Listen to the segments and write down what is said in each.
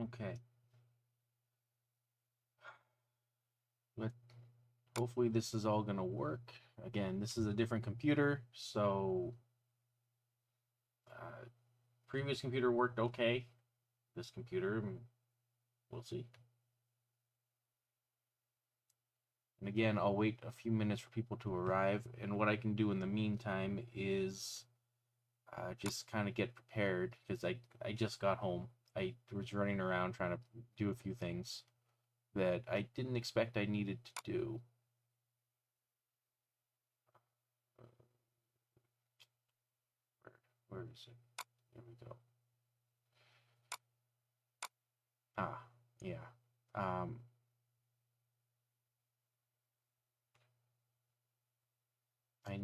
Okay. But hopefully this is all gonna work. Again, this is a different computer, so previous computer worked okay. This computer, we'll see. And again, I'll wait a few minutes for people to arrive. And what I can do in the meantime is just kind of get prepared because I just got home. I was running around trying to do a few things that I didn't expect I needed to do. Where is it? Here we go. Ah, yeah. Um, I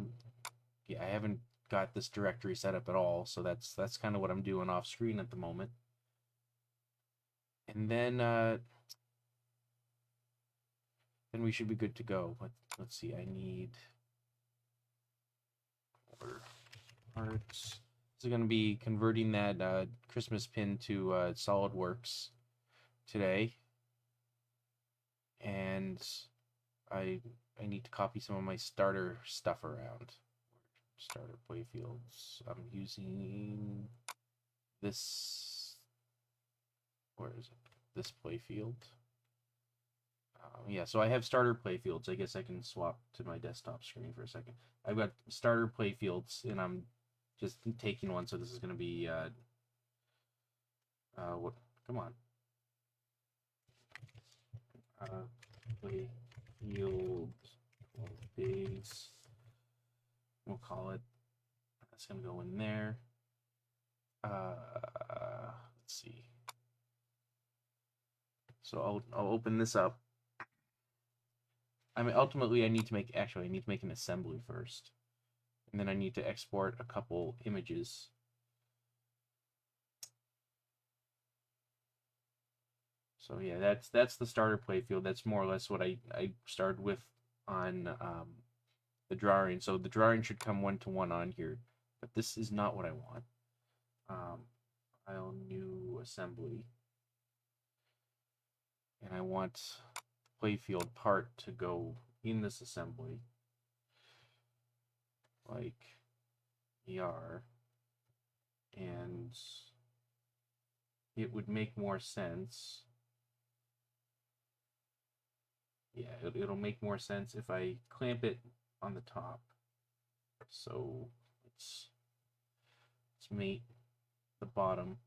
yeah, I haven't got this directory set up at all, so that's kind of what I'm doing off screen at the moment. And then we should be good to go. Let's see. I need order parts. So going to be converting that Christmas pin to SolidWorks today, and I I need to copy some of my starter stuff around. Starter playfields. I'm using this. Where is it? This playfield. Yeah, so I have starter playfields. I guess I can swap to my desktop screen for a second. I've got starter playfields, and I'm just taking one. So this is going to be what? Come on. Playfield 12 days. We'll call it. That's going to go in there. Let's see. So I'll open this up. I mean, ultimately, I need to make an assembly first, and then I need to export a couple images. So yeah, that's the starter playfield. That's more or less what I started with on the drawing. So the drawing should come one-to-one on here, but this is not what I want. File new assembly, and I want playfield part to go in this assembly, like ER, and it would make more sense. Yeah, it'll make more sense if I clamp it on the top. So let's mate the bottom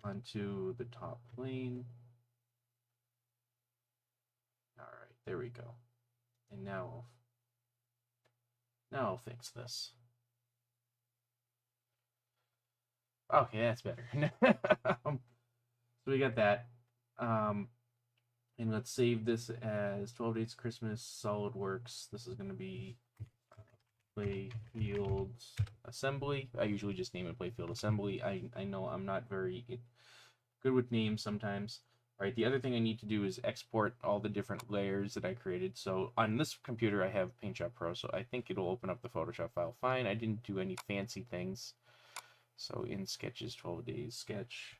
onto the top plane. All right, there we go. And now I'll fix this. Okay, that's better. So we got that. And let's save this as 12 Days Christmas SolidWorks. This is going to be Playfield Assembly. I usually just name it Playfield Assembly. I know I'm not very good with names sometimes. All right, the other thing I need to do is export all the different layers that I created. So on this computer, I have PaintShop Pro, so I think it'll open up the Photoshop file fine. I didn't do any fancy things. So in Sketches, 12 Days Sketch.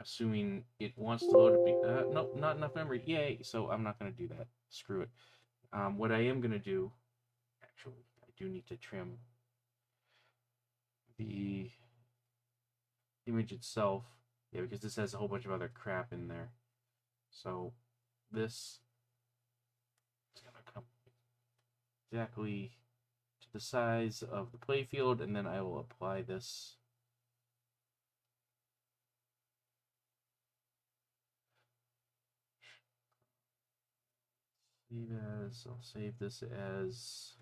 Assuming it wants to load it. Nope, not enough memory. Yay! So I'm not going to do that. Screw it. What I am going to do, actually, I do need to trim the image itself. Yeah, because this has a whole bunch of other crap in there. So this is going to come exactly to the size of the playfield, and then I will apply this. I'll save this as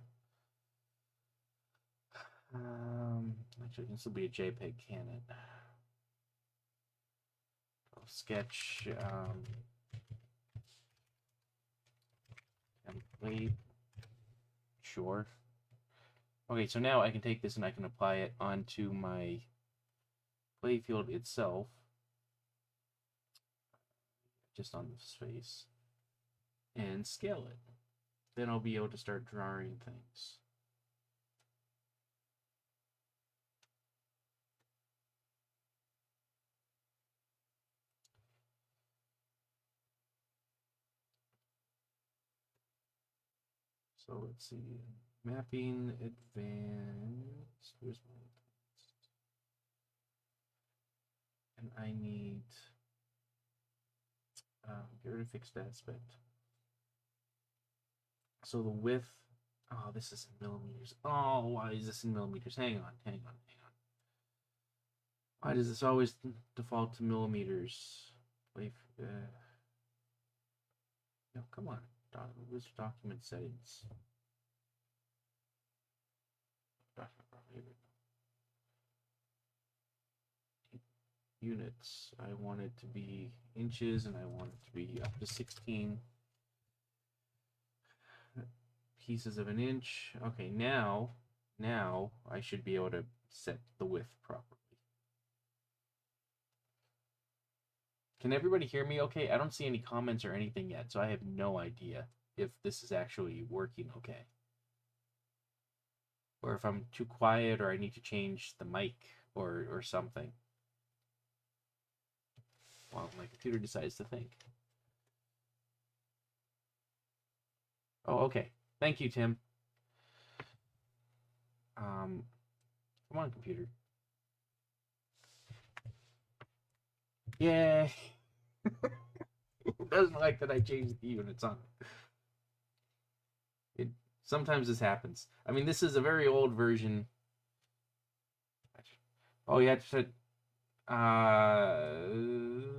actually, it can still be a JPEG, can it? Sketch template. Sure. Okay, so now I can take this and I can apply it onto my playfield itself, just on the face, and scale it. Then I'll be able to start drawing things. So let's see. Mapping advanced. Where's my advanced? And I need get rid of fixed aspect. So the width. Oh, this is in millimeters. Oh, why is this in millimeters? Hang on. Why does this always default to millimeters? Wait, no, come on. Where's document settings? Units. I want it to be inches, and I want it to be up to 16 pieces of an inch. Okay, now I should be able to set the width properly. Can everybody hear me okay? I don't see any comments or anything yet, so I have no idea if this is actually working okay. Or if I'm too quiet, or I need to change the mic or something. Well, my computer decides to think. Oh, okay. Thank you, Tim. Come on, computer. Yay! It doesn't like that I changed the units on it. Sometimes this happens. I mean, this is a very old version. Oh, you have to.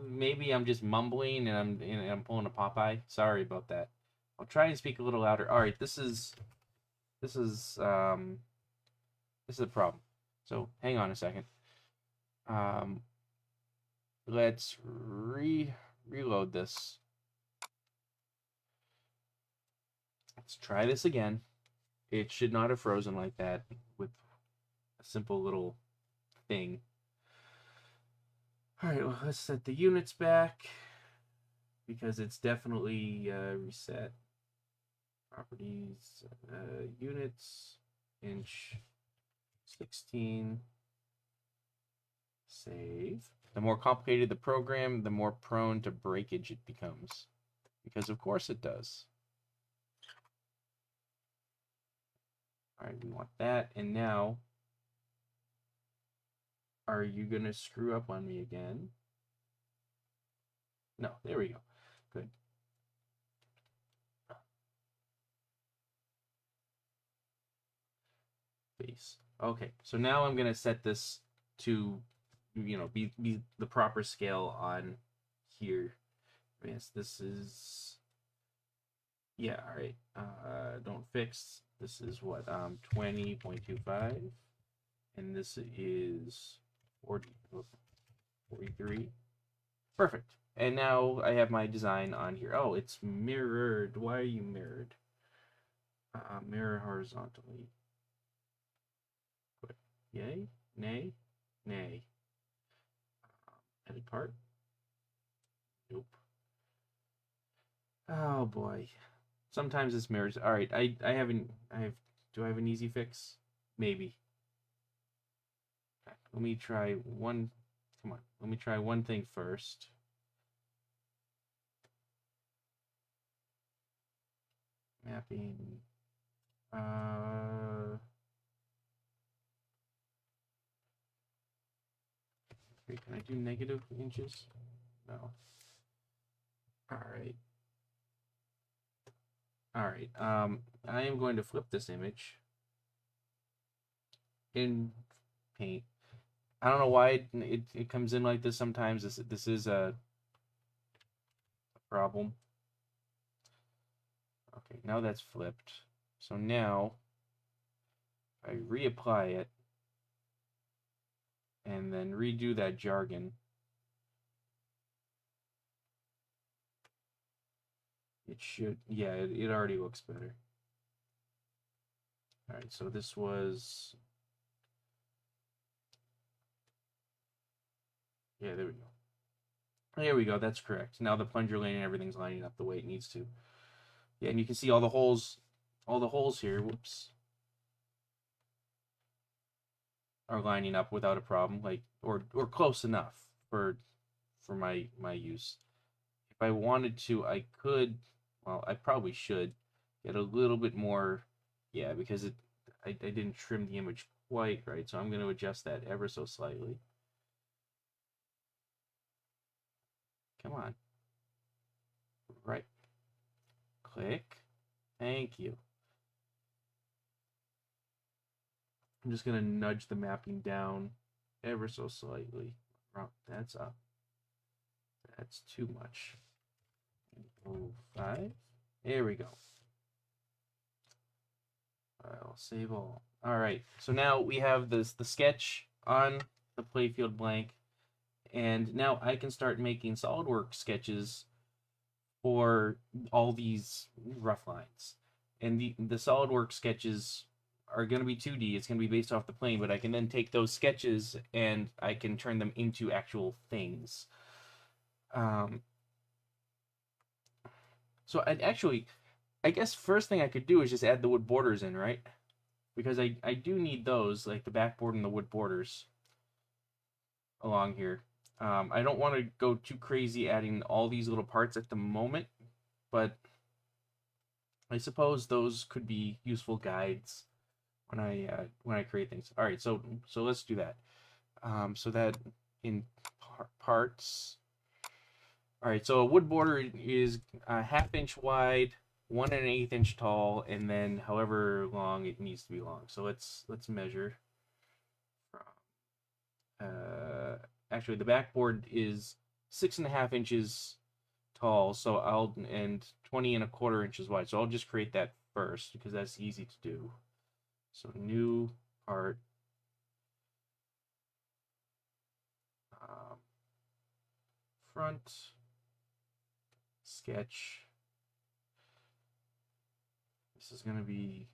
Maybe I'm just mumbling and I'm pulling a Popeye. Sorry about that. I'll try and speak a little louder. All right, this is a problem. So hang on a second. Let's reload this. Let's try this again. It should not have frozen like that with a simple little thing. All right, well, let's set the units back because it's definitely reset. Properties, units, inch, 16. Save. The more complicated the program, the more prone to breakage it becomes. Because of course it does. All right, we want that. And now, are you going to screw up on me again? No, there we go. Good. Base. Okay, so now I'm going to set this to, be the proper scale on here. Yes, this is, yeah, all right. Don't fix. This is what, 20.25. And this is 43. Perfect. And now I have my design on here. Oh, it's mirrored. Why are you mirrored? Mirror horizontally. Good. Yay? Nay? Nay. Edit part? Nope. Oh boy. Sometimes it's mirrors. All right. Do I have an easy fix? Maybe. Let me try one. Come on. Let me try one thing first. Mapping. Okay, can I do negative inches? No. All right. All right. I am going to flip this image in Paint. I don't know why it comes in like this sometimes. This is a problem. Okay, now that's flipped. So now I reapply it and then redo that jargon. It should, yeah, it already looks better. All right, so this was, yeah, there we go. There we go, that's correct. Now the plunger lane and everything's lining up the way it needs to. Yeah, and you can see all the holes here, whoops, are lining up without a problem, like, or close enough for my use. If I wanted to, I could, well, I probably should get a little bit more, yeah, because I didn't trim the image quite right, so I'm going to adjust that ever so slightly. Come on. Right. Click. Thank you. I'm just going to nudge the mapping down ever so slightly. That's up. That's too much. 05. There we go. I'll save all. All right. So now we have the sketch on the playfield blank, and now I can start making SolidWorks sketches for all these rough lines. And the SolidWorks sketches are going to be 2D. It's going to be based off the plane, but I can then take those sketches and I can turn them into actual things. So I guess first thing I could do is just add the wood borders in, right? Because I do need those, like the backboard and the wood borders along here. I don't want to go too crazy adding all these little parts at the moment, but I suppose those could be useful guides when I create things. All right, so let's do that. So that in parts. All right, so a wood border is a 1/2 inch wide, 1 1/8 inch tall, and then however long it needs to be long. So let's measure. Actually, the backboard is 6 1/2 inches tall, so and 20 1/4 inches wide. So I'll just create that first because that's easy to do. So new part. Front sketch. This is going to be...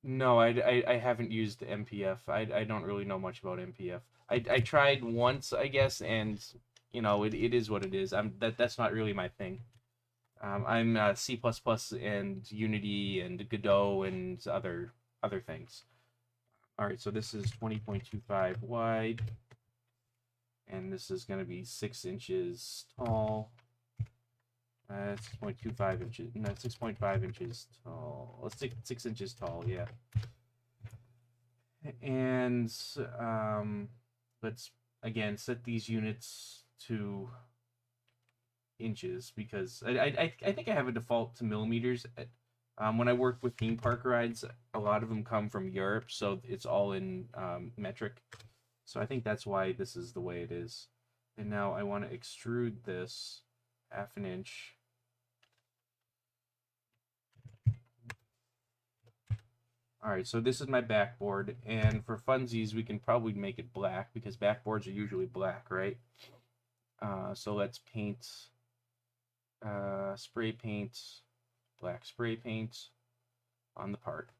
No, I haven't used MPF. I don't really know much about MPF. I tried once, I guess, and you know it is what it is. That's not really my thing. I'm C++ and Unity and Godot and other things. All right, so this is 20.25 wide, and this is going to be 6 inches tall. 6.25 inches. No, 6.5 inches tall. Let's take 6 inches tall. Yeah. And let's again set these units to inches because I think I have a default to millimeters. When I work with theme park rides, a lot of them come from Europe, so it's all in metric. So I think that's why this is the way it is. And now I want to extrude this 1/2 inch. All right, so this is my backboard, and for funsies, we can probably make it black because backboards are usually black, right? So let's paint, spray paint, black spray paint on the part.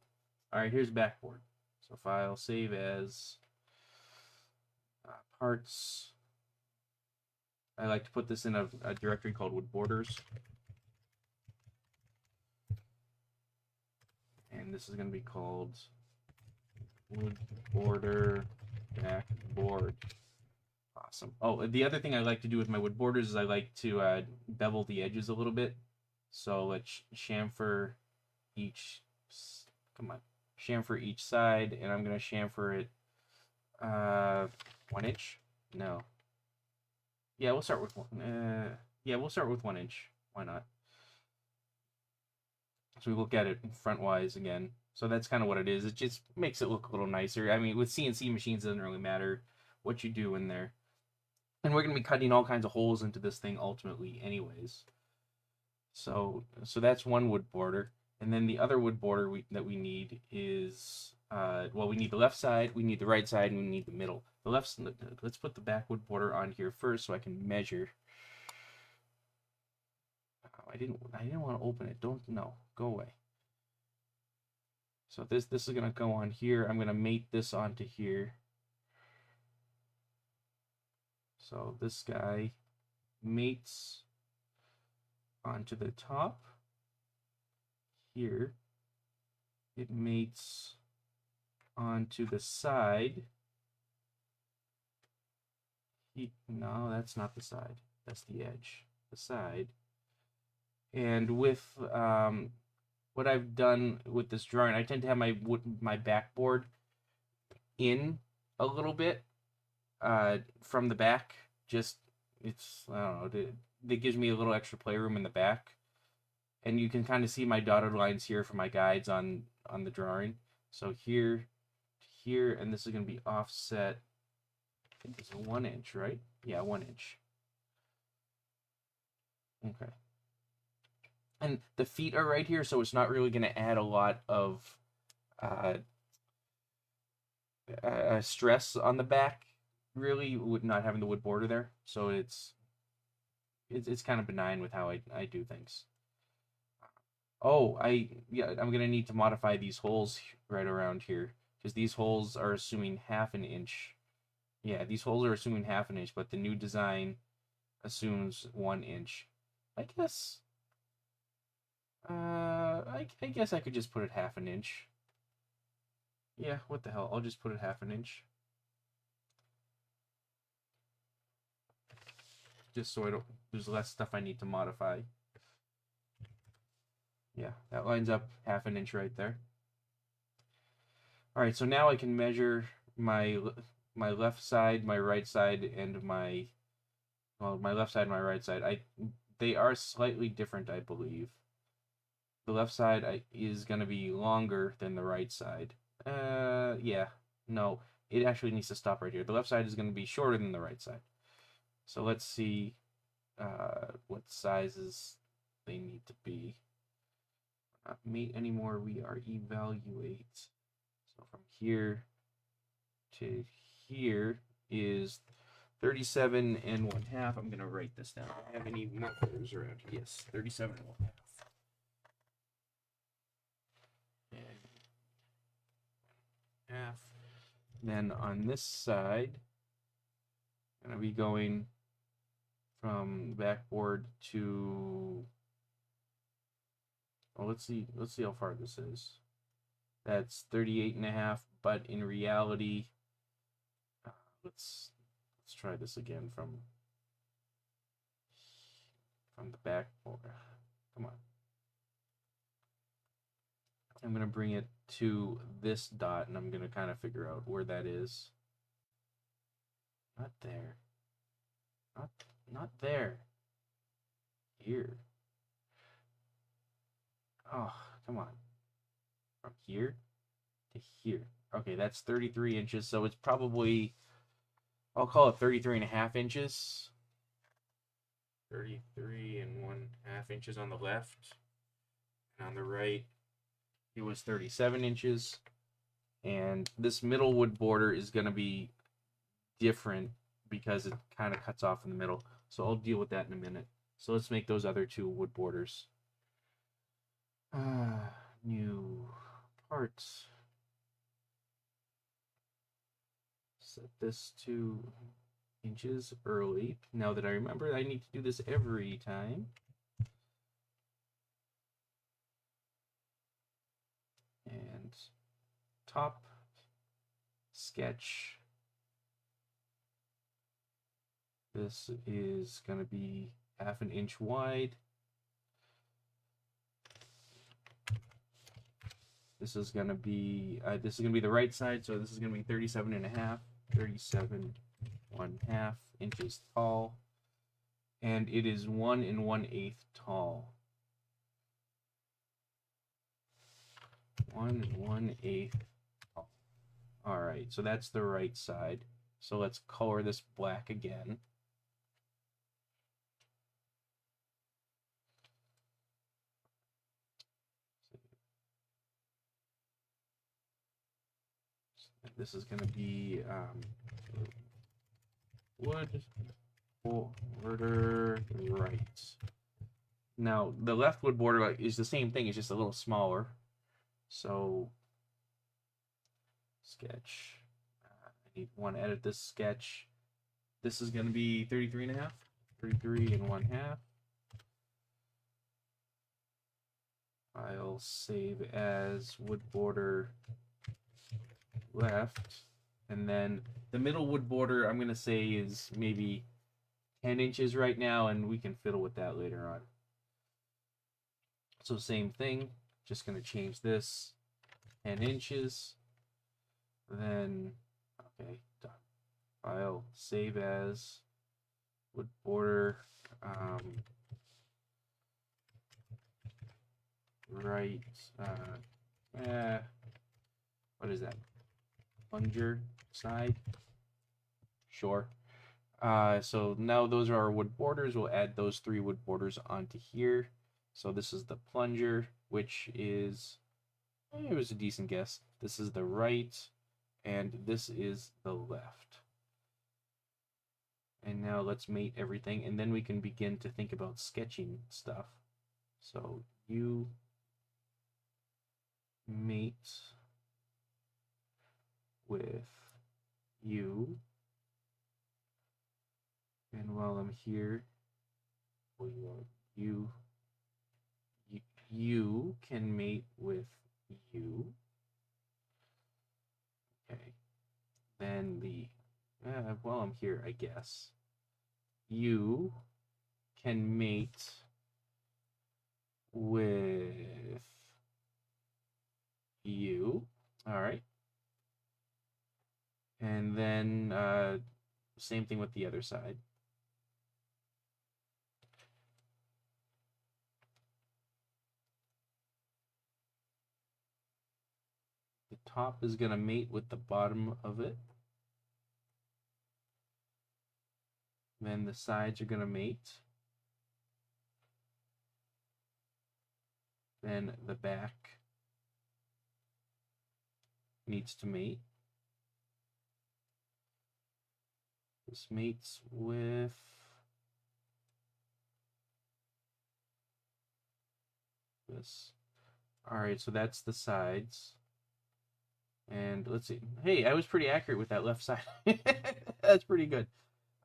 All right, here's backboard. So file, save as, parts. I like to put this in a directory called wood borders. And this is going to be called wood border backboard. Awesome. Oh, the other thing I like to do with my wood borders is I like to bevel the edges a little bit. So let's chamfer each, chamfer each side, and I'm going to chamfer it 1 inch. No. Yeah, we'll start with yeah, we'll start with 1 inch. Why not? So we look at it front-wise again. So that's kind of what it is. It just makes it look a little nicer. I mean, with CNC machines, it doesn't really matter what you do in there. And we're going to be cutting all kinds of holes into this thing ultimately anyways. So that's one wood border. And then the other wood border that we need is, well, we need the left side, we need the right side, and we need the middle. The left, let's put the back wood border on here first so I can measure. I didn't want to open it. No, go away. So this is going to go on here. I'm going to mate this onto here. So this guy mates onto the top. Here it mates onto the side. No, that's not the side. That's the edge. The side. And with what I've done with this drawing, I tend to have my backboard in a little bit from the back. Just it's I don't know. It gives me a little extra playroom in the back, and you can kind of see my dotted lines here for my guides on the drawing. So here, here, and this is going to be offset. I think it's 1 inch, right? Yeah, 1 inch. Okay. And the feet are right here, so it's not really going to add a lot of uh, stress on the back, really, with not having the wood border there. So it's kind of benign with how I do things. Oh, I'm gonna need to modify these holes right around here because these holes are assuming half an inch. Yeah, these holes are assuming half an inch, but the new design assumes 1 inch. I guess. I guess I could just put it half an inch. Yeah, what the hell? I'll just put it half an inch. Just so I don't. There's less stuff I need to modify. Yeah, that lines up half an inch right there. All right, so now I can measure my left side, my right side, and my left side and my right side. They are slightly different, I believe. The left side is going to be longer than the right side. Yeah, no, it actually needs to stop right here. The left side is going to be shorter than the right side. So let's see what sizes they need to be. Not meet anymore, we are evaluate. So from here to here is 37 and 1/2. I'm gonna write this down. Do I have any markers around here? Yes, 37 and 1/2. And half. Then on this side, I'm gonna be going from backboard to. Well, let's see how far this is. That's 38 and 1/2, but in reality, let's try this again from the backboard. Come on. I'm going to bring it to this dot, and I'm going to kind of figure out where that is. Not there. Not there. Here. Oh, come on. From here to here. Okay, that's 33 inches, so it's probably, I'll call it 33 and 1/2 inches. 33 and 1/2 inches on the left. And on the right, it was 37 inches. And this middle wood border is going to be different because it kind of cuts off in the middle. So I'll deal with that in a minute. So let's make those other two wood borders. New parts. Set this to inches early. Now that I remember, I need to do this every time. And top sketch. This is going to be 1/2 inch wide. This is going to be the right side, so this is going to be 37 and 1/2, 37 1/2 inches tall, and it is 1 1/8 tall. 1 1/8 tall. All right, so that's the right side. So let's color this black again. This is going to be wood border right. Now, the left wood border is the same thing, it's just a little smaller. So, sketch. I need one to edit this sketch. This is going to be 33 and 1/2. 33 and 1/2. I'll save as wood border left, and then the middle wood border I'm gonna say is maybe 10 inches right now, and we can fiddle with that later on. So same thing, just going to change this 10 inches. Then, okay, done. File, save as, wood border, right, what is that? Plunger side? Sure. So now those are our wood borders. We'll add those 3 wood borders onto here. So this is the plunger, which is, it was a decent guess. This is the right, and this is the left. And now let's mate everything, and then we can begin to think about sketching stuff. So you mate with you. And while I'm here, you can mate with you. Okay. Then while I'm here, I guess, you can mate with you. All right. And then same thing with the other side. The top is going to mate with the bottom of it. Then the sides are going to mate. Then the back needs to mate. This mates with this. All right, so that's the sides. And let's see. Hey, I was pretty accurate with that left side. That's pretty good.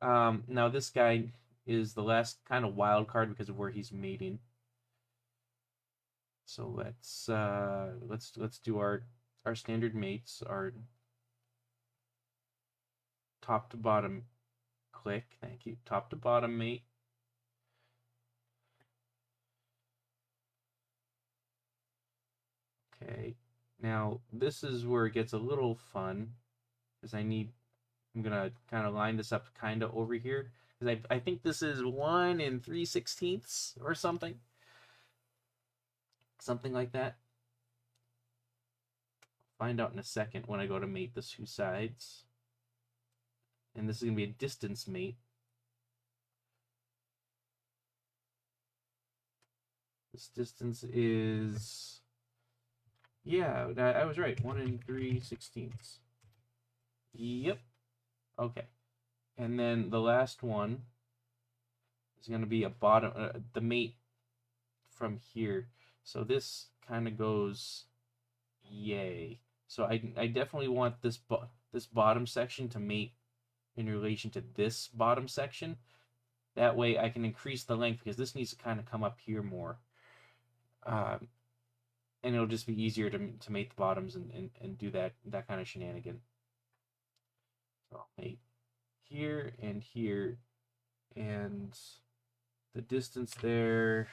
Now this guy is the last kind of wild card because of where he's mating. So let's do our standard mates, our top to bottom click. Thank you. Top to bottom mate. Okay. Now this is where it gets a little fun, because I'm gonna kind of line this up kind of over here, because I think this is 1 3/16 or something like that. Find out in a second when I go to mate the 2 sides. And this is gonna be a distance mate. This distance is, yeah, I was right, 1 3/16. Yep. Okay. And then the last one is going to be a bottom, the mate from here. So this kind of goes, yay. So I definitely want this bottom section to mate in relation to this bottom section. That way I can increase the length, because this needs to kind of come up here more. And it'll just be easier to mate the bottoms and do that kind of shenanigan. So I'll mate here, and the distance there,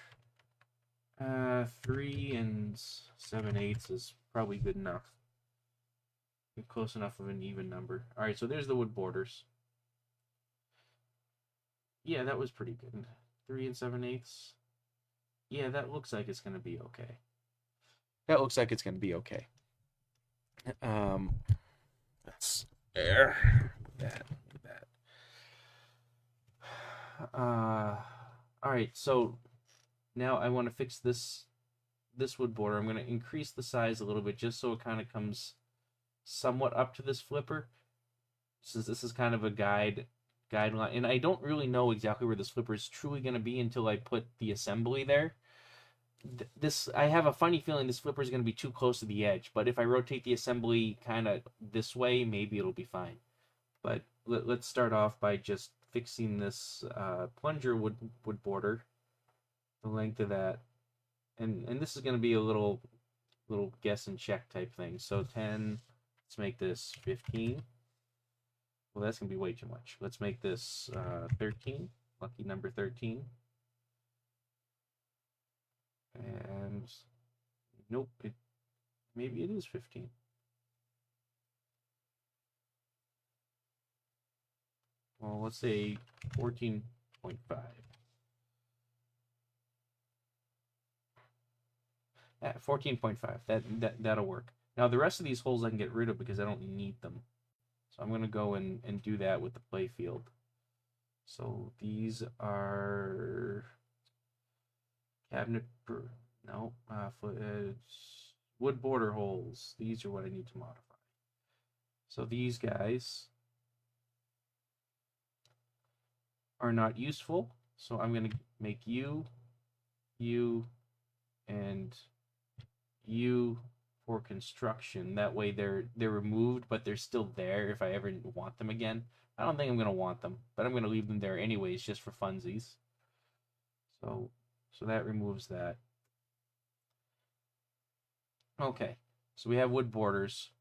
3 7/8 is probably good enough. Close enough of an even number. All right, so there's the wood borders. Yeah, that was pretty good. 3 7/8. Yeah, that looks like it's gonna be okay. That looks like it's gonna be okay. That's there. That. All right, so now I want to fix this wood border. I'm going to increase the size a little bit, just so it kind of comes somewhat up to this flipper, since this is kind of a guideline, and I don't really know exactly where this flipper is truly going to be until I put the assembly there. I have a funny feeling this flipper is going to be too close to the edge, but if I rotate the assembly kind of this way, maybe it'll be fine. But let's start off by just fixing this plunger wood border, the length of that, and this is going to be a little guess and check type thing. So 10, let's make this 15. Well, that's going to be way too much. Let's make this 13, lucky number 13. And nope, maybe it is 15. Well, let's say 14.5. Yeah, 14.5. That'll work. Now the rest of these holes I can get rid of because I don't need them. So I'm gonna go and do that with the play field. So these are cabinet no wood border holes. These are what I need to modify. So these guys are not useful. So I'm gonna make you, and you for construction. That way they're removed, but they're still there if I ever want them again. I don't think I'm gonna want them, but I'm gonna leave them there anyways, just for funsies. So that removes that. Okay, so we have wood borders.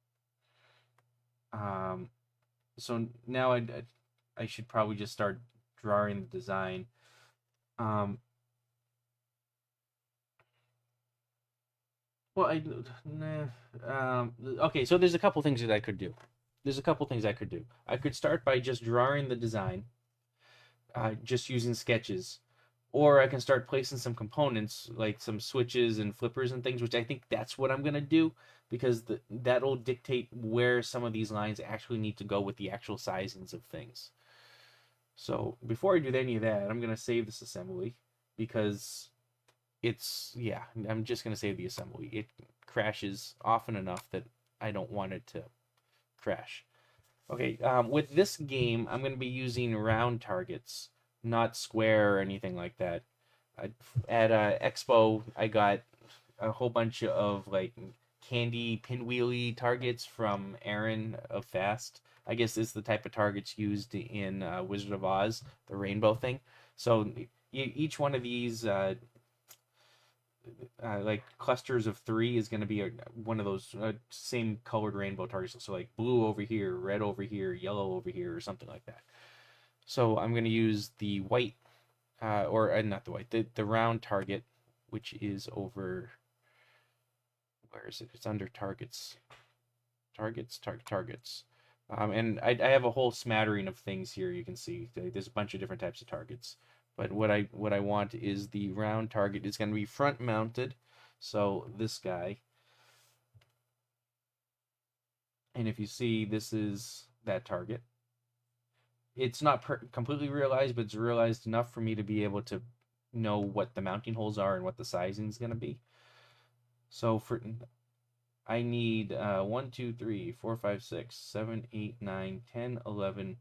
So now I should probably just start drawing the design. Well, okay, so there's a couple things that I could do. I could start by just drawing the design, just using sketches. Or I can start placing some components, like some switches and flippers and things, which I think that's what I'm going to do, because that'll dictate where some of these lines actually need to go with the actual sizings of things. So before I do any of that, I'm going to save this assembly, because I'm just going to save the assembly. It crashes often enough that I don't want it to crash. Okay, with this game, I'm going to be using round targets, not square or anything like that. At Expo, I got a whole bunch of like candy pinwheely targets from Aaron of Fast. I guess this is the type of targets used in Wizard of Oz, the rainbow thing. So each one of these like clusters of 3 is going to be one of those same colored rainbow targets. So like blue over here, red over here, yellow over here, or something like that. So I'm going to use the white, or not the white, the round target, which is over, where is it? It's under targets. Targets. And I have a whole smattering of things here. You can see there's a bunch of different types of targets. But what I want is the round target. It's going to be front mounted. So this guy. And if you see, this is that target. It's not completely realized, but it's realized enough for me to be able to know what the mounting holes are and what the sizing is going to be. So I need 1, 2, 3, 4, 5, 6, 7, 8, 9, 10, 11,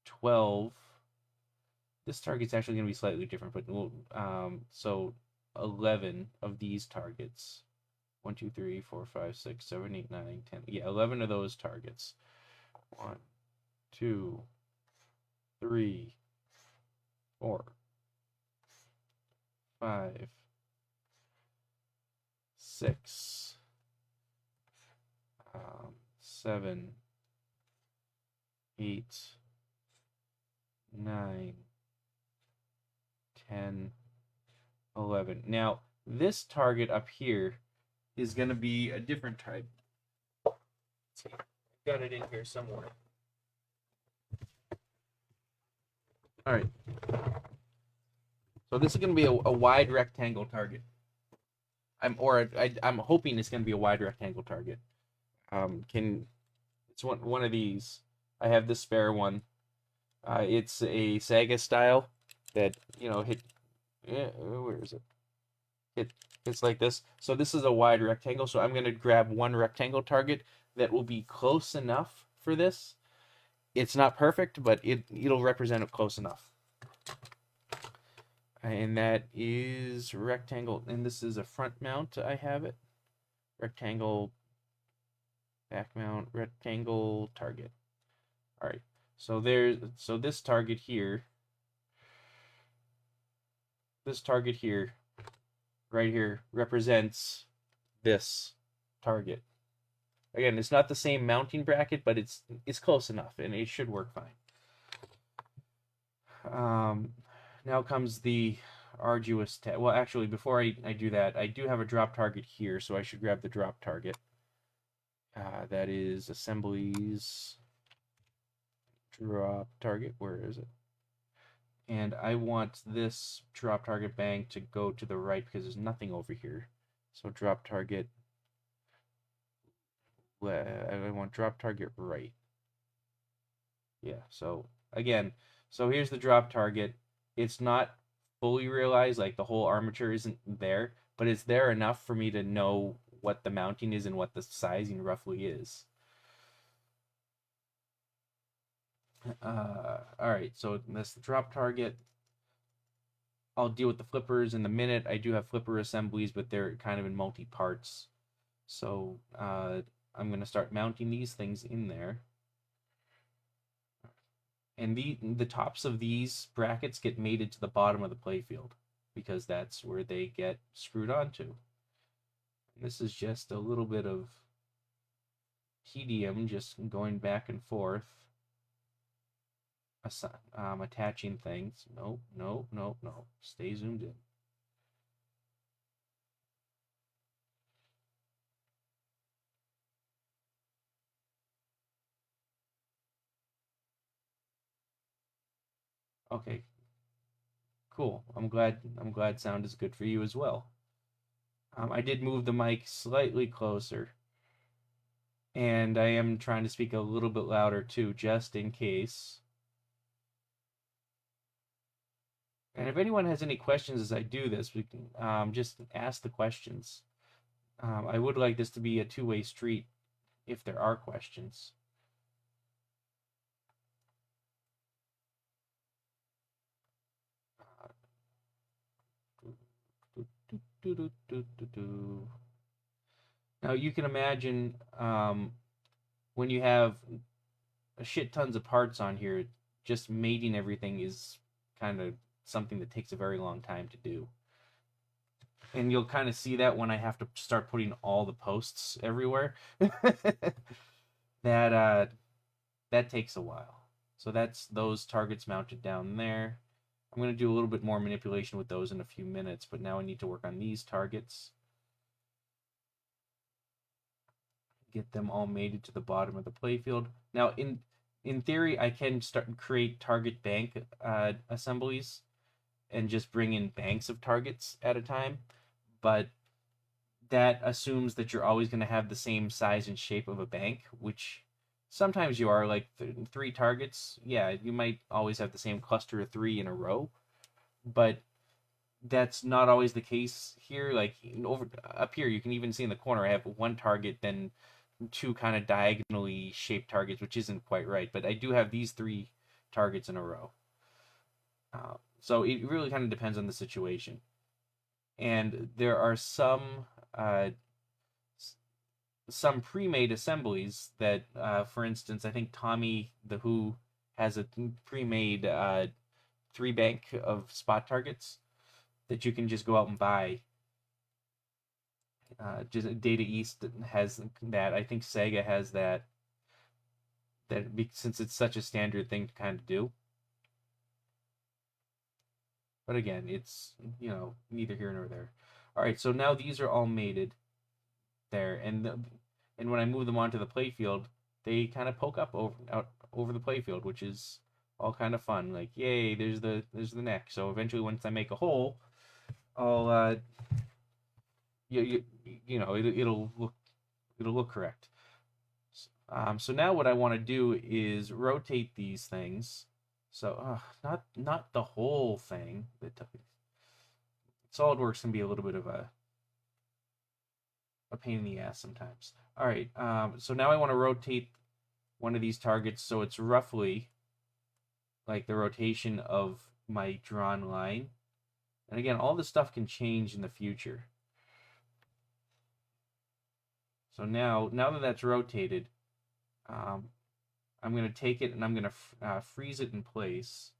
12. This target's actually going to be slightly different, but so 11 of these targets. 1, 2, 3, 4, 5, 6, 7, 8, 9, 10. Yeah, 11 of those targets. 1, 2, 3, 4, 5, 6, 7, 8, 9, 10, 11. Now, this target up here is going to be a different type. Let's see. I've got it in here somewhere. All right. So this is going to be a wide rectangle target. I'm hoping it's going to be a wide rectangle target. It's one of these. I have this spare one. It's a Saga style that where is it? It's like this. So this is a wide rectangle. So I'm going to grab one rectangle target that will be close enough for this. It's not perfect, but it'll represent it close enough. And that is rectangle, and this is a front mount. I have it. Rectangle, back mount, rectangle, target. All right. So this target here, right here, represents this target. Again, it's not the same mounting bracket, but it's close enough, and it should work fine. Now comes arduous task. Well, actually, before I do that, I do have a drop target here, so I should grab the drop target. That is assemblies drop target. Where is it? And I want this drop target bank to go to the right because there's nothing over here. So drop target, I want drop target right. Yeah, so again, so here's the drop target. It's not fully realized, like the whole armature isn't there, but it's there enough for me to know what the mounting is and what the sizing roughly is. All right, so that's the drop target. I'll deal with the flippers in a minute. I do have flipper assemblies, but they're kind of in multi-parts. So I'm going to start mounting these things in there. And the tops of these brackets get mated to the bottom of the playfield because that's where they get screwed onto. This is just a little bit of tedium, just going back and forth, attaching things. No, no, no, no. Stay zoomed in. Okay. Cool. I'm glad sound is good for you as well. I did move the mic slightly closer. And I am trying to speak a little bit louder too, just in case. And if anyone has any questions as I do this, we can just ask the questions. I would like this to be a two-way street if there are questions. Now you can imagine when you have a shit tons of parts on here, just mating everything is kind of something that takes a very long time to do. And you'll kind of see that when I have to start putting all the posts everywhere. that takes a while. So that's those targets mounted down there. I'm going to do a little bit more manipulation with those in a few minutes, but now I need to work on these targets. Get them all mated to the bottom of the playfield. Now, in theory, I can start and create target bank assemblies and just bring in banks of targets at a time, but that assumes that you're always going to have the same size and shape of a bank, which sometimes you are. Like 3 targets, yeah, you might always have the same cluster of 3 in a row, but that's not always the case here. Like over up here, you can even see in the corner, I have 1 target, then 2 kind of diagonally shaped targets, which isn't quite right, but I do have these 3 targets in a row. So it really kind of depends on the situation. And there are some pre-made assemblies that, for instance, I think Tommy the Who has a pre-made 3 bank of spot targets that you can just go out and buy. Just Data East has that. I think Sega has that. Since it's such a standard thing to kind of do. But again, it's, neither here nor there. All right, so now these are all mated there, and when I move them onto the playfield, they kind of poke up out over the playfield, which is all kind of fun. Like, yay, there's the neck. So eventually, once I make a hole, I'll it'll look correct. So now what I want to do is rotate these things. So not the whole thing. SolidWorks can be a little bit of a pain in the ass sometimes. All right, so now I want to rotate one of these targets so it's roughly like the rotation of my drawn line. And again, all this stuff can change in the future. So now that that's rotated, I'm going to take it and I'm going to freeze it in place.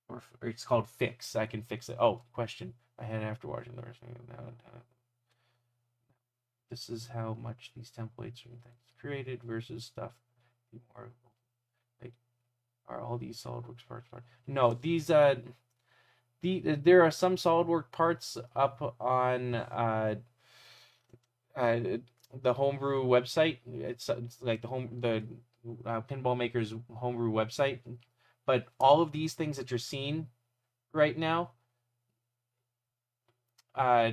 Or it's called fix. I can fix it. Oh, question. I had after watching the rest of it. This is how much these templates and things created versus stuff. More like, are all these SolidWorks parts? No, these there are some SolidWorks parts up on uh, the Homebrew website. It's like the Pinball Maker's Homebrew website. But all of these things that you're seeing right now, uh,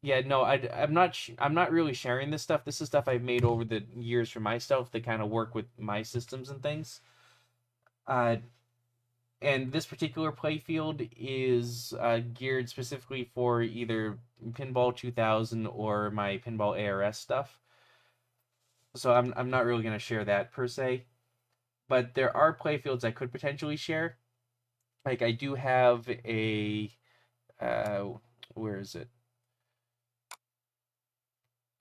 yeah, no, I'm not really sharing this stuff. This is stuff I've made over the years for myself to kind of work with my systems and things. Uh, and this particular playfield is geared specifically for either Pinball 2000 or my Pinball ARS stuff. So I'm not really going to share that per se, but there are playfields I could potentially share. Like I do have a uh, where is it?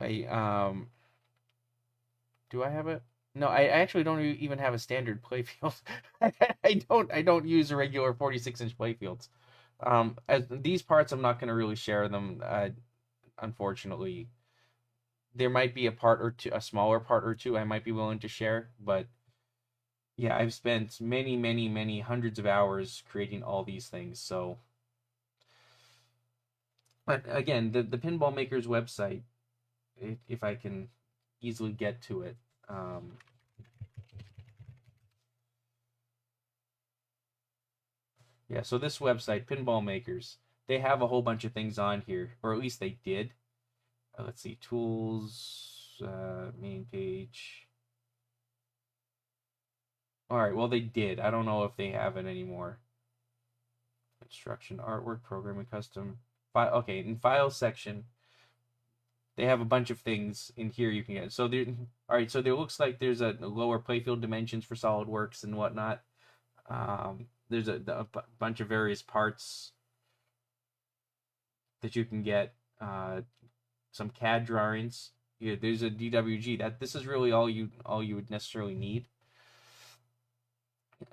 I do I have it? No, I actually don't even have a standard playfield. I don't use a regular 46-inch playfields. As these parts, I'm not going to really share them. Unfortunately, there might be a part or two, a smaller part or two, I might be willing to share. But yeah, I've spent many, many, many hundreds of hours creating all these things. So, but again, the Pinball Maker's website, if I can easily get to it. Yeah, so this website, Pinball Makers, they have a whole bunch of things on here, or at least they did. Let's see, tools, main page. All right, well, they did. I don't know if they have it anymore. Construction, artwork, programming, custom. Okay, in file section, they have a bunch of things in here you can get. So there, all right, so there looks like there's a lower playfield dimensions for SolidWorks and whatnot. There's a bunch of various parts that you can get. Some CAD drawings. Yeah, there's a DWG. This is really all you would necessarily need,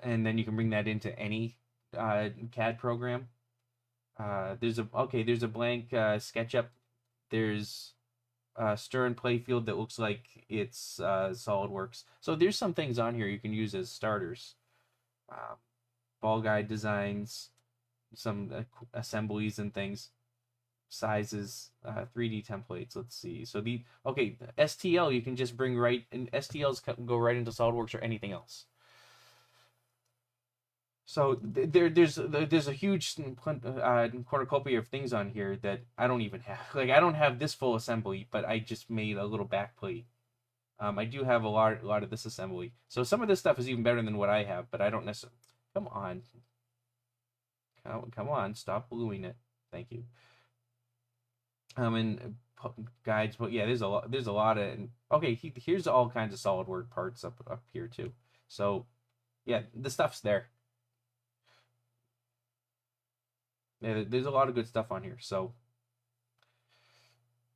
and then you can bring that into any CAD program. There's a blank SketchUp. There's a Stern playfield that looks like it's SolidWorks. So there's some things on here you can use as starters. Ball guide designs, some assemblies and things, sizes, 3D templates. Let's see. So STL you can just bring right, and STLs go right into SolidWorks or anything else. So there's a huge cornucopia of things on here that I don't even have. Like I don't have this full assembly, but I just made a little back plate. I do have a lot of this assembly. So some of this stuff is even better than what I have, but I don't necessarily. Come on, come on, stop gluing it. Thank you. And guides, but yeah, there's a lot of. Okay, here's all kinds of SolidWorks parts up here too. So yeah, the stuff's there. Yeah, there's a lot of good stuff on here. So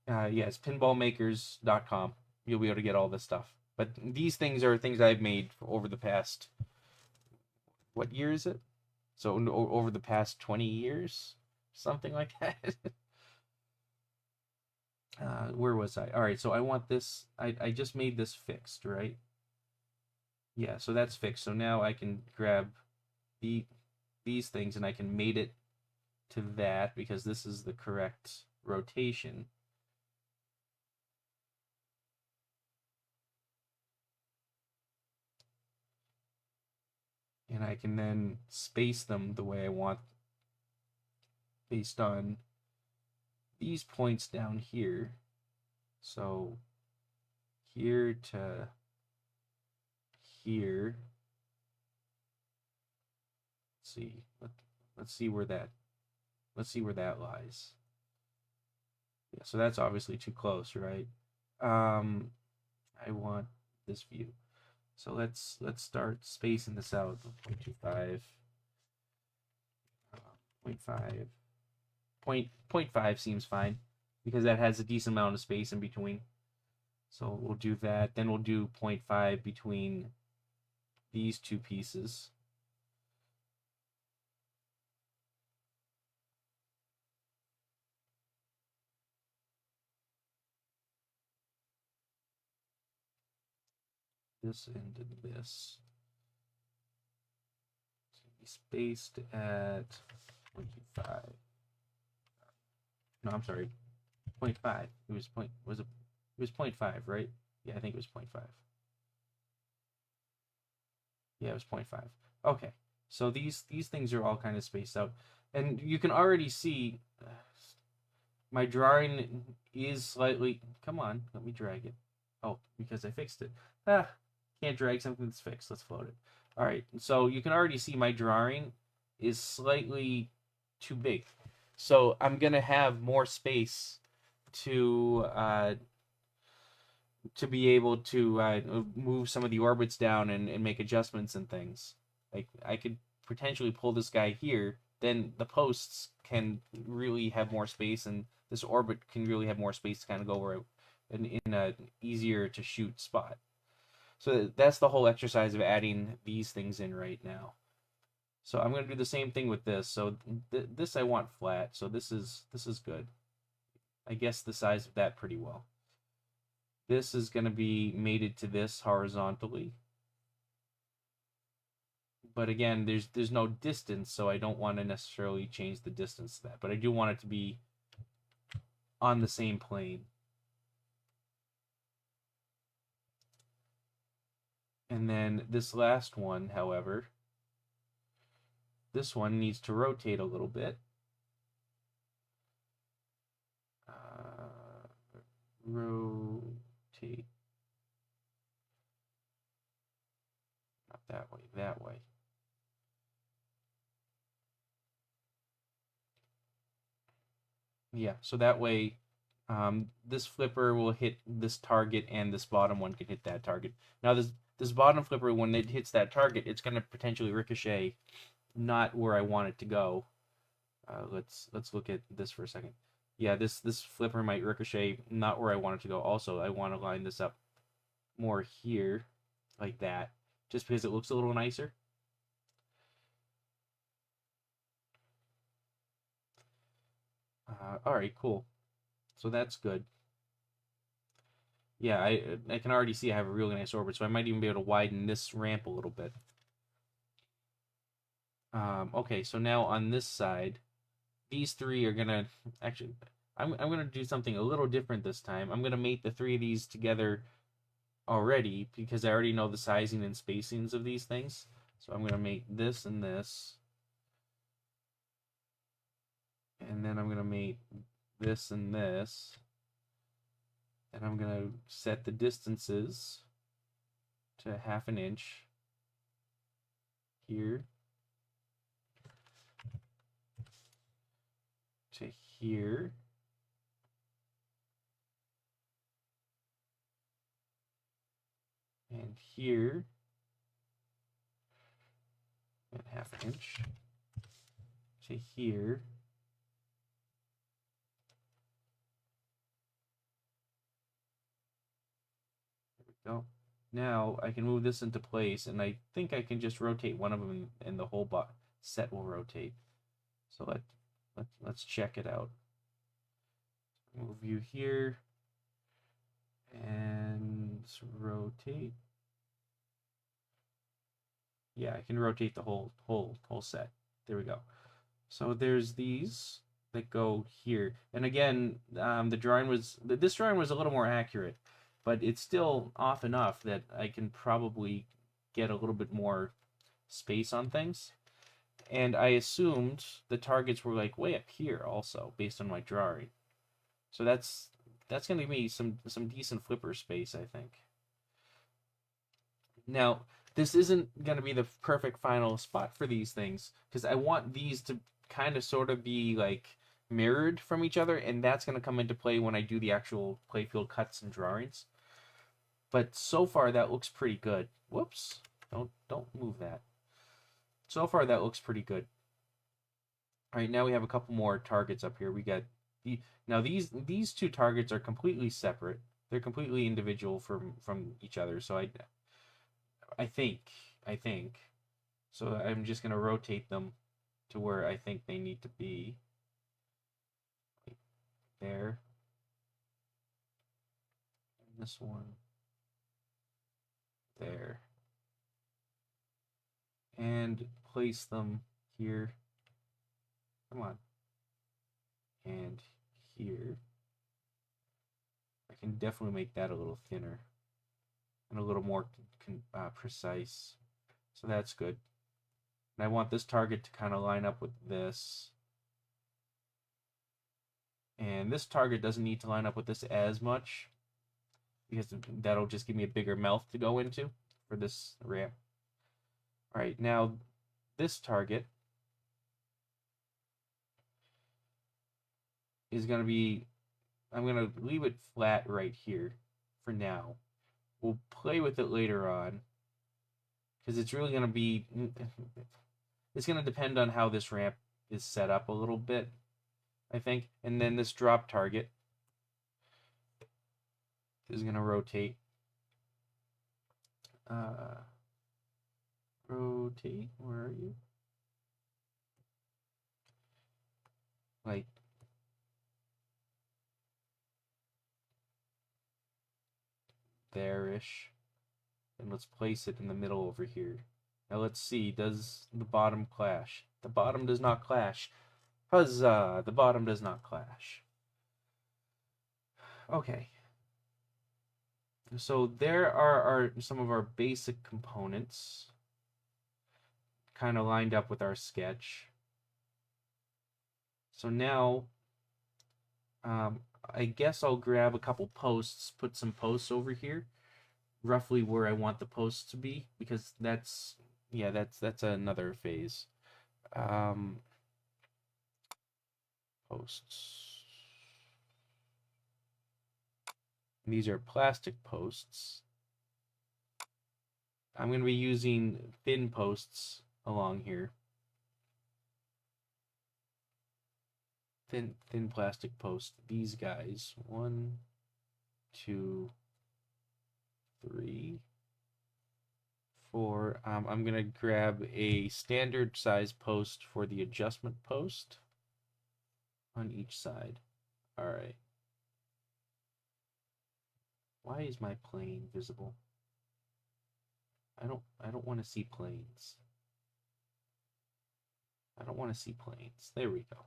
yeah, it's pinballmakers.com. You'll be able to get all this stuff. But these things are things I've made over the past, what year is it? So over the past 20 years, something like that. Where was I? All right, so I want this. I just made this fixed, right? Yeah, so that's fixed. So now I can grab these things and I can mate it to that because this is the correct rotation. And I can then space them the way I want based on these points down here. So here to here. Let's see. Let's see where that lies. Yeah, so that's obviously too close, right? I want this view. So let's start spacing this out. 0.25, 0.5, 0.5 seems fine because that has a decent amount of space in between. So we'll do that. Then we'll do 0.5 between these two pieces. This and this. Be spaced at 25. No, I'm sorry. 0.5. It was point. Was it? It was 0.5, right? Yeah, I think it was 0.5. Yeah, it was 0.5. Okay, so these things are all kind of spaced out, and you can already see my drawing is slightly. Come on, let me drag it. Oh, because I fixed it. Ah, can't drag something that's fixed. Let's float it. All right, so you can already see my drawing is slightly too big, so I'm gonna have more space to be able to move some of the orbits down and make adjustments and things. Like I could potentially pull this guy here, then the posts can really have more space, and this orbit can really have more space to kind of go over in a easier to shoot spot. So that's the whole exercise of adding these things in right now. So I'm going to do the same thing with this. So this I want flat, so this is good. I guess the size of that pretty well. This is going to be mated to this horizontally. But again, there's no distance, so I don't want to necessarily change the distance to that. But I do want it to be on the same plane. And then this last one, however, this one needs to rotate a little bit. Rotate. Not that way, that way. Yeah, so that way this flipper will hit this target and this bottom one can hit that target. Now this bottom flipper, when it hits that target, it's going to potentially ricochet not where I want it to go. Let's look at this for a second. Yeah, this flipper might ricochet not where I want it to go. Also, I want to line this up more here, like that, just because it looks a little nicer. All right, cool. So that's good. Yeah, I can already see I have a really nice orbit, so I might even be able to widen this ramp a little bit. Okay, so now on this side, these three are gonna actually. I'm gonna do something a little different this time. I'm gonna mate the three of these together already because I already know the sizing and spacings of these things. So I'm gonna make this and this, and then I'm gonna make this and this, and I'm gonna set the distances to 1/2 inch here to here. And here, and 1/2 inch to here. There we go. Now I can move this into place, and I think I can just rotate one of them, and the whole set will rotate. So let's check it out. Move you here, and rotate. Yeah, I can rotate the whole set. There we go. So there's these that go here, and again, this drawing was a little more accurate, but it's still off enough that I can probably get a little bit more space on things. And I assumed the targets were like way up here also based on my drawing. So that's going to give me some decent flipper space, I think. Now, this isn't going to be the perfect final spot for these things because I want these to kind of sort of be like mirrored from each other, and that's going to come into play when I do the actual playfield cuts and drawings. But so far that looks pretty good. Whoops. Don't move that. So far that looks pretty good. All right, now we have a couple more targets up here. We got now these two targets are completely separate. They're completely individual from each other. So I think so. I'm just gonna rotate them to where I think they need to be. Like there. And this one. There. And place them here. Come on. And here, I can definitely make that a little thinner and a little more precise. So that's good. And I want this target to kind of line up with this. And this target doesn't need to line up with this as much, because that'll just give me a bigger mouth to go into for this ramp. All right, now this target is going to be, I'm going to leave it flat right here for now. We'll play with it later on, because it's really going to be, it's going to depend on how this ramp is set up a little bit, I think. And then this drop target is going to rotate. Rotate, where are you? Like there-ish. And let's place it in the middle over here. Now let's see, does the bottom clash? The bottom does not clash. Huzzah! The bottom does not clash. Okay. So there are some of our basic components kind of lined up with our sketch. So now, I guess I'll grab a couple posts, put some posts over here, roughly where I want the posts to be, because that's another phase. Posts. These are plastic posts. I'm going to be using thin posts along here. Thin plastic post. These guys. 1, 2, 3, 4. I'm going to grab a standard size post for the adjustment post on each side. All right. Why is my plane visible? I don't want to see planes. I don't want to see planes. There we go.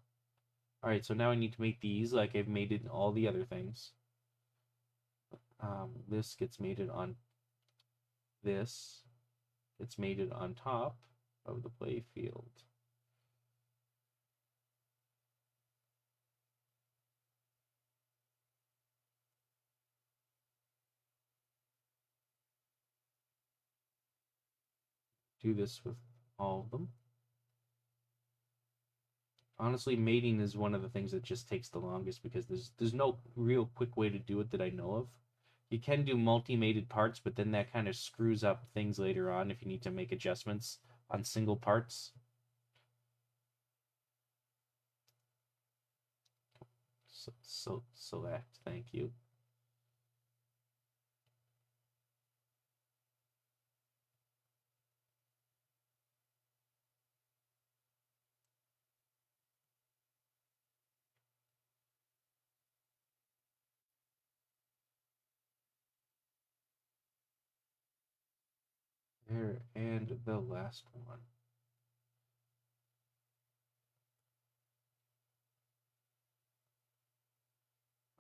All right, so now I need to make these like I've made it in all the other things. This gets mated on this. It's mated on top of the play field. Do this with all of them. Honestly, mating is one of the things that just takes the longest, because there's no real quick way to do it that I know of. You can do multi-mated parts, but then that kind of screws up things later on if you need to make adjustments on single parts. So select, thank you. There, and the last one.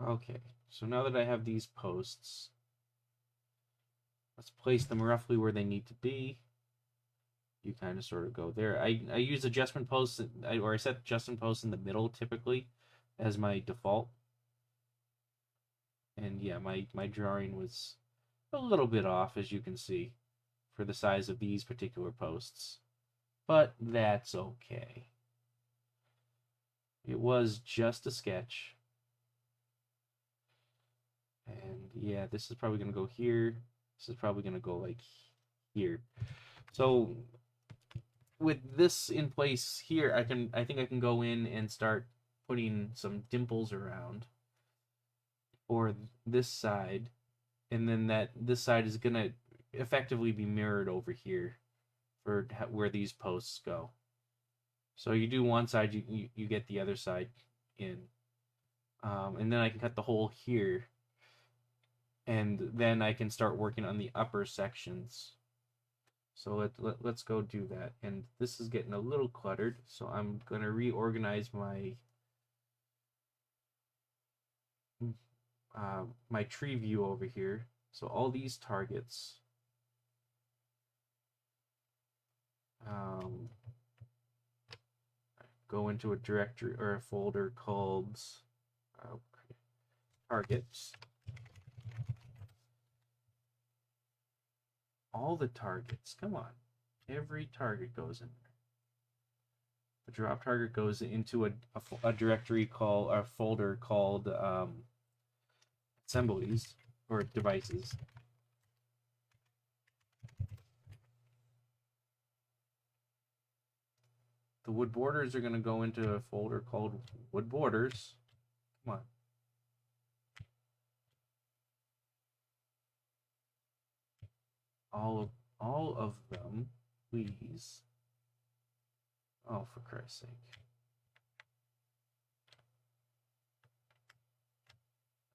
Okay, so now that I have these posts, let's place them roughly where they need to be. You kind of sort of go there. I use adjustment posts, or I set adjustment posts in the middle typically as my default. And yeah, my drawing was a little bit off, as you can see, for the size of these particular posts. But that's okay. It was just a sketch. And yeah, this is probably going to go here. This is probably going to go like here. So with this in place here, I think I can go in and start putting some dimples around, or this side, and then this side is going to effectively be mirrored over here for where these posts go. So you do one side, you get the other side in, and then I can cut the hole here, and then I can start working on the upper sections So let's go do that. And this is getting a little cluttered, so I'm going to reorganize my my tree view over here. So all these targets go into a directory or a folder called targets. All the targets, come on. Every target goes in there. The drop target goes into a directory called, a folder called assemblies or devices. The wood borders are going to go into a folder called wood borders. Come on. All of them, please. Oh, for Christ's sake.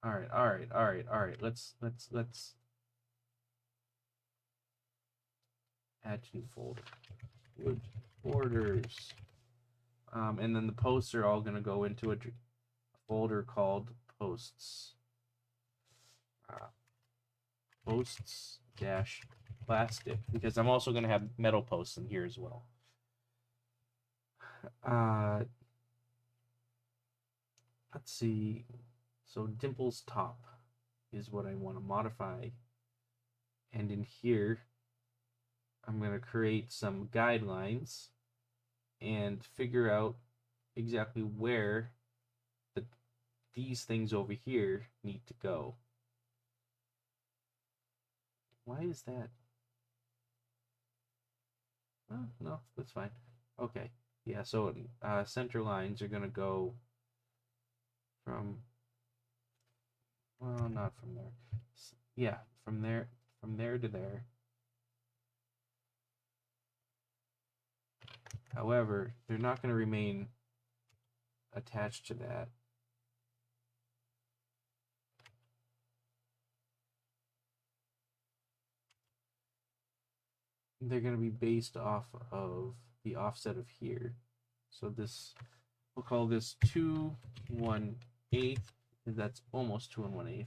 All right. Let's add to new folder. Wood borders. And then the posts are all going to go into a folder called posts. Posts dash plastic, because I'm also going to have metal posts in here as well. Let's see. So Dimple's top is what I want to modify. And in here, I'm going to create some guidelines and figure out exactly where these things over here need to go. Why is that? Oh, no, that's fine. Okay, yeah, so center lines are going to go from, well, not from there. Yeah, from there to there. However, they're not going to remain attached to that. They're going to be based off of the offset of here. So this, we'll call this 2 1/8. That's almost 2 1/8.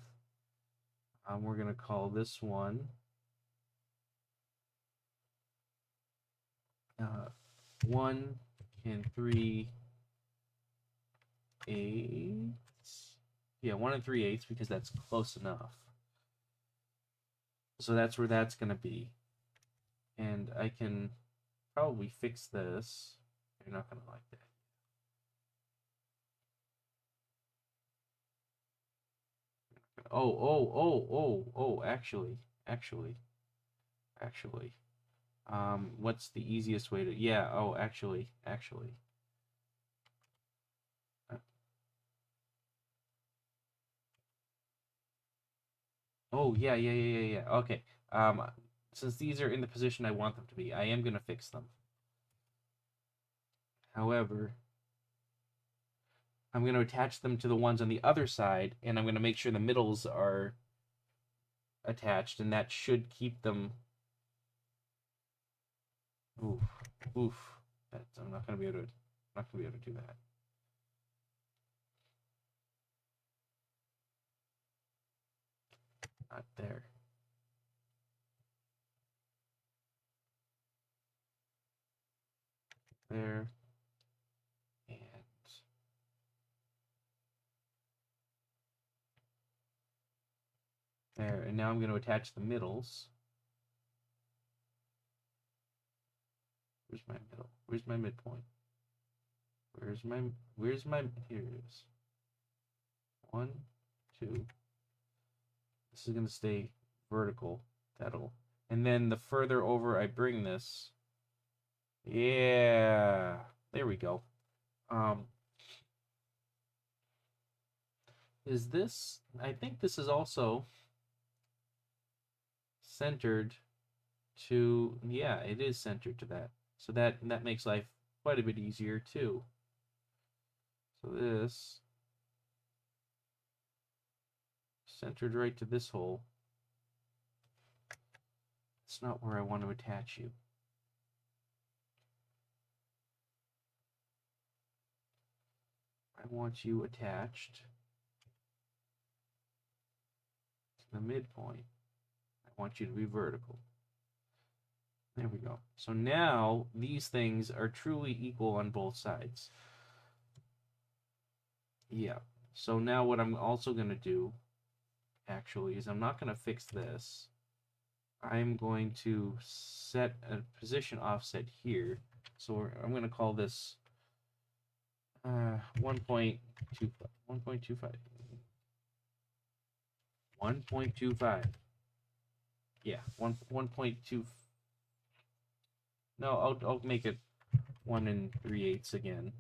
We're going to call this one 1 3/8. Yeah, 1 3/8, because that's close enough. So that's where that's going to be. And I can probably fix this. You're not going to like that. Oh, actually. What's the easiest way to, yeah, oh, actually. Oh, yeah. Okay. Since these are in the position I want them to be, I am going to fix them. However, I'm going to attach them to the ones on the other side, and I'm going to make sure the middles are attached, and that should keep them. Oof. I'm not going to be able to do that. Not there. There. And there. And now I'm going to attach the middles. Where's my middle? Where's my midpoint? Where's my, here it is. 1, 2. This is going to stay vertical. And then the further over I bring this, yeah, there we go. Is this, I think this is also centered to, yeah, it is centered to that. So that makes life quite a bit easier too. So this centered right to this hole. It's not where I want to attach you. I want you attached to the midpoint. I want you to be vertical. There we go. So now these things are truly equal on both sides. Yeah. So now what I'm also going to do, actually, is I'm not going to fix this. I'm going to set a position offset here. So I'm going to call this 1.25. 1.25. Yeah, 1.2. No, I'll make it 1 3/8 again.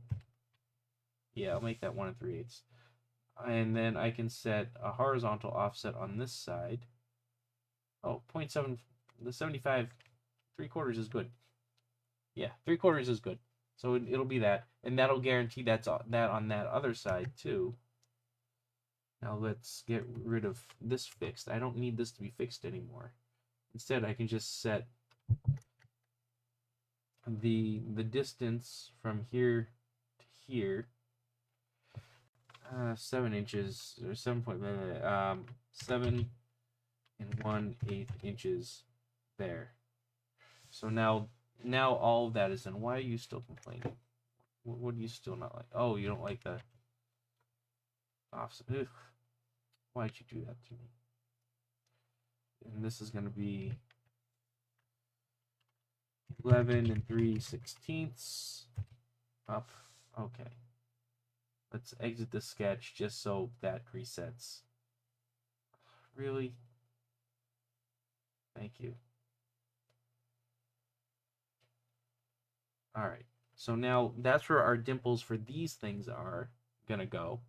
Yeah, I'll make that 1 3/8. And then I can set a horizontal offset on this side. Oh, 0.7. The 75 3/4 is good. Yeah, 3/4 is good. So it'll be that, and that'll guarantee that on that other side too. Now let's get rid of this fixed. I don't need this to be fixed anymore. Instead, I can just set the distance from here to here, 7 inches or 7 1/8 inches there. So now all of that is in. Why are you still complaining? What do you still not like? Oh, you don't like the offset. Ugh. Why'd you do that to me? And this is going to be 11 3/16 up. Okay. Let's exit the sketch just so that resets. Really? Thank you. All right. So now that's where our dimples for these things are going to go.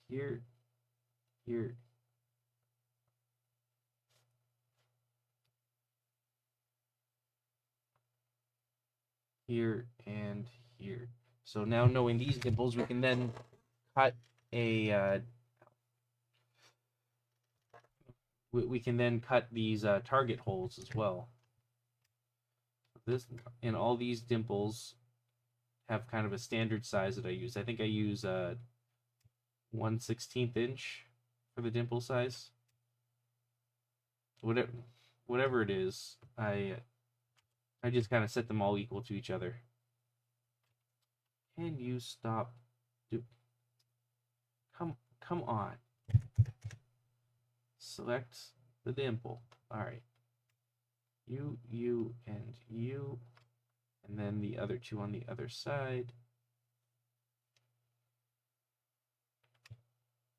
Here, here, here, and here. So now knowing these dimples, we can then cut a we can then cut these target holes as well. This and all these dimples have kind of a standard size that I use. I think I use 1/16 inch for the dimple size. Whatever it is, I just kind of set them all equal to each other. Can you stop? Come on. Select the dimple. All right. You, and you, and then the other two on the other side.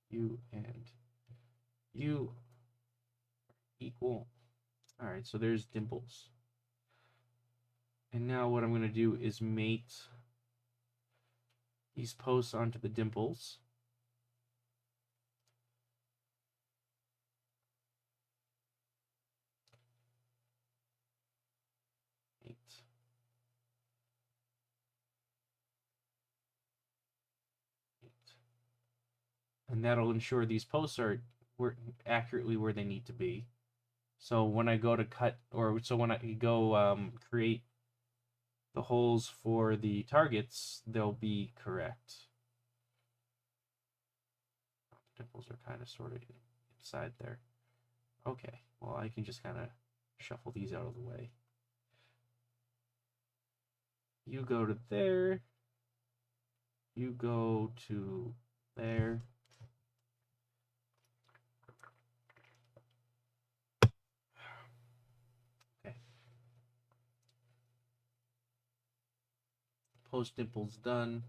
You and you equal. All right, so there's dimples. And now what I'm going to do is mate these posts onto the dimples. And that'll ensure these posts are accurately where they need to be. So when I go to cut, or so when I go create the holes for the targets, they'll be correct. The dimples are kind of sort of inside there. Okay, well I can just kind of shuffle these out of the way. You go to there. You go to there. Post dimples done.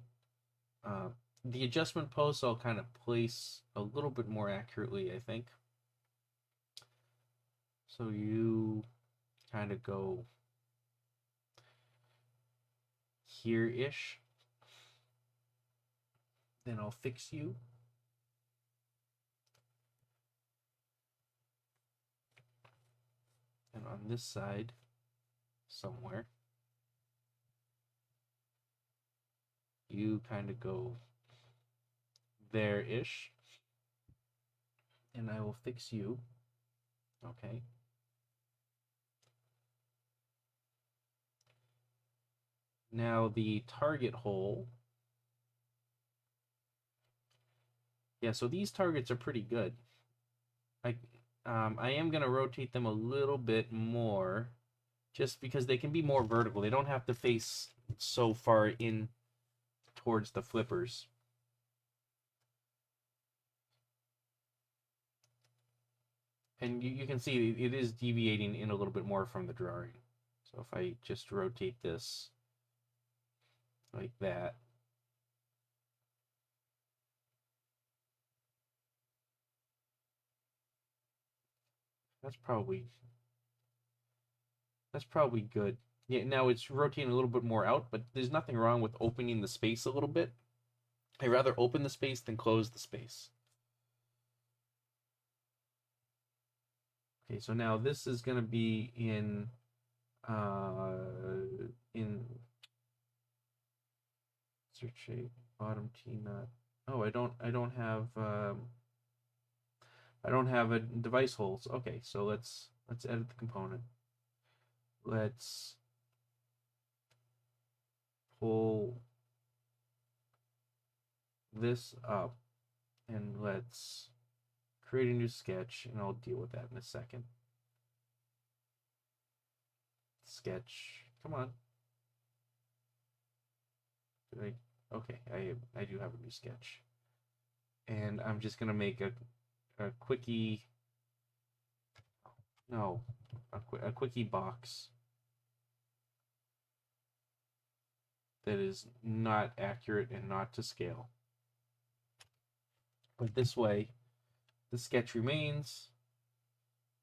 The adjustment posts I'll kind of place a little bit more accurately, I think. So you kind of go here-ish. Then I'll fix you. And on this side, somewhere, you kind of go there-ish. and I will fix you. Okay. Now the target hole. Yeah, so these targets are pretty good. I am going to rotate them a little bit more just because they can be more vertical. They don't have to face so far in towards the flippers. And you can see it is deviating in a little bit more from the drawing. So if I just rotate this like that, that's probably good. Yeah, now it's rotating a little bit more out, but there's nothing wrong with opening the space a little bit. I'd rather open the space than close the space. Okay, so now this is going to be in insert shape, bottom T nut. Oh, I don't have a device holes. Okay, so let's edit the component. Let's pull this up and let's create a new sketch, and I'll deal with that in a second. Sketch, come on. Okay, I do have a new sketch, and I'm just gonna make a quickie. No, a quickie box that is not accurate and not to scale. But this way, the sketch remains.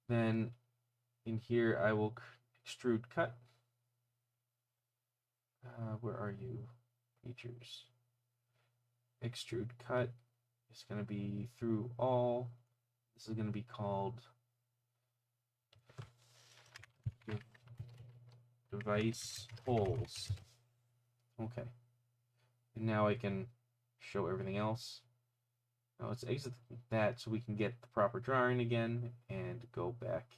Then in here, I will extrude cut. Where are you? Features. Extrude cut is going to be through all. This is going to be called device holes. Okay. And now I can show everything else. Now let's exit that so we can get the proper drawing again and go back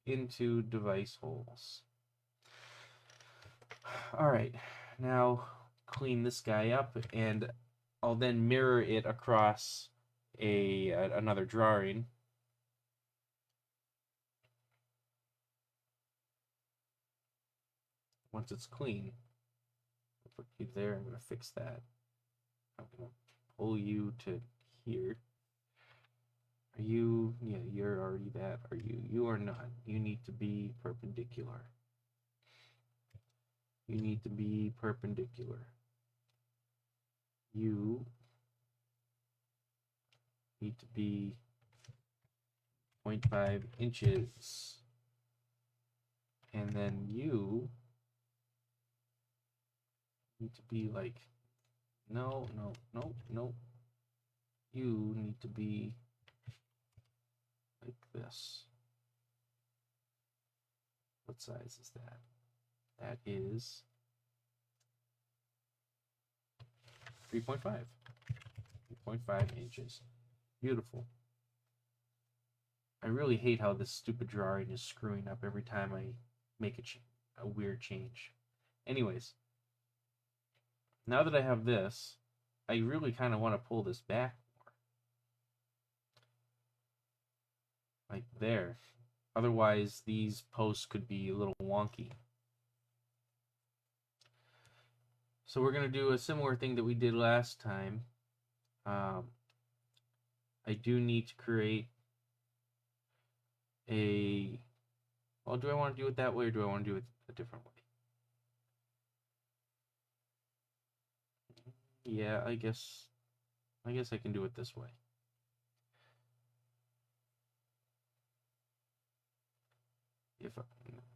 into device holes. All right, now clean this guy up, and I'll then mirror it across another drawing. Once it's clean, I'll put you there. I'm going to fix that. I'm going to pull you to here. Are you? Yeah, you're already that. Are you? You are not. You need to be perpendicular. You need to be perpendicular. You need to be 0.5 inches. And then you need to be like, no. You need to be like this. What size is that? That is 3.5. 3.5 inches. Beautiful. I really hate how this stupid drawing is screwing up every time I make a weird change. Anyways, now that I have this, I really kind of want to pull this back more. Like there. Otherwise, these posts could be a little wonky. So we're going to do a similar thing that we did last time. I do need to create a... Well, do I want to do it that way, or do I want to do it a different way? Yeah, I guess I can do it this way.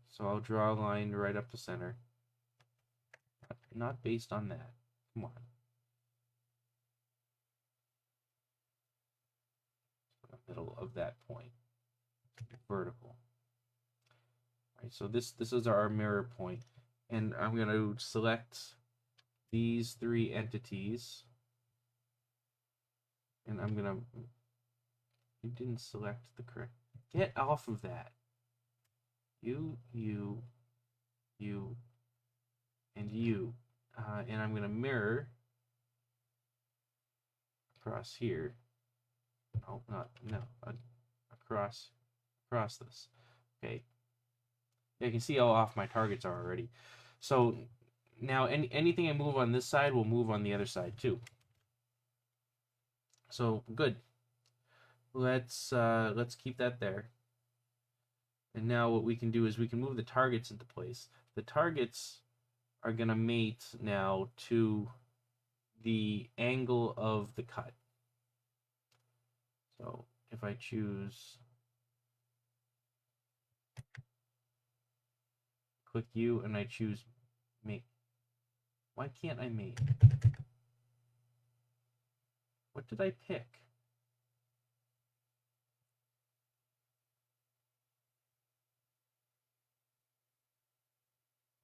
So I'll draw a line right up the center. Not based on that. Come on. The middle of that point. Vertical. All right, so this is our mirror point. And I'm going to select these three entities. And I'm going to You didn't select the correct. Get off of that. You, and you. And I'm going to mirror across here. No, no. Across this. Okay. You can see how off my targets are already. So now anything I move on this side will move on the other side too. So good. Let's keep that there. And now what we can do is we can move the targets into place. The targets are going to mate now to the angle of the cut. So if I choose click U and I choose mate. Why can't I mate? What did I pick?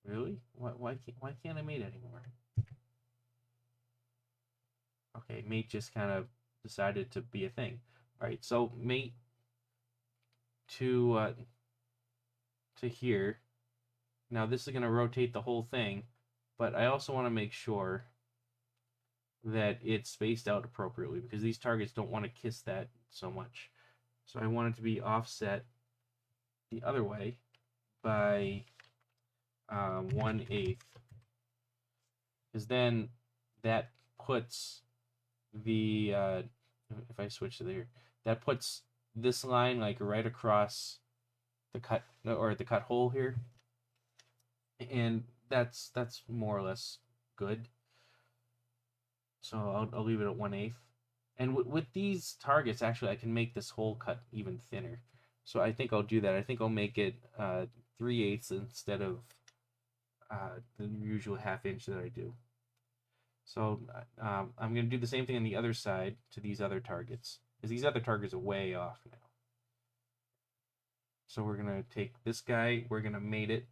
Really? Why can't I mate anymore? Okay, mate just kind of decided to be a thing. All right, so mate to here. Now this is going to rotate the whole thing, but I also want to make sure that it's spaced out appropriately because these targets don't want to kiss that so much. So I want it to be offset the other way by 1/8, because then that puts the if I switch to there, that puts this line like right across the cut or the cut hole here, and that's more or less good. So I'll leave it at 1/8. And with these targets, actually, I can make this whole cut even thinner. So I think I'll do that. I think I'll make it 3/8 instead of the usual 1/2 inch that I do. So I'm going to do the same thing on the other side to these other targets, because these other targets are way off now. So we're going to take this guy, we're going to mate it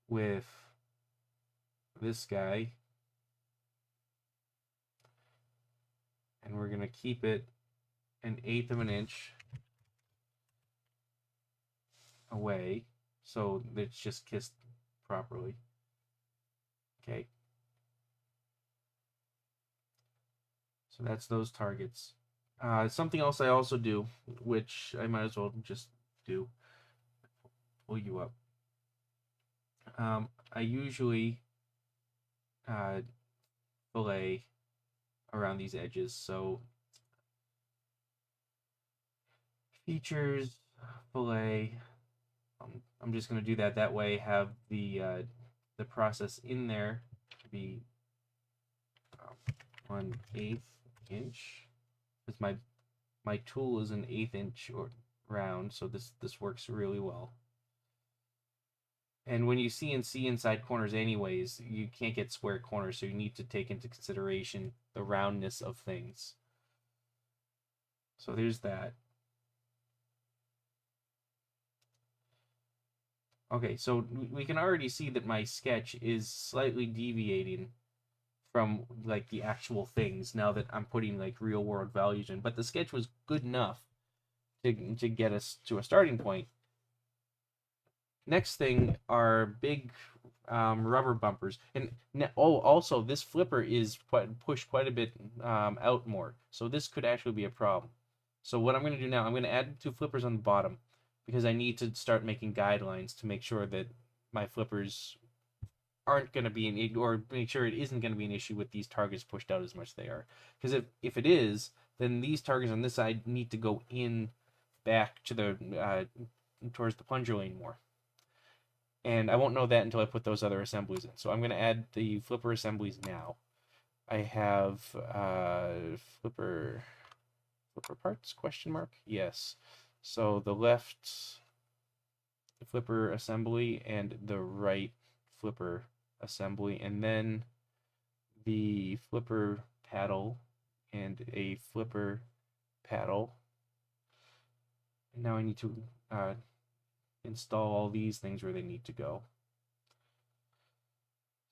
with this guy, and we're going to keep it 1/8 of an inch away so that it's just kissed properly. Okay. So that's those targets. Something else I also do, which I might as well just do, pull you up. I usually fillet around these edges. So features, fillet. I'm just going to do that way. Have the process in there be 1/8 inch, because my tool is an 1/8 inch or round, so this works really well. And when you CNC inside corners anyways, you can't get square corners, so you need to take into consideration the roundness of things. So there's that. Okay, so we can already see that my sketch is slightly deviating from like the actual things now that I'm putting like real world values in, but the sketch was good enough to get us to a starting point. Next thing are big rubber bumpers, and also this flipper is pushed quite a bit out more, so this could actually be a problem. So what I'm going to do now, I'm going to add 2 flippers on the bottom because I need to start making guidelines to make sure that my flippers aren't going to be or make sure it isn't going to be an issue with these targets pushed out as much as they are. Because if it is, then these targets on this side need to go in back to the towards the plunger lane more. And I won't know that until I put those other assemblies in. So I'm going to add the flipper assemblies now. I have flipper parts, question mark? Yes. So the left flipper assembly and the right flipper assembly, and then the flipper paddle and a flipper paddle. And now I need to install all these things where they need to go.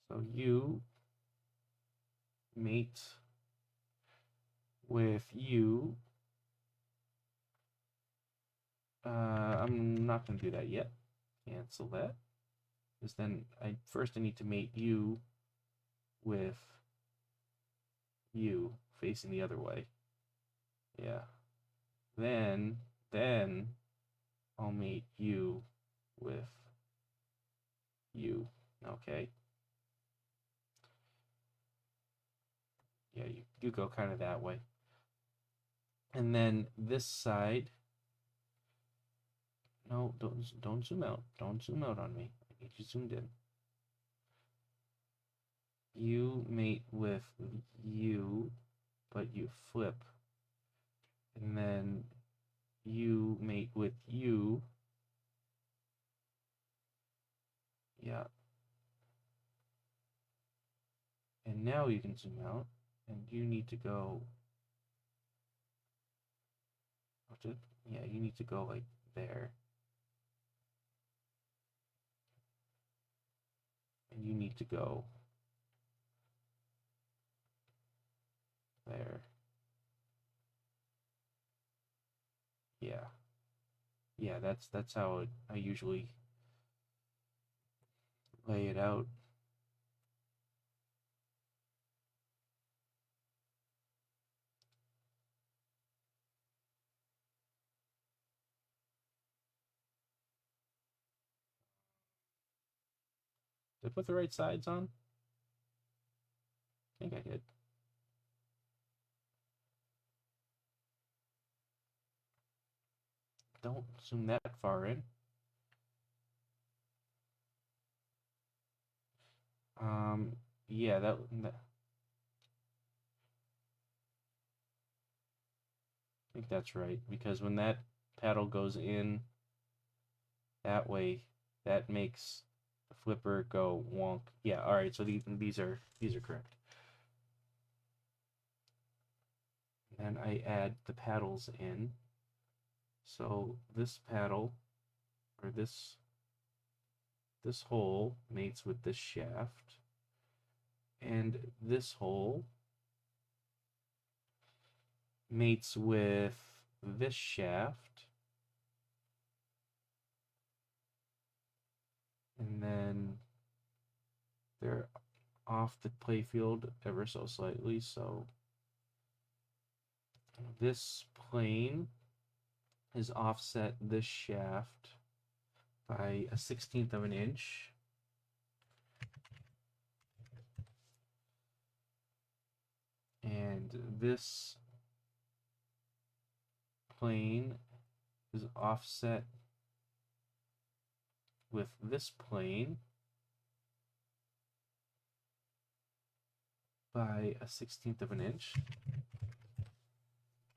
So you mate with you I'm not going to do that yet. Cancel that. Because then I need to mate you with you facing the other way. Yeah. Then I'll mate you with you. Okay. Yeah, you go kind of that way. And then this side. No, don't zoom out. Don't zoom out on me. I need you zoomed in. You mate with you, but you flip. And then you mate with you. Yeah. And now you can zoom out, and you need to go. Yeah, you need to go like there. And you need to go there. Yeah. Yeah, that's how I usually lay it out. Did I put the right sides on? I think I did. Don't zoom that far in. Yeah, that I think that's right, because when that paddle goes in that way, that makes the flipper go wonk. Yeah, all right. So these are correct. And I add the paddles in. So this paddle, or this hole mates with this shaft, and this hole mates with this shaft, and then they're off the playfield ever so slightly, so this plane is offset this shaft by a 1/16 of an inch. And this plane is offset with this plane by a 1/16 of an inch.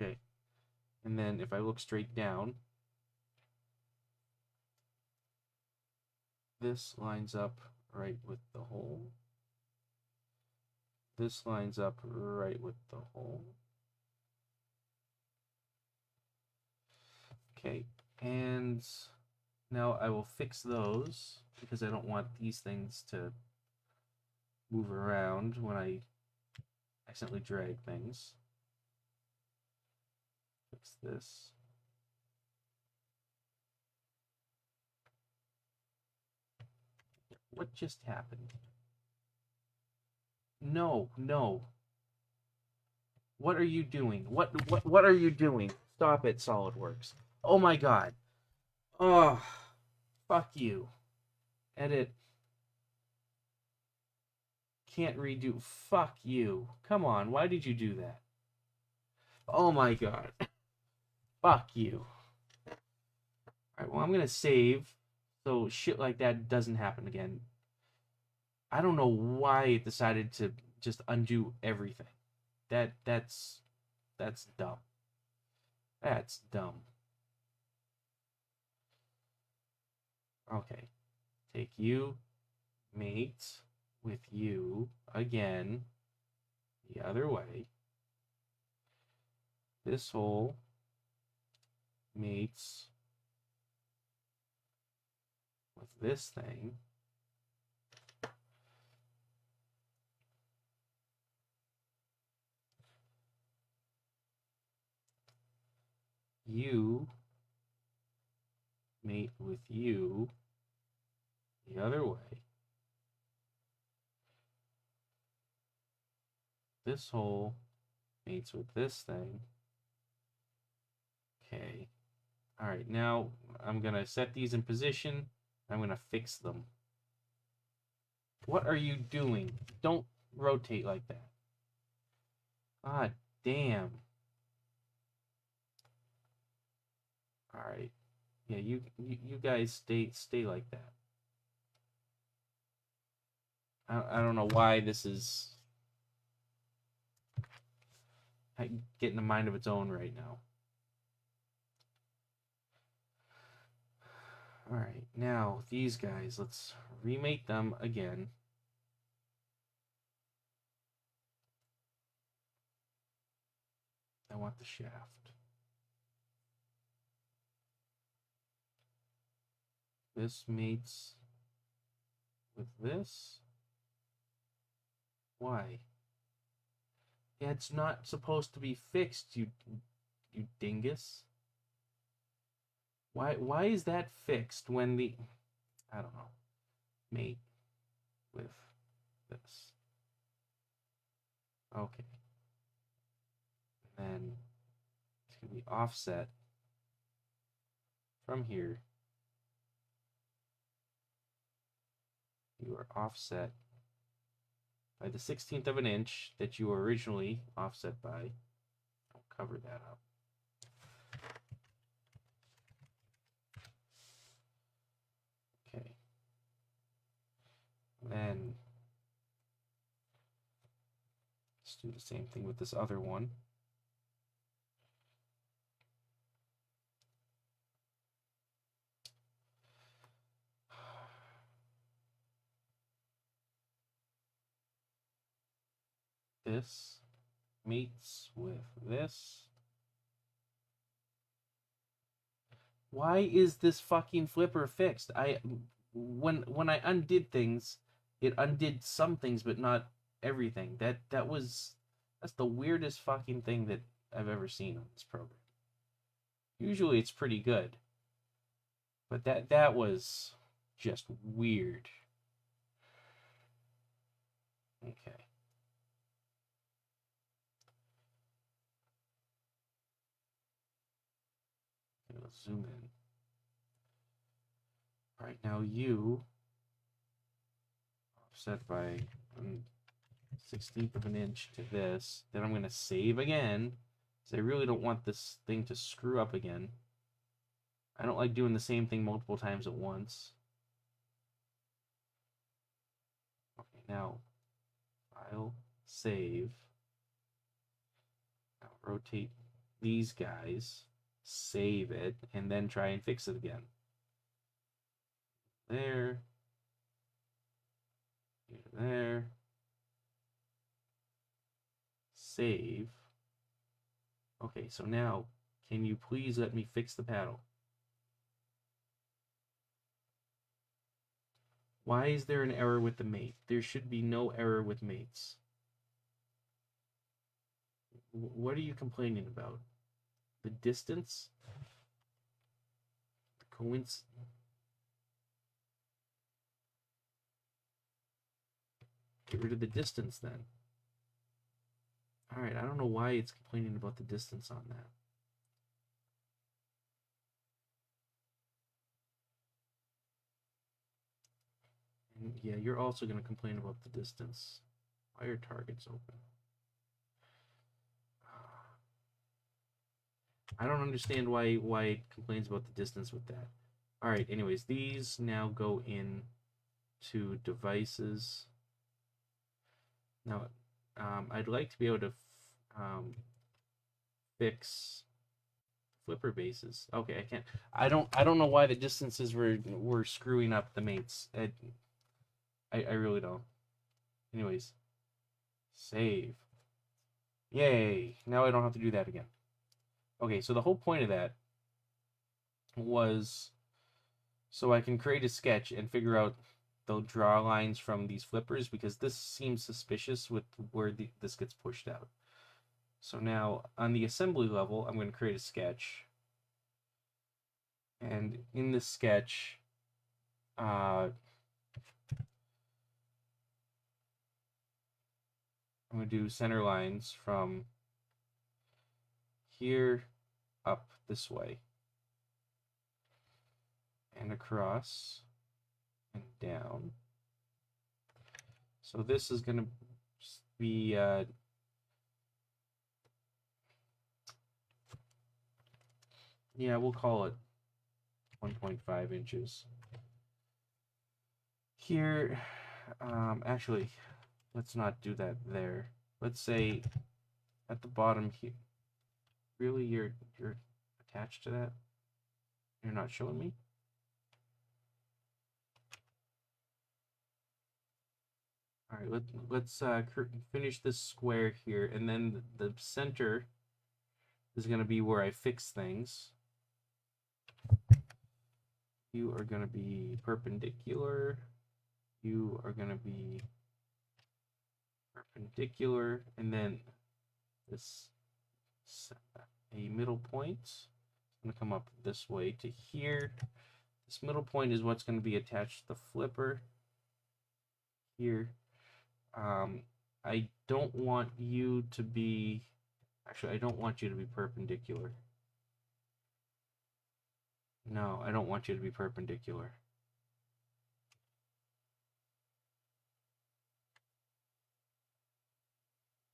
Okay. And then if I look straight down, this lines up right with the hole. This lines up right with the hole. Okay, and now I will fix those because I don't want these things to move around when I accidentally drag things. Fix this. What just happened? No, no. What are you doing? What are you doing? Stop it, SolidWorks. Oh my god. Oh, fuck you. Edit. Can't redo. Fuck you. Come on, why did you do that? Oh my god. Fuck you. Alright, well, I'm gonna save so shit like that doesn't happen again. I don't know why it decided to just undo everything. That's dumb. That's dumb. Okay. Take you, mate with you again the other way. This hole mates with this thing. You mate with you the other way. This hole mates with this thing. Okay. All right, now I'm going to set these in position. I'm going to fix them. What are you doing? Don't rotate like that. God damn. All right. Yeah, you guys stay like that. I don't know why this is getting a mind of its own right now. All right, now these guys, let's remate them again. I want the shaft. This mates with this. Why? Yeah, it's not supposed to be fixed, you dingus. Why is that fixed when the, I don't know, mate with this? Okay. And then it's going to be offset from here. You are offset by the 16th of an inch that you were originally offset by. I'll cover that up. Okay. Then let's do the same thing with this other one. This meets with this. Why is this fucking flipper fixed? When I undid things, it undid some things but not everything. That's the weirdest fucking thing that I've ever seen on this program. Usually it's pretty good. But that was just weird. Okay. Let's zoom in. All right, now you offset by 1/16 of an inch to this. Then I'm going to save again, because I really don't want this thing to screw up again. I don't like doing the same thing multiple times at once. Okay, now file, save. Now rotate these guys, save it, and then try and fix it again. There. There. Save. Okay, so now, can you please let me fix the paddle? Why is there an error with the mate? There should be no error with mates. What are you complaining about? The distance? The coincidence? Get rid of the distance then. Alright, I don't know why it's complaining about the distance on that. And yeah, you're also going to complain about the distance. Why are targets open? I don't understand why it complains about the distance with that. Alright, anyways, these now go in to devices. Now, I'd like to be able to fix flipper bases. Okay, I can't. I don't know why the distances were screwing up the mates. I really don't. Anyways, save. Yay! Now I don't have to do that again. Okay, so the whole point of that was so I can create a sketch and figure out the draw lines from these flippers, because this seems suspicious with where this gets pushed out. So now on the assembly level, I'm going to create a sketch, And in the sketch, I'm going to do center lines from here up this way and across and down. So this is going to be yeah, we'll call it 1.5 inches. Here, actually, let's not do that there. Let's say at the bottom here. Really, you're attached to that? You're not showing me? All right, let's finish this square here, and then the center is going to be where I fix things. You are going to be perpendicular. You are going to be perpendicular, and then this a middle point is going to come up this way to here. This middle point is what's going to be attached to the flipper here. I don't want you to be, actually, I don't want you to be perpendicular. No, I don't want you to be perpendicular.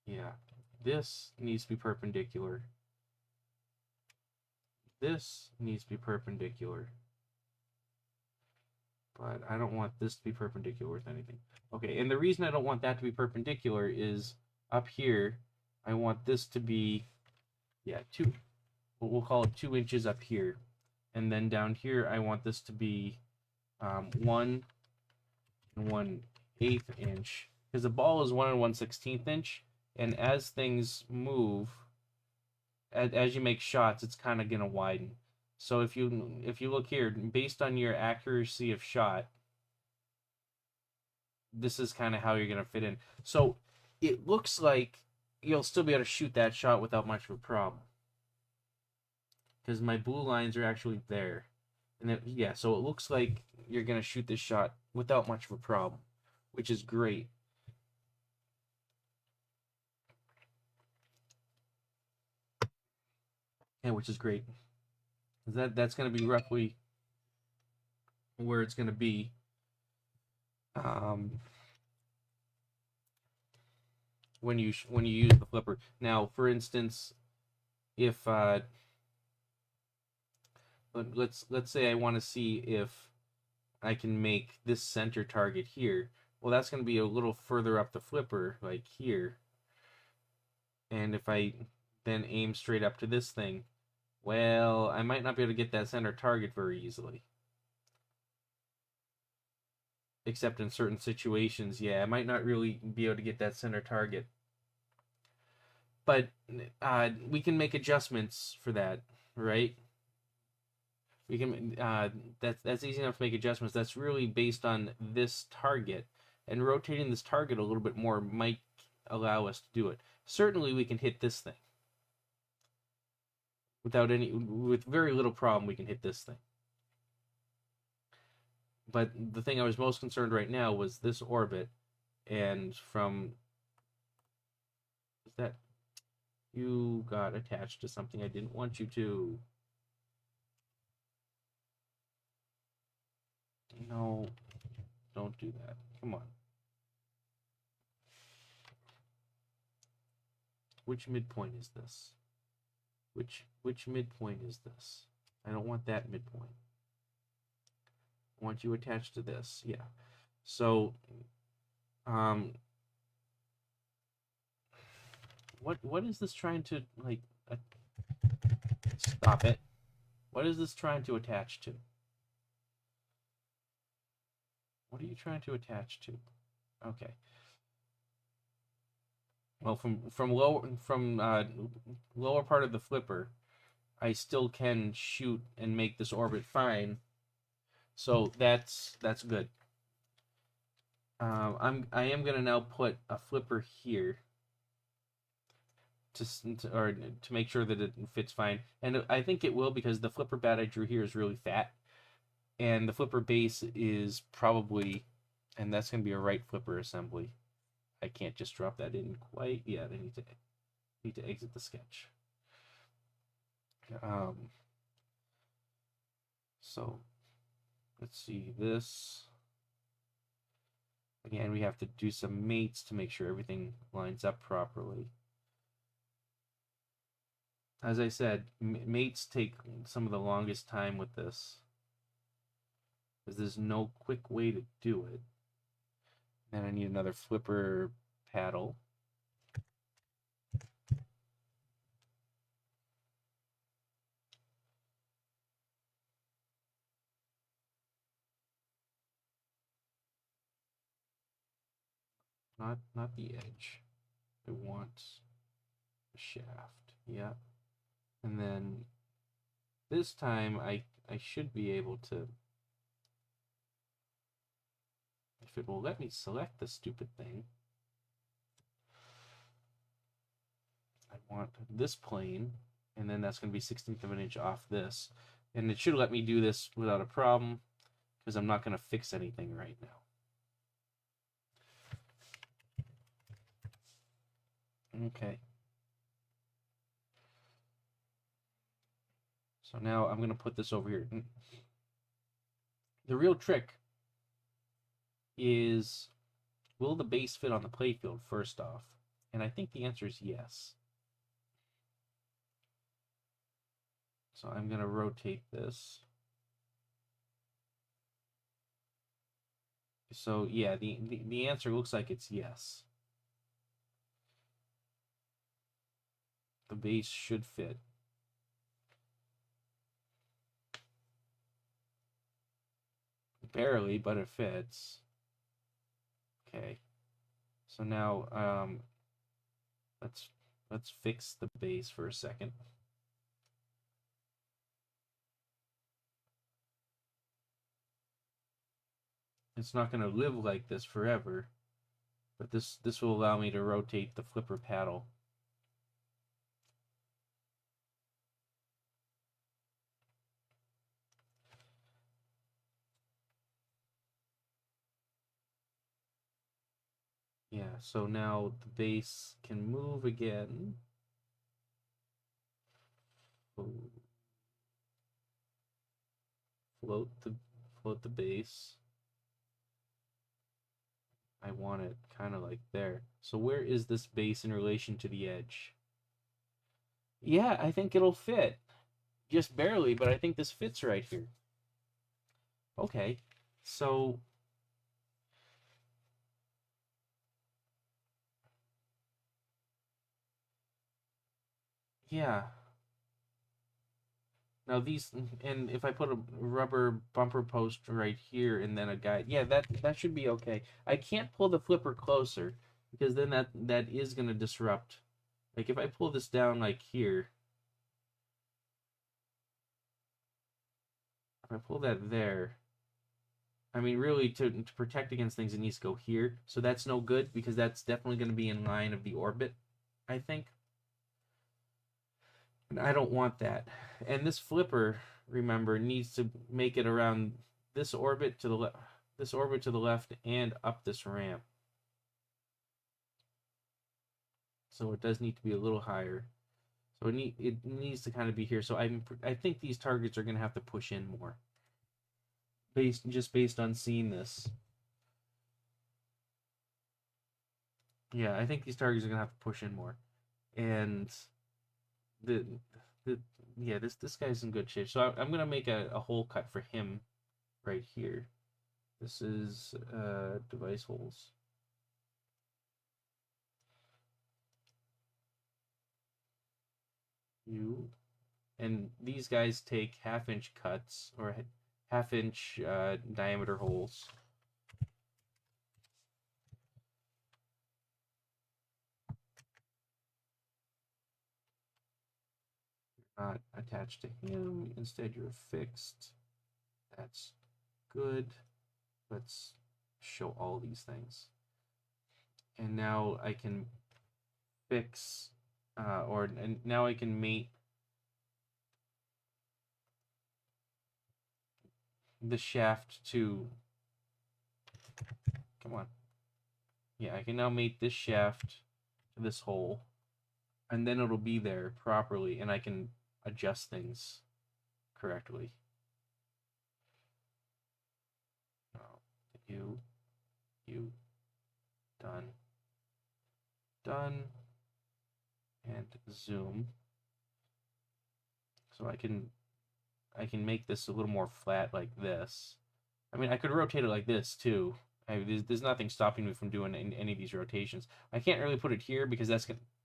Yeah, this needs to be perpendicular. This needs to be perpendicular. But I don't want this to be perpendicular with anything. Okay, and the reason I don't want that to be perpendicular is up here, I want this to be, yeah, we'll call it 2 inches up here. And then down here, I want this to be 1 1/8 inch. Because the ball is 1 1/16 inch. And as things move, as you make shots, it's kind of going to widen. So if you look here, based on your accuracy of shot, this is kind of how you're going to fit in. So it looks like you'll still be able to shoot that shot without much of a problem. Because my blue lines are actually there. And yeah, so it looks like you're going to shoot this shot without much of a problem, which is great. Yeah, which is great. That's going to be roughly where it's going to be. When you use the flipper. Now, for instance, if let's say I want to see if I can make this center target here. Well, that's going to be a little further up the flipper, like here. And if I then aim straight up to this thing, well, I might not be able to get that center target very easily. Except in certain situations, yeah, I might not really be able to get that center target. But we can make adjustments for that, right? We can that's easy enough to make adjustments. That's really based on this target, and rotating this target a little bit more might allow us to do it. Certainly, we can hit this thing with very little problem. We can hit this thing. But the thing I was most concerned right now was this orbit, and from that you got attached to something I didn't want you to. No, don't do that. Come on. Which midpoint is this? Which midpoint is this? I don't want that midpoint. I want you attached to this. Yeah. So, what is this trying to, like, stop it? What is this trying to attach to? What are you trying to attach to? Okay. Well, from lower part of the flipper, I still can shoot and make this orbit fine. So that's good. I am gonna now put a flipper here to make sure that it fits fine. And I think it will, because the flipper pad I drew here is really fat, and the flipper base is probably, and that's going to be a right flipper assembly. I can't just drop that in quite yet. I need to exit the sketch. So let's see this. Again, we have to do some mates to make sure everything lines up properly. As I said, mates take some of the longest time with this, because there's no quick way to do it. Then I need another flipper paddle. Not the edge. I want the shaft. Yeah. And then this time I should be able to, if it will let me select the stupid thing. I want this plane, and then that's going to be 1/16 of an inch off this. And it should let me do this without a problem, because I'm not going to fix anything right now. Okay. So now I'm going to put this over here. The real trick is, will the base fit on the playfield first off? And I think the answer is yes. So I'm going to rotate this. So yeah, the answer looks like it's yes. The base should fit. Barely, but it fits. Okay. So now let's fix the base for a second. It's not going to live like this forever, but this will allow me to rotate the flipper paddle. Yeah, so now the base can move again. Float the base. I want it kind of like there. So where is this base in relation to the edge? Yeah, I think it'll fit. Just barely, but I think this fits right here. Okay, so yeah. Now these, and if I put a rubber bumper post right here and then a guide, yeah, that should be okay. I can't pull the flipper closer, because then that is going to disrupt. Like if I pull this down like here, if I pull that there, I mean, really, to protect against things, it needs to go here. So that's no good, because that's definitely going to be in line of the orbit, I think. And I don't want that. And this flipper, remember, needs to make it around this orbit to the left, this orbit to the left, and up this ramp. So it does need to be a little higher. So it needs to kind of be here. So I think these targets are going to have to push in more, based on seeing this. Yeah, I think these targets are going to have to push in more. And yeah, this guy's in good shape. So I'm gonna make a hole cut for him right here. This is device holes. And these guys take 1/2-inch cuts, or 1/2-inch diameter holes. Not attached to him, instead you're fixed. That's good. Let's show all these things. And now I can fix and now I can mate the shaft to, come on. Yeah, I can now mate this shaft to this hole, and then it'll be there properly, and I can adjust things correctly. You, done, and zoom. So I can make this a little more flat like this. I mean, I could rotate it like this too. There's nothing stopping me from doing any of these rotations. I can't really put it here because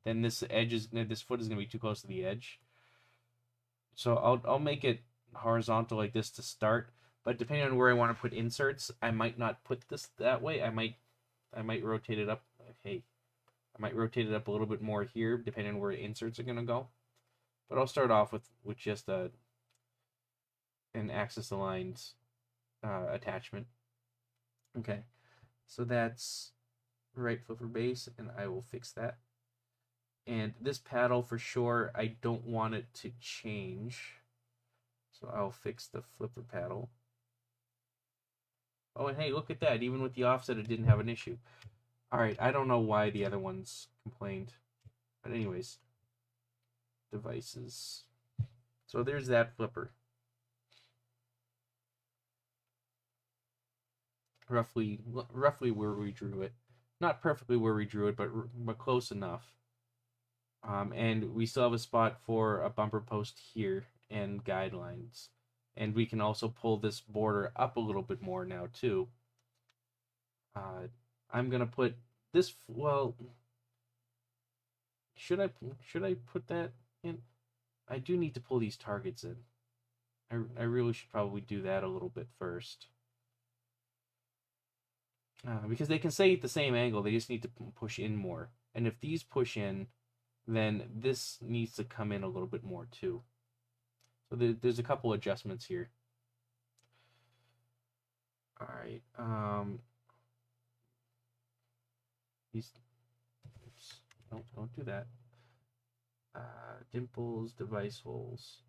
then this foot is gonna be too close to the edge. So I'll make it horizontal like this to start. But depending on where I want to put inserts, I might not put this that way. I might rotate it up. Hey, I might rotate it up a little bit more here, depending on where inserts are gonna go. But I'll start off with just an axis aligned attachment. Okay, so that's right flipper base, and I will fix that. And this paddle, for sure, I don't want it to change, so I'll fix the flipper paddle. Oh, and hey, look at that. Even with the offset, it didn't have an issue. All right, I don't know why the other ones complained. But anyways, devices. So there's that flipper. Roughly where we drew it. Not perfectly where we drew it, but close enough. And we still have a spot for a bumper post here and guidelines. And we can also pull this border up a little bit more now too. I'm gonna put this. Well, should I put that in? I do need to pull these targets in. I really should probably do that a little bit first. Because they can stay at the same angle, they just need to push in more. And if these push in, then this needs to come in a little bit more too. So there's a couple adjustments here. All right. Oops, don't do that. Dimples, device holes.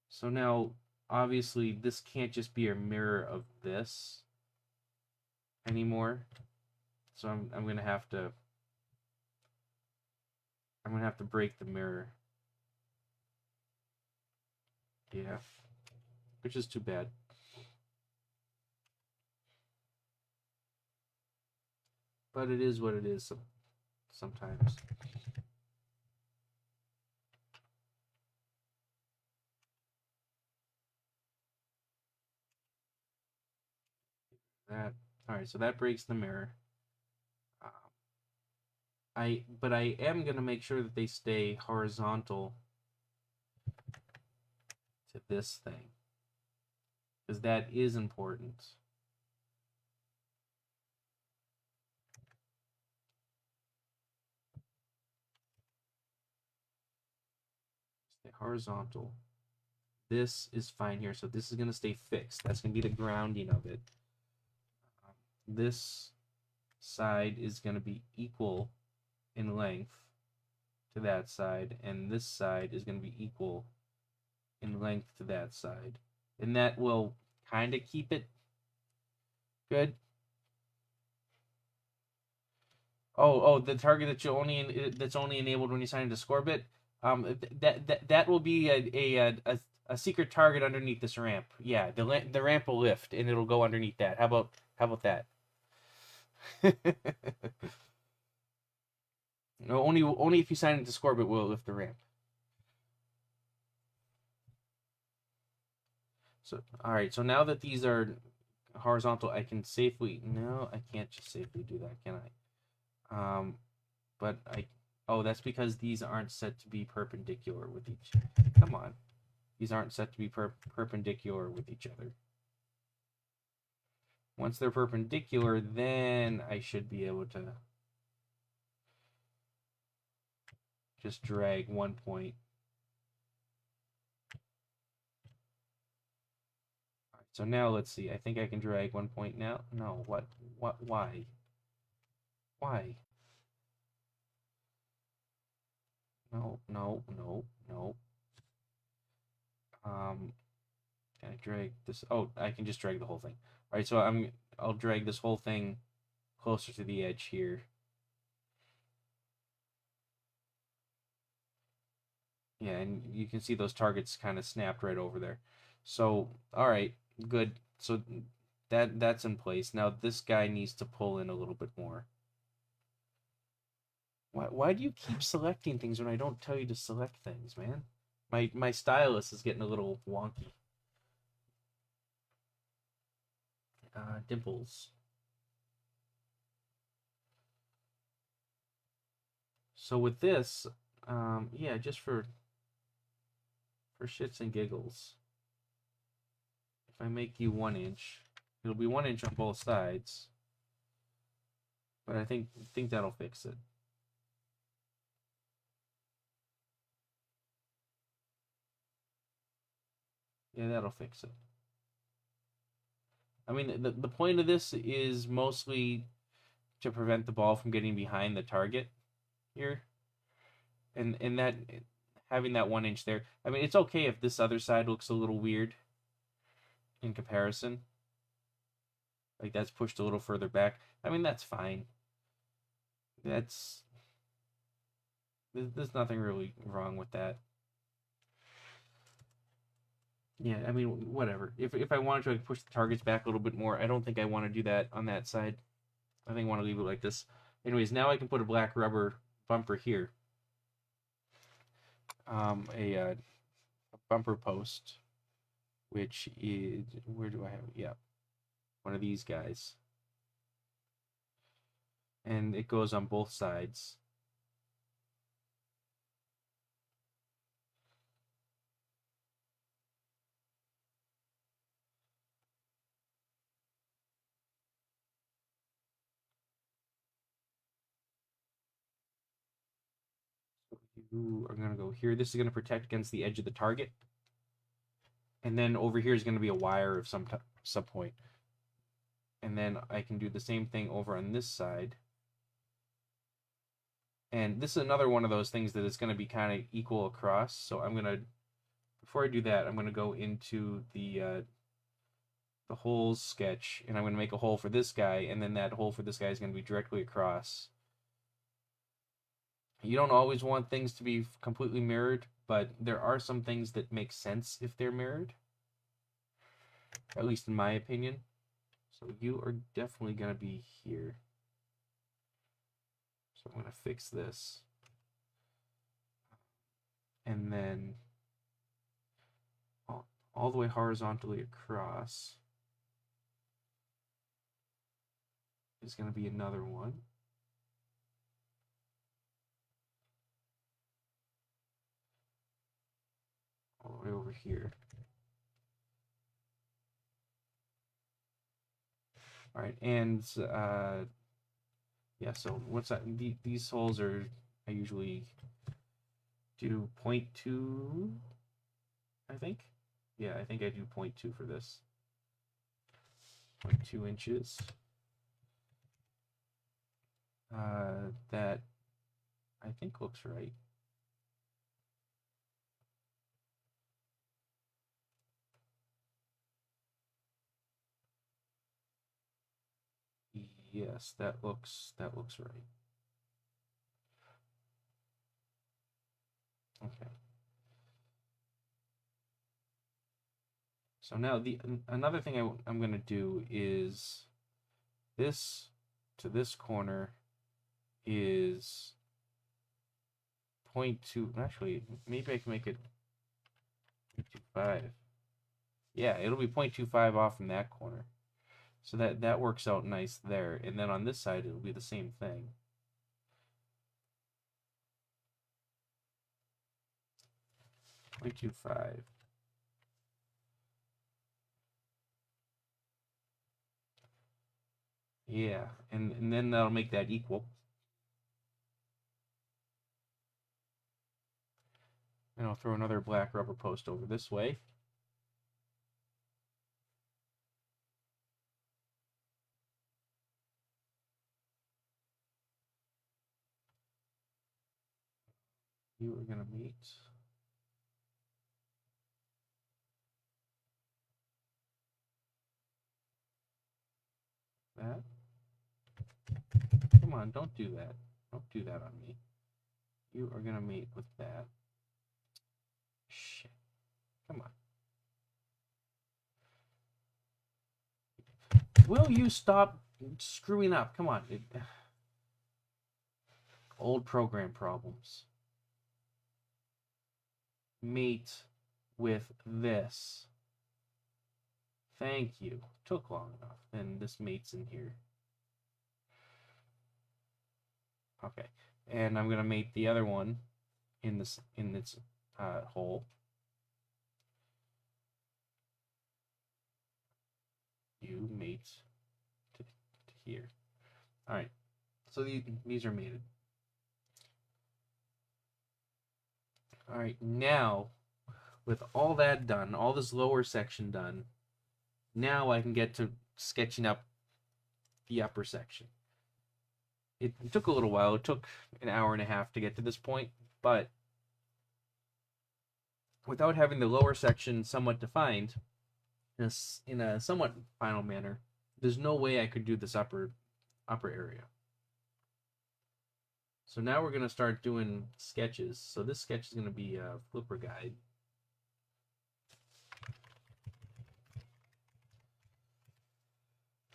So now, obviously, this can't just be a mirror of this anymore. So I'm gonna have to break the mirror. Yeah, which is too bad. But it is what it is sometimes. That, all right, so that breaks the mirror. But I am gonna make sure that they stay horizontal to this thing, because that is important. Stay horizontal. This is fine here, so this is gonna stay fixed. That's gonna be the grounding of it. This side is gonna be equal in length to that side, and this side is going to be equal in length to that side, and that will kind of keep it good. Oh, the target that's only enabled when you sign into Scorebit. That will be a secret target underneath this ramp. Yeah, the ramp will lift and it'll go underneath that. How about that? No, only if you sign into Scorebit will it lift the ramp. So, all right. So now that these are horizontal, I can safely. No, I can't just safely do that, can I? But Oh, that's because these aren't set to be perpendicular with each. Come on, these aren't set to be perpendicular with each other. Once they're perpendicular, then I should be able to just drag one point. All right, so now let's see. I think I can drag one point now. No, what, why? Why? No, no, no, no. Can I drag this? Oh, I can just drag the whole thing. All right, so I'll drag this whole thing closer to the edge here. Yeah, and you can see those targets kind of snapped right over there. So, all right, good. So that's in place. Now this guy needs to pull in a little bit more. Why do you keep selecting things when I don't tell you to select things, man? My stylus is getting a little wonky. Dimples. So with this, yeah, just for shits and giggles, if I make you 1 inch, it'll be 1 inch on both sides. But I think that'll fix it. Yeah, that'll fix it. I mean, the point of this is mostly to prevent the ball from getting behind the target here, and that having that 1 inch there. I mean, it's okay if this other side looks a little weird in comparison. Like that's pushed a little further back. I mean, that's fine. That's there's nothing really wrong with that. Yeah, I mean, whatever. If I wanted to, I could push the targets back a little bit more. I don't think I want to do that on that side. I think I want to leave it like this. Anyways, now I can put a black rubber bumper here. A bumper post, which is, where do I have it? Yeah, one of these guys. And it goes on both sides. So you are going to go here. This is going to protect against the edge of the target. And then over here is going to be a wire of some point. And then I can do the same thing over on this side. And this is another one of those things that is going to be kind of equal across. So I'm going to, before I do that, I'm going to go into the holes sketch, and I'm going to make a hole for this guy, and then that hole for this guy is going to be directly across. You don't always want things to be completely mirrored, but there are some things that make sense if they're mirrored, at least in my opinion. So you are definitely going to be here. So I'm going to fix this. And then all the way horizontally across is going to be another one. All the way over here. All right, and yeah, so what's that? These holes are, I usually do 0.2, I think. Yeah, I think I do 0.2 for this. 0.2 inches. That I think looks right. Yes, that looks right. Okay. So now another thing I'm going to do is this to this corner is 0.2. Actually, maybe I can make it 0.25. Yeah, it'll be 0.25 off from that corner. So that works out nice there. And then on this side, it'll be the same thing. 0.25. Yeah, and then that'll make that equal. And I'll throw another black rubber post over this way. You are gonna meet that. Come on, don't do that. Don't do that on me. You are gonna meet with that. Shit. Come on. Will you stop screwing up? Come on. Old program problems. Mate with this. Thank you. Took long enough. And this mate's in here. Okay. And I'm gonna mate the other one in this hole. You mate to here. All right. So these are mated. All right. Now, with all that done, all this lower section done, now I can get to sketching up the upper section. It took a little while. It took an hour and a half to get to this point, but without having the lower section somewhat defined in a somewhat final manner, there's no way I could do this upper area. So now we're going to start doing sketches. So this sketch is going to be a flipper guide.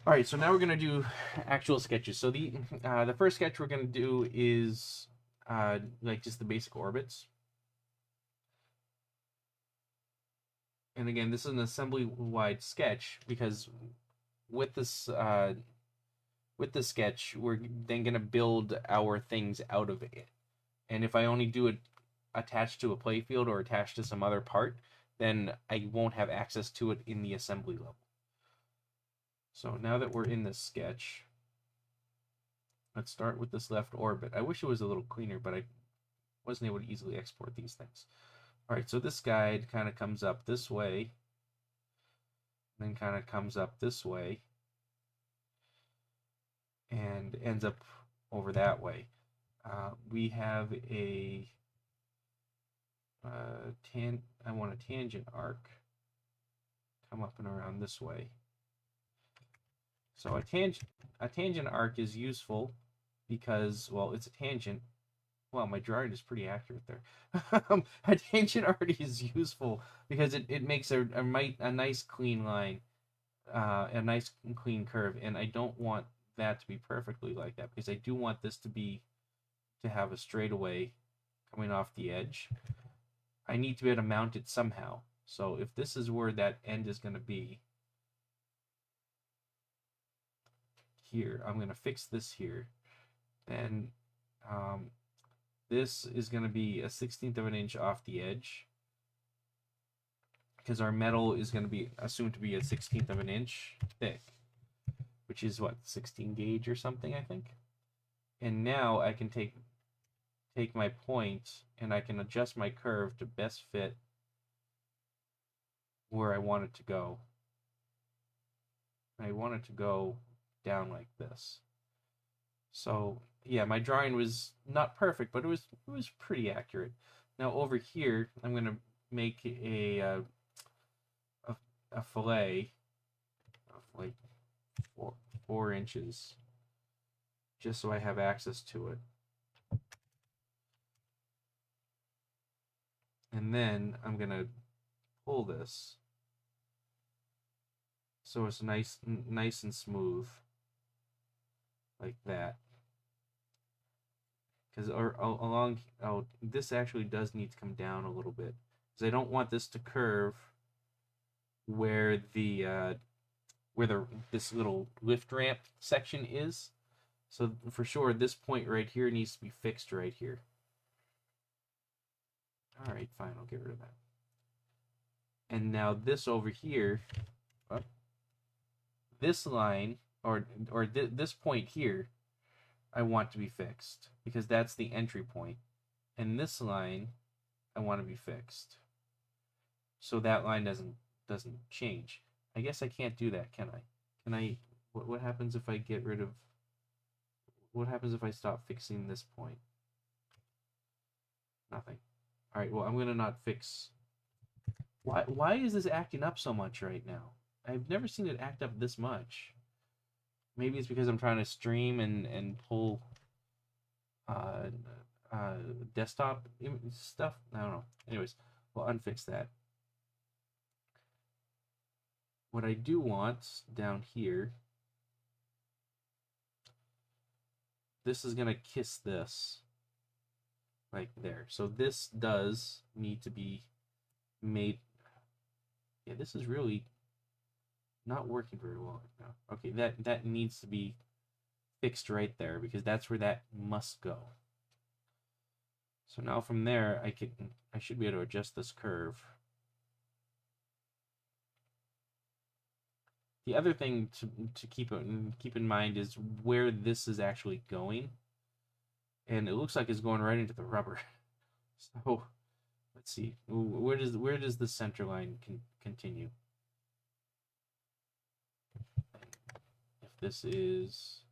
All right, so now we're going to do actual sketches. So the first sketch we're going to do is like just the basic orbits. And again, this is an assembly-wide sketch because with this sketch, we're then going to build our things out of it. And if I only do it attached to a playfield or attached to some other part, then I won't have access to it in the assembly level. So now that we're in this sketch, let's start with this left orbit. I wish it was a little cleaner, but I wasn't able to easily export these things. All right, so this guide kind of comes up this way, then kind of comes up this way, and ends up over that way. We have I want a tangent arc come up and around this way. So a tangent arc is useful because, well, it's a tangent. Well, my drawing is pretty accurate there. A tangent arc is useful because it makes a nice clean line, a nice clean curve, and I don't want that to be perfectly like that because I do want this to have a straightaway coming off the edge. I need to be able to mount it somehow. So if this is where that end is going to be, here, I'm going to fix this here. Then this is going to be a 1/16 of an inch off the edge because our metal is going to be assumed to be a 1/16 of an inch thick, which is what, 16 gauge or something, I think. And now I can take my point and I can adjust my curve to best fit where I want it to go. I want it to go down like this. So yeah, my drawing was not perfect, but it was pretty accurate. Now over here, I'm gonna make a fillet of like 4 inches, just so I have access to it. And then I'm gonna pull this so it's nice and smooth, like that. Because this actually does need to come down a little bit because I don't want this to curve where this little lift ramp section is. So for sure, this point right here needs to be fixed right here. All right, fine, I'll get rid of that. And now this over here, this line or this point here, I want to be fixed because that's the entry point. And this line, I want to be fixed. So that line doesn't change. I guess I can't do that, can I? Can I? What happens if I get rid of? What happens if I stop fixing this point? Nothing. All right, well, I'm gonna not fix. Why is this acting up so much right now? I've never seen it act up this much. Maybe it's because I'm trying to stream and pull uh, uh, desktop stuff. I don't know. Anyways, we'll unfix that. What I do want down here, this is gonna kiss this like there. So this does need to be made. Yeah, this is really not working very well right now. Okay, that needs to be fixed right there because that's where that must go. So now from there, I should be able to adjust this curve. The other thing to keep in mind is where this is actually going, and it looks like it's going right into the rubber. So let's see, where does the center line continue? If this is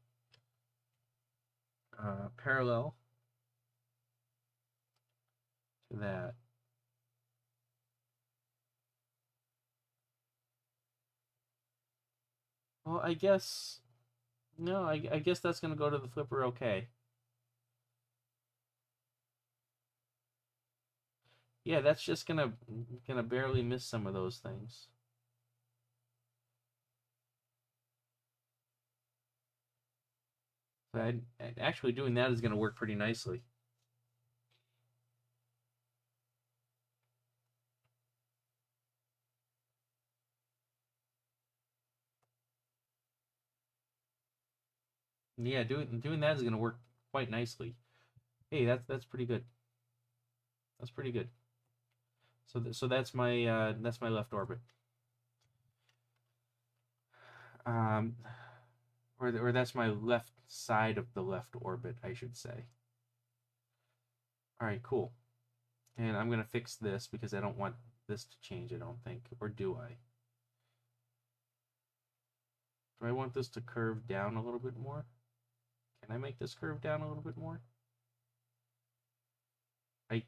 parallel to that. Well, I guess no. I guess that's gonna go to the flipper. Okay. Yeah, that's just gonna barely miss some of those things. But actually doing that is gonna work pretty nicely. Yeah, doing that is gonna work quite nicely. Hey, that's pretty good. That's pretty good. So that's my left orbit. Or that's my left side of the left orbit, I should say. All right, cool. And I'm gonna fix this because I don't want this to change. I don't think, or do I? Do I want this to curve down a little bit more? Can I make this curve down a little bit more? I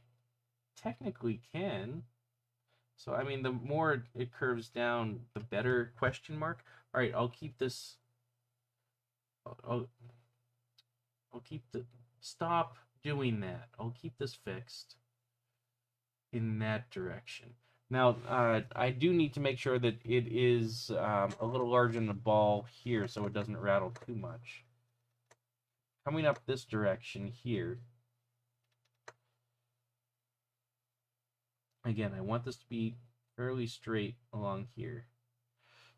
technically can. So, I mean, the more it curves down, the better, question mark. All right, I'll keep this. I'll keep the. Stop doing that. I'll keep this fixed in that direction. Now, I do need to make sure that it is a little larger than the ball here so it doesn't rattle too much. Coming up this direction here. Again, I want this to be fairly straight along here.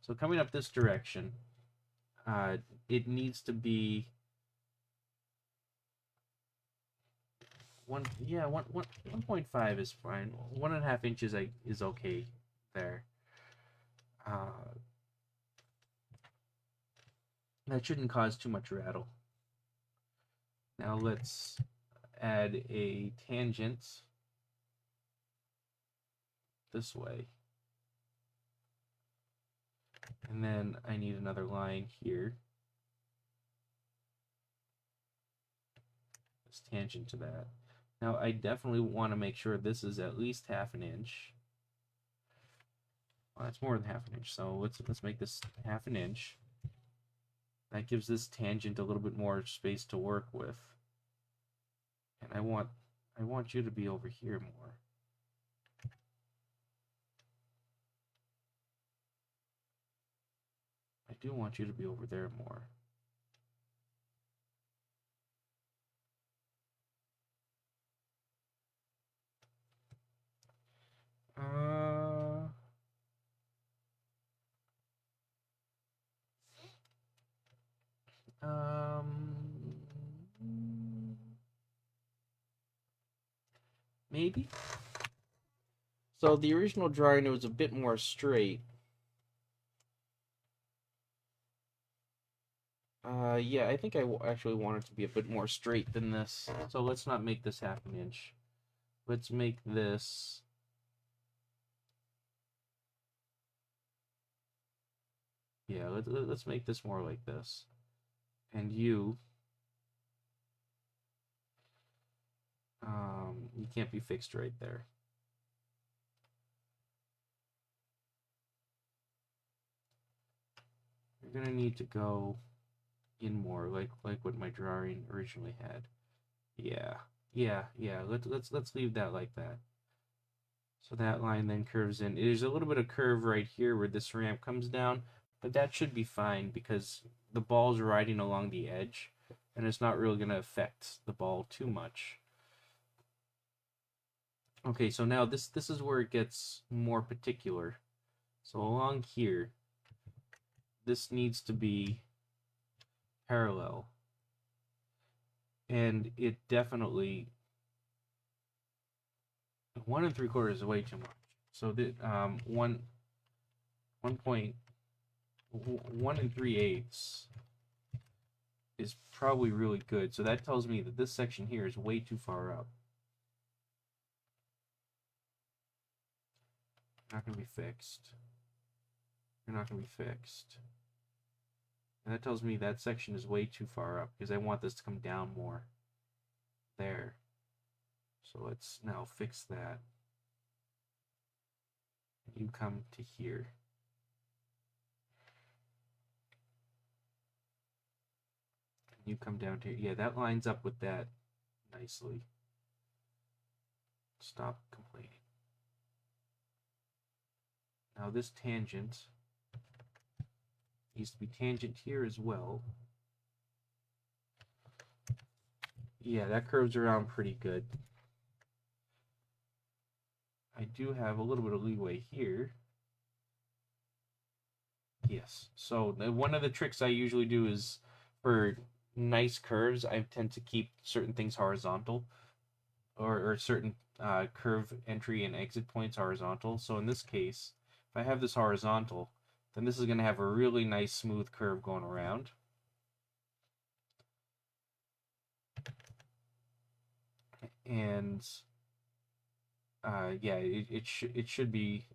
So coming up this direction, it needs to be 1.5 is fine. 1.5 inches is okay there. That shouldn't cause too much rattle. Now let's add a tangent this way. And then I need another line here. This tangent to that. Now I definitely want to make sure this is at least 1/2 inch. Well, that's more than 1/2 inch. So let's make this 1/2 inch. That gives this tangent a little bit more space to work with. And I want you to be over here more. I do want you to be over there more. Maybe. So the original drawing, it was a bit more straight. Yeah, I think I actually want it to be a bit more straight than this. So let's not make this 1/2 inch. Let's make this. Yeah, let's make this more like this. And you. You can't be fixed right there. You're gonna need to go in more, like what my drawing originally had. Yeah. Let's leave that like that. So that line then curves in. There's a little bit of curve right here where this ramp comes down, but that should be fine because the ball's riding along the edge, and it's not really gonna affect the ball too much. Okay, so now this is where it gets more particular. So along here, this needs to be parallel. And it definitely 1 3/4 is way too much. So the 1 3/8 is probably really good. So that tells me that this section here is way too far up. Not gonna be fixed. You're not gonna be fixed. And that tells me that section is way too far up because I want this to come down more. There. So let's now fix that. You come to here. You come down to here. Yeah, that lines up with that nicely. Stop complaining. Now this tangent needs to be tangent here as well. Yeah, that curves around pretty good. I do have a little bit of leeway here. Yes. So one of the tricks I usually do is for nice curves, I tend to keep certain things horizontal, or certain curve entry and exit points horizontal. So in this case, if I have this horizontal, then this is going to have a really nice smooth curve going around. And yeah, it should be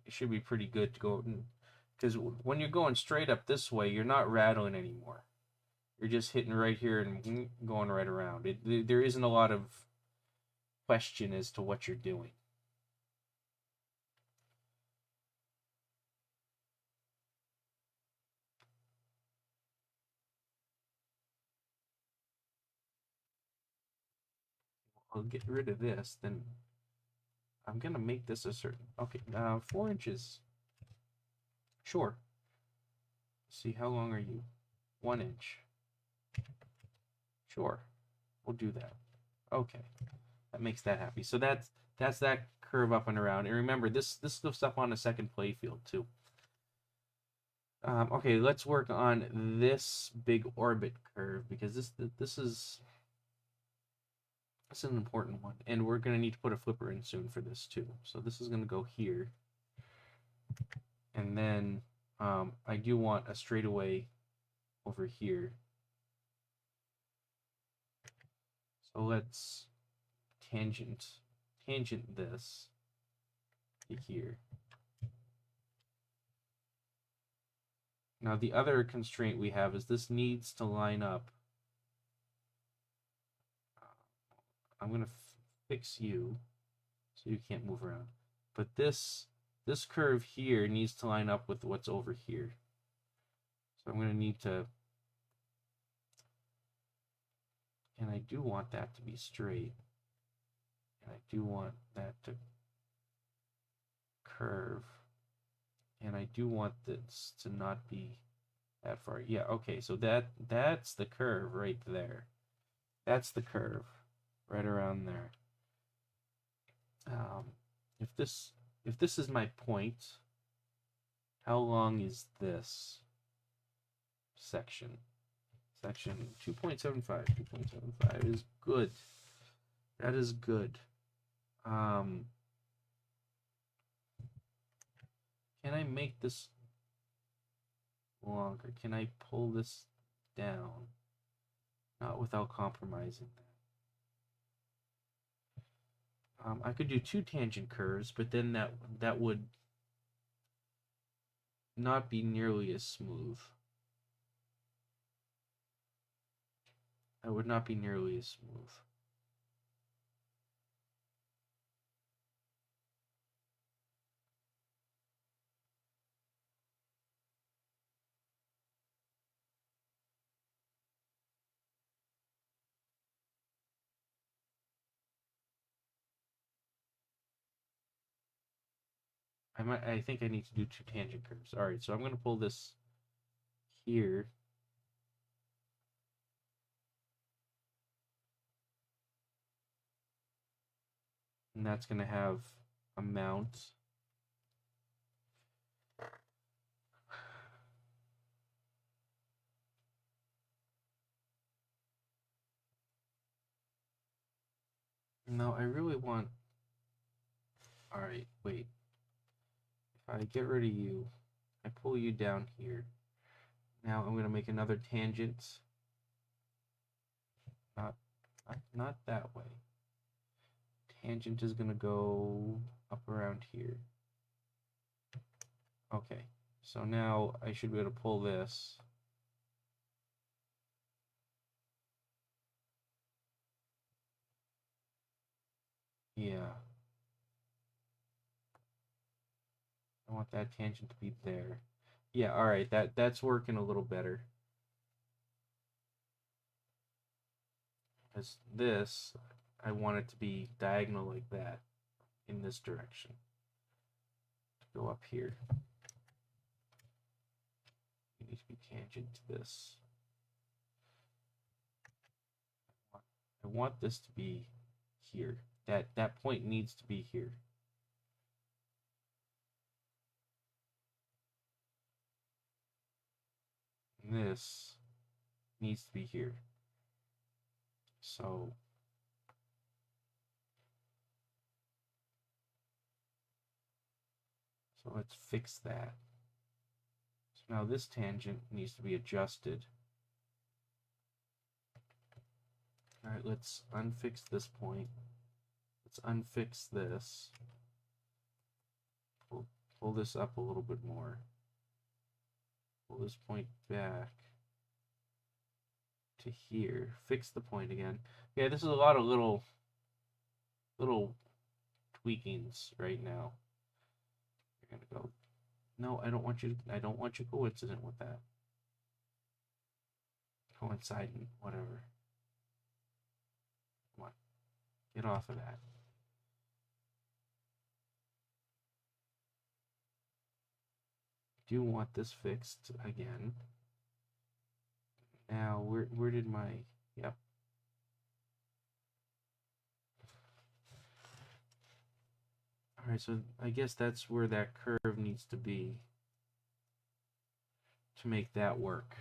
pretty good to go, because when you're going straight up this way, you're not rattling anymore. You're just hitting right here and going right around. There isn't a lot of question as to what you're doing. I'll get rid of this, then I'm gonna make this a certain, okay, 4 inches. Sure. See, how long are you? 1 inch. Sure. We'll do that. Okay. That makes that happy. So that's that curve up and around. And remember, this lifts up on a second play field too. Okay, let's work on this big orbit curve because this is an important one, and we're gonna need to put a flipper in soon for this too. So this is gonna go here, and then I do want a straightaway over here. So let's tangent this to here. Now the other constraint we have is this needs to line up. I'm gonna fix you so you can't move around. But this curve here needs to line up with what's over here. So I'm gonna need to, and I do want that to be straight. And I do want that to curve. And I do want this to not be that far. Yeah, okay, so that's the curve right there. That's the curve right around there. If this is my point, how long is this section? Section 2.75. 2.75 is good. That is good. Can I make this longer? Can I pull this down? Not without compromising that. I could do 2 tangent curves, but then that would not be nearly as smooth. That would not be nearly as smooth. I think I need to do 2 tangent curves. All right, so I'm going to pull this here. And that's going to have a mount. No, I really want... All right, wait. If I get rid of you, I pull you down here. Now I'm going to make another tangent. Not that way. Tangent is going to go up around here. Okay, so now I should be able to pull this. Yeah. I want that tangent to be there. Yeah, all right, that's working a little better. Because this, I want it to be diagonal like that in this direction. To go up here. You need to be tangent to this. I want this to be here. That point needs to be here. And this needs to be here. So let's fix that. So now this tangent needs to be adjusted. All right, let's unfix this point. Let's unfix this. Pull this up a little bit more. Pull this point back to here. Fix the point again. Yeah, this is a lot of little tweakings right now. You're gonna go. No, I don't want you coincident with that. Coincident, whatever. Come on, get off of that. Do want this fixed again. Now, where did my, yep. All right, so I guess that's where that curve needs to be to make that work.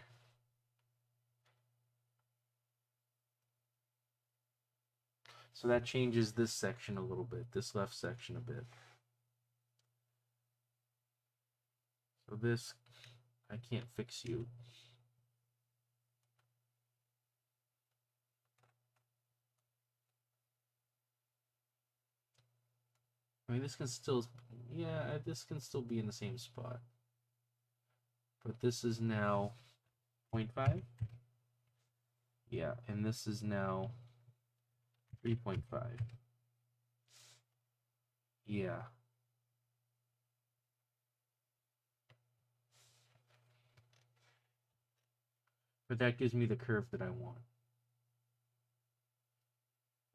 So that changes this section a little bit, this left section a bit. So this, I can't fix you. I mean, this can still, yeah, this can still be in the same spot. But this is now 0.5. Yeah, and this is now 3.5. Yeah. But that gives me the curve that I want.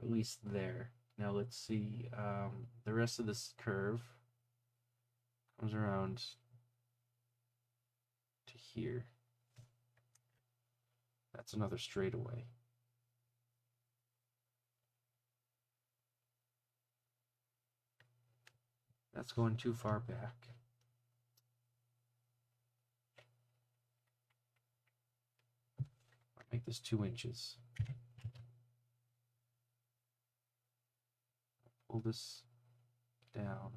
At least there. Now let's see, the rest of this curve comes around to here. That's another straightaway. That's going too far back. I'll make this 2 inches. Pull this down.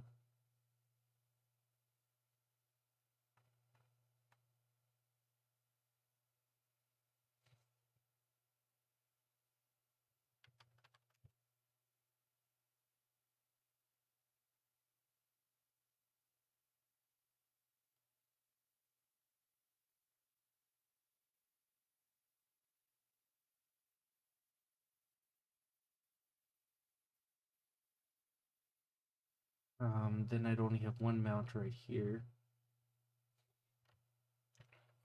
Then I'd only have one mount right here.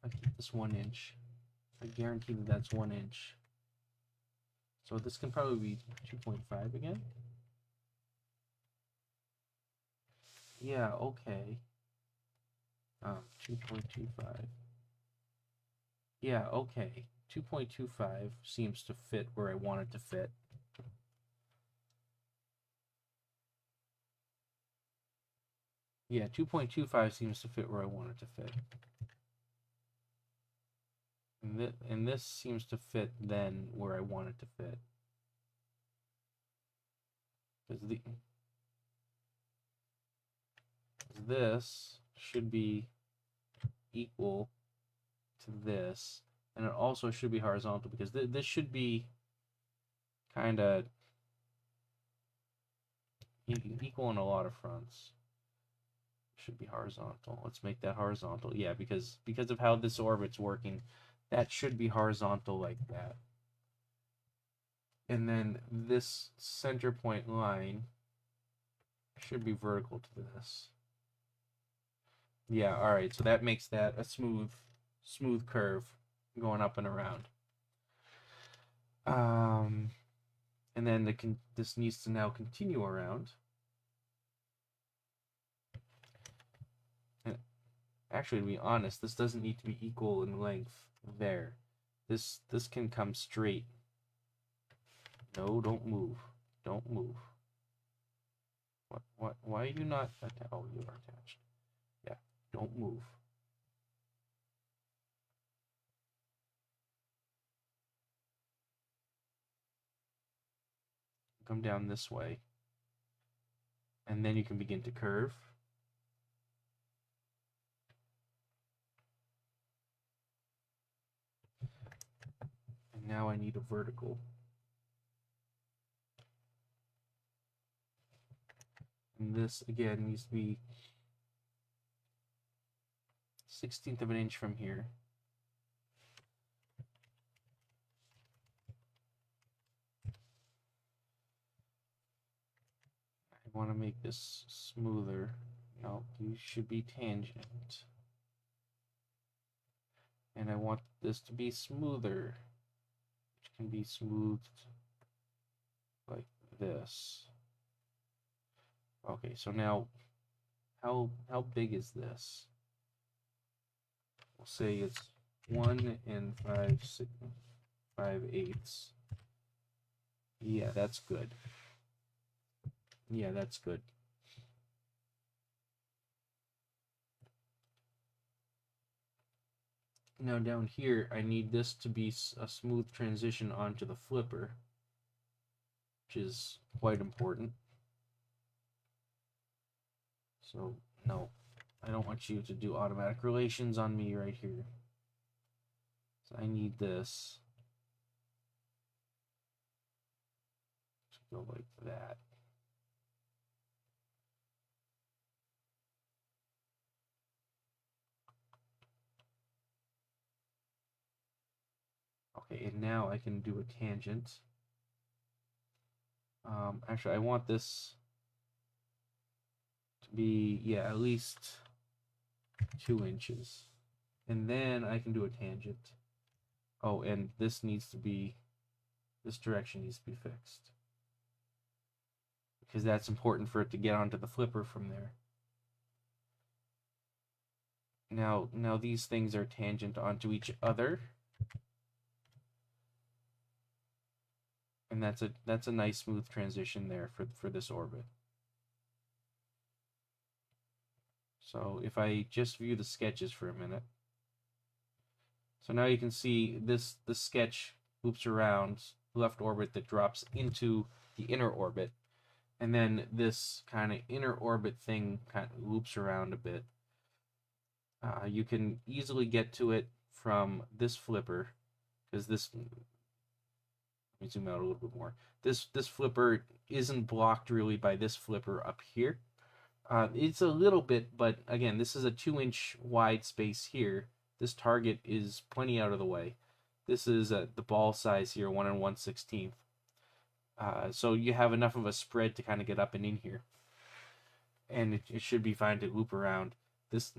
I keep this 1 inch. I guarantee that that's 1 inch. So this can probably be 2.5 again. Yeah, okay. 2.25. Yeah, okay. 2.25 seems to fit where I want it to fit. Yeah, 2.25 seems to fit where I want it to fit. And this seems to fit then where I want it to fit. Because this should be equal to this, and it also should be horizontal because this should be kind of equal on a lot of fronts. Should be horizontal. Let's make that horizontal. Yeah, because of how this orbit's working, that should be horizontal like that. And then this center point line should be vertical to this. Yeah, all right. So that makes that a smooth curve going up and around. And then this needs to now continue around. And actually, to be honest, this doesn't need to be equal in length there. This can come straight. No, don't move. Don't move. What? Why are you not attached? Oh, you are attached. Yeah, don't move. Come down this way. And then you can begin to curve. And now I need a vertical. And this, again, needs to be 1/16 of an inch from here. I want to make this smoother. No, you should be tangent. And I want this to be smoother, which can be smoothed like this. Okay, so now, how big is this? We'll say it's 1 5/8. Yeah, that's good. Yeah, that's good. Now down here, I need this to be a smooth transition onto the flipper, which is quite important. So, no, I don't want you to do automatic relations on me right here. So I need this to go like that. Okay, and now I can do a tangent. Actually, I want this to be, yeah, at least 2 inches. And then I can do a tangent. Oh, and this needs to be, this direction needs to be fixed. Because that's important for it to get onto the flipper from there. Now these things are tangent onto each other. And that's a nice smooth transition there for this orbit. So if I just view the sketches for a minute. So now you can see the sketch loops around left orbit that drops into the inner orbit. And then this kind of inner orbit thing kind of loops around a bit. You can easily get to it from this flipper, because this, let me zoom out a little bit more. This flipper isn't blocked really by this flipper up here. It's a little bit, but again, this is a 2-inch wide space here. This target is plenty out of the way. This is the ball size here, 1 1/16. So you have enough of a spread to kind of get up and in here. And it should be fine to loop around. This,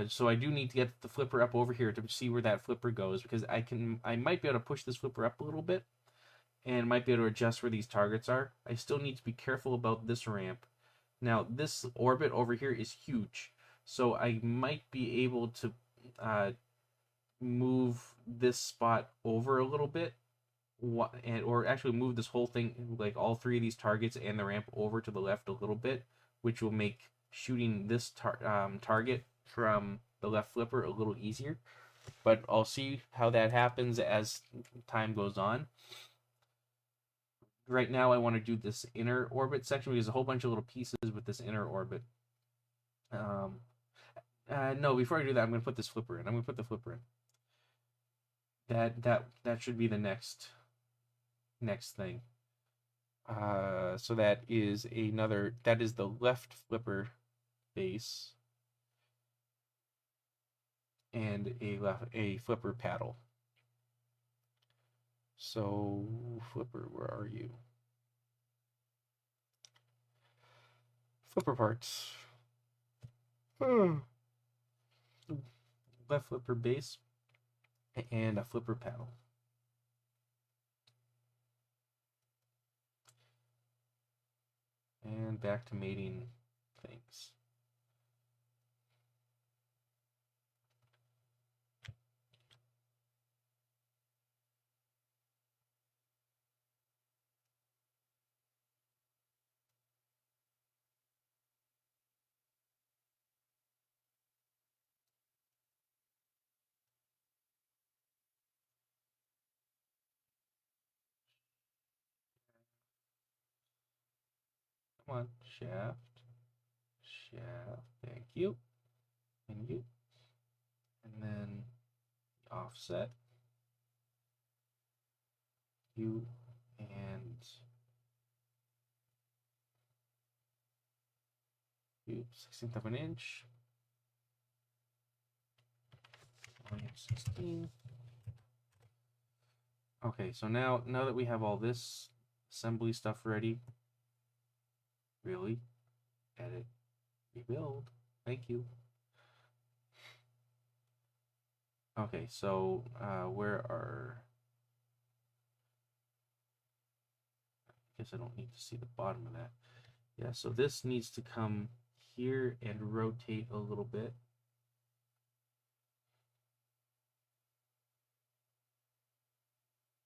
so I do need to get the flipper up over here to see where that flipper goes, because I might be able to push this flipper up a little bit and might be able to adjust where these targets are. I still need to be careful about this ramp, Now this orbit over here is huge, so I might be able to move this spot over a little bit, or actually move this whole thing, like all three of these targets and the ramp, over to the left a little bit, which will make shooting this target from the left flipper a little easier. But I'll see how that happens as time goes on. Right now I want to do this inner orbit section because there's a whole bunch of little pieces with this inner orbit. No, before I do that, I'm going to put this flipper in. I'm going to put the flipper in. That should be the next thing. So that is the left flipper base and a flipper paddle. So flipper, where are you? Flipper parts. Left flipper base and a flipper paddle. And back to mating things. Come on, shaft, thank you, and you, and then offset, you, and you, 16th of an inch, 16. Okay, so now that we have all this assembly stuff ready, really, edit, rebuild, thank you. Okay, so where are, I guess I don't need to see the bottom of that. Yeah, so this needs to come here and rotate a little bit.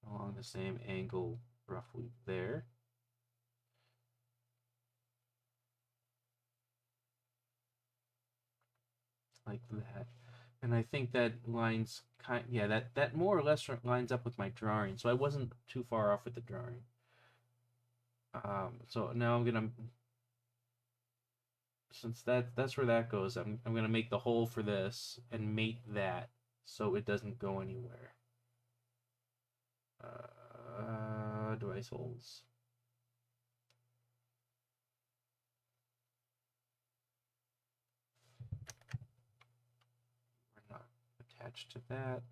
Along the same angle roughly there. Like that. And I think that lines that more or less lines up with my drawing. So I wasn't too far off with the drawing. So now I'm gonna, since that's where that goes, I'm gonna make the hole for this and mate that so it doesn't go anywhere. Device holes. We're not attached to that.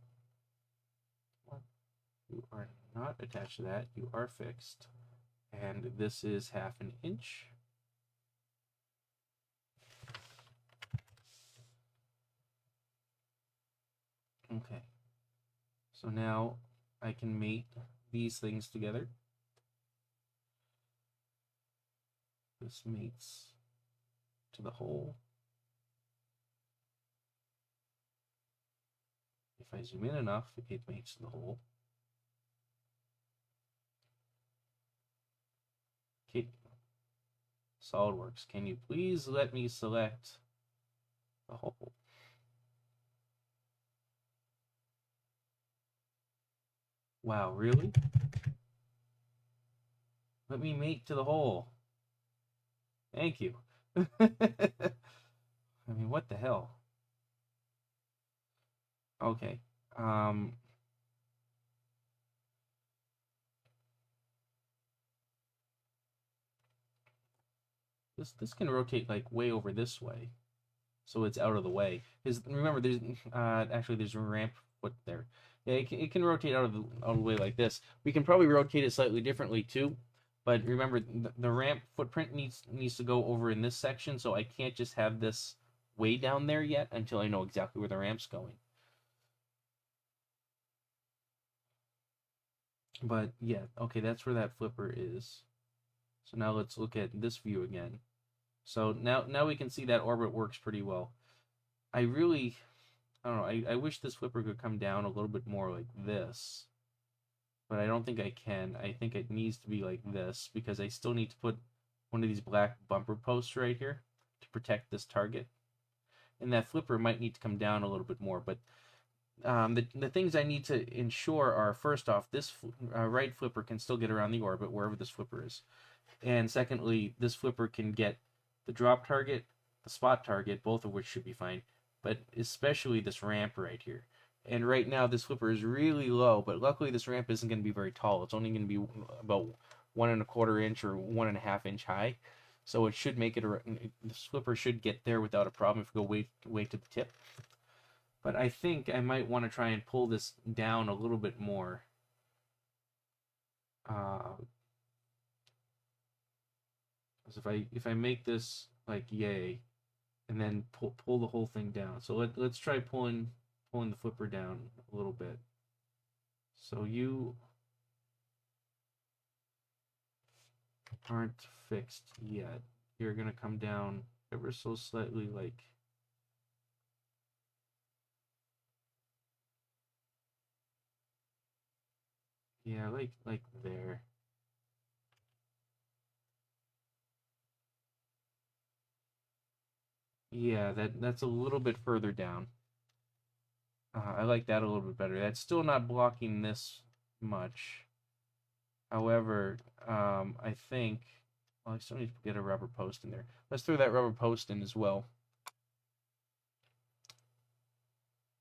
You are not attached to that. You are fixed. And this is 1/2 inch. Okay. So now I can mate these things together. This mates to the hole. If I zoom in enough, it mates to the hole. Okay. SolidWorks, can you please let me select the hole? Wow, really? Let me mate to the hole. Thank you. I mean, what the hell? Okay. This can rotate like way over this way, so it's out of the way. Because remember, there's actually there's a ramp foot there. Yeah, it can rotate out of the way like this. We can probably rotate it slightly differently too. But remember, the ramp footprint needs to go over in this section, so I can't just have this way down there yet until I know exactly where the ramp's going. But yeah, okay, that's where that flipper is. So now let's look at this view again. So now we can see that orbit works pretty well. I don't know, I wish this flipper could come down a little bit more like this, but I don't think I can. I think it needs to be like this because I still need to put one of these black bumper posts right here to protect this target. And that flipper might need to come down a little bit more, but the things I need to ensure are, first off, this right flipper can still get around the orbit wherever this flipper is. And secondly, this flipper can get the drop target, the spot target, both of which should be fine, but especially this ramp right here. And right now this flipper is really low, but luckily this ramp isn't going to be very tall. It's only going to be about 1¼ inch or 1½ inch high. So it should make it, the flipper should get there without a problem if we go way to the tip. But I think I might want to try and pull this down a little bit more. If I make this like yay, and then pull the whole thing down. So let's try pulling the flipper down a little bit. So you aren't fixed yet. You're gonna come down ever so slightly, like yeah, like there. Yeah, that's a little bit further down. I like that a little bit better. That's still not blocking this much. However, I think, well, I still need to get a rubber post in there. Let's throw that rubber post in as well.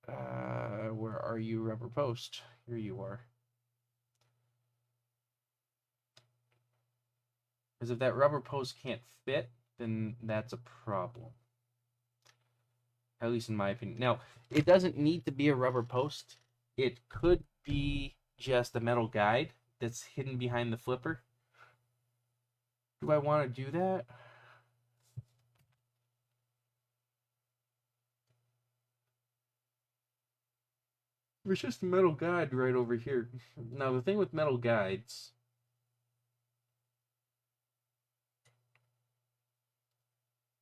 Where are you, rubber post? Here you are. Because if that rubber post can't fit, then that's a problem. At least in my opinion. Now, it doesn't need to be a rubber post. It could be just a metal guide that's hidden behind the flipper. Do I want to do that? There's just a metal guide right over here. Now, the thing with metal guides,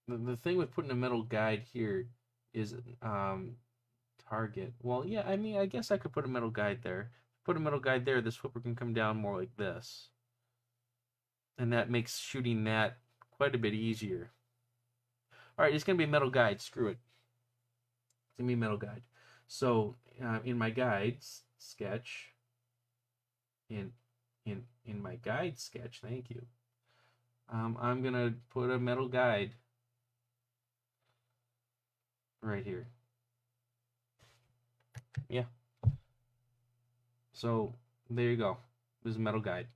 the thing with putting a metal guide here is target. Well, yeah, I mean, I guess I could put a metal guide there. Put a metal guide there, this flipper can come down more like this. And that makes shooting that quite a bit easier. Alright, it's going to be a metal guide. Screw it. It's going to be a metal guide. So, in my guides sketch, in my guide sketch, thank you, I'm going to put a metal guide right here. Yeah. So there you go. This is a metal guide.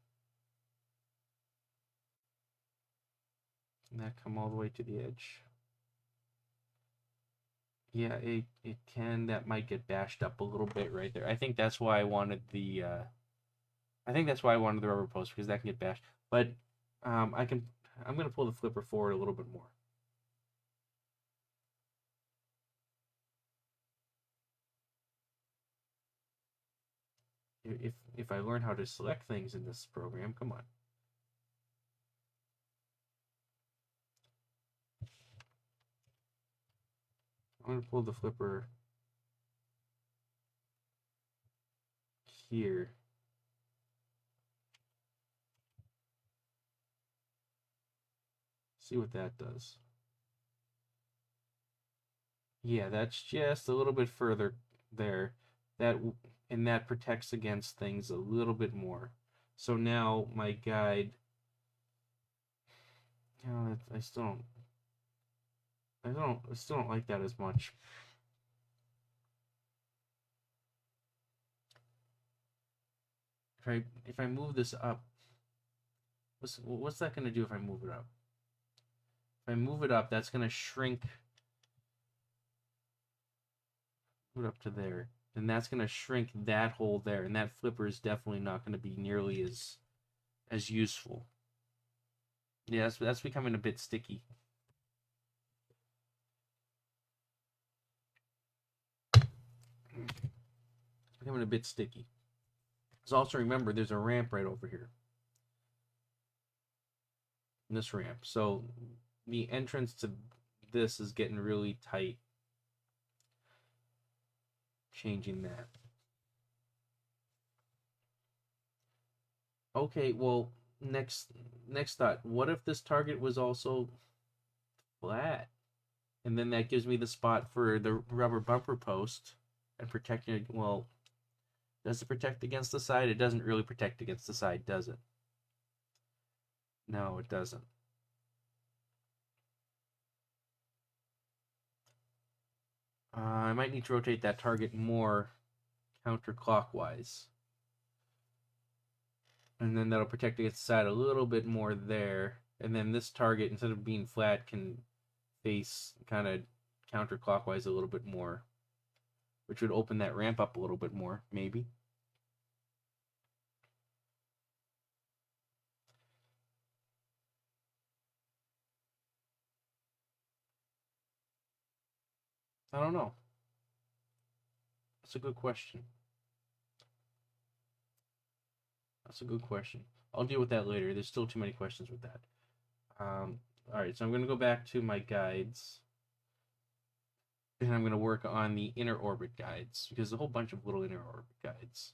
And that come all the way to the edge. Yeah, it can. That might get bashed up a little bit right there. I think that's why I wanted the rubber post, because that can get bashed. But I'm gonna pull the flipper forward a little bit more. If I learn how to select things in this program, come on. I'm going to pull the flipper here. See what that does. Yeah, that's just a little bit further there. And that protects against things a little bit more. So now my guide, you know, I still don't like that as much. If I move this up, what's that going to do if I move it up? If I move it up, that's going to shrink. Move it up to there. Then that's going to shrink that hole there, and that flipper is definitely not going to be nearly as useful. Yeah, that's becoming a bit sticky. It's becoming a bit sticky. So also remember, there's a ramp right over here. This ramp. So the entrance to this is getting really tight. Changing that. Okay, well, next thought. What if this target was also flat? And then that gives me the spot for the rubber bumper post and protecting it. Well, does it protect against the side? It doesn't really protect against the side, does it? No, it doesn't. I might need to rotate that target more counterclockwise. And then that'll protect against the side a little bit more there. And then this target, instead of being flat, can face kind of counterclockwise a little bit more, which would open that ramp up a little bit more, maybe. I don't know. That's a good question. That's a good question. I'll deal with that later. There's still too many questions with that. All right, so I'm going to go back to my guides. And I'm going to work on the inner orbit guides, because there's a whole bunch of little inner orbit guides.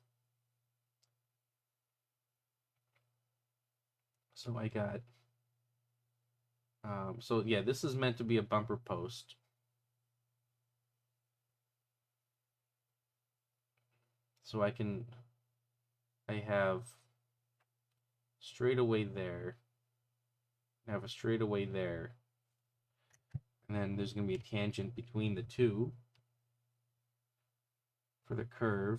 So I got... so yeah, this is meant to be a bumper post. So I have straightaway there. I have a straightaway there. And then there's going to be a tangent between the two for the curve.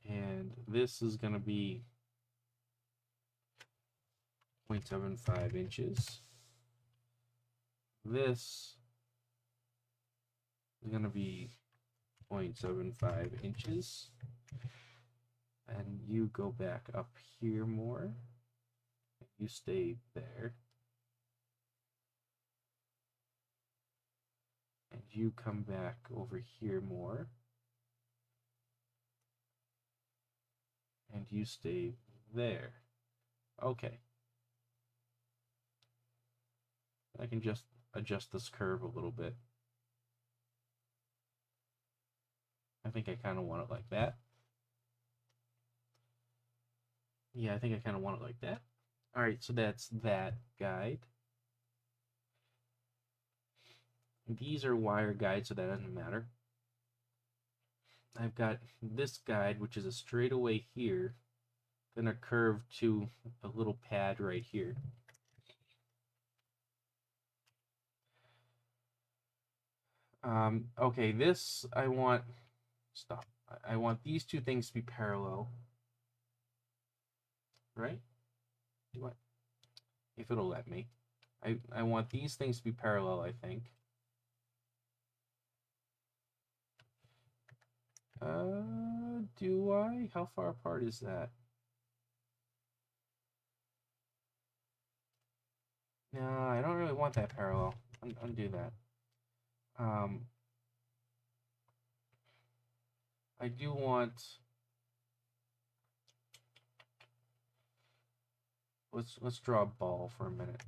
And this is going to be 0.75 inches. This is going to be 0.75 inches. And you go back up here more. You stay there. And you come back over here more. And you stay there. Okay. I can just adjust this curve a little bit. I think I kind of want it like that. Yeah, I think I kind of want it like that. All right, so that's that guide. These are wire guides, so that doesn't matter. I've got this guide, which is a straightaway here, gonna curve to a little pad right here. Okay, this I want, stop. I want these two things to be parallel, right? Do I, if it'll let me. I want these things to be parallel, I think. Do I? How far apart is that? No, I don't really want that parallel. Undo that. I do want... Let's draw a ball for a minute.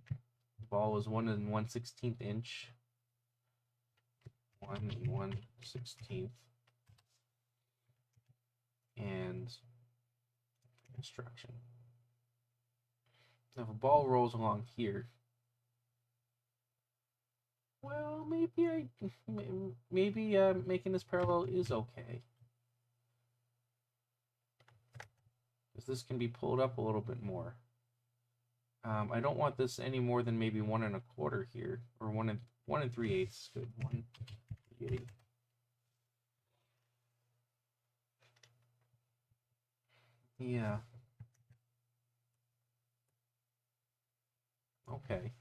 Ball is 1 1/16 inch. 1 1/16. And construction. Now if a ball rolls along here, well, maybe making this parallel is okay. Because this can be pulled up a little bit more. I don't want this any more than maybe 1 1/4 here, or 1 3/8 is good. 1 3/8. Yeah. Okay.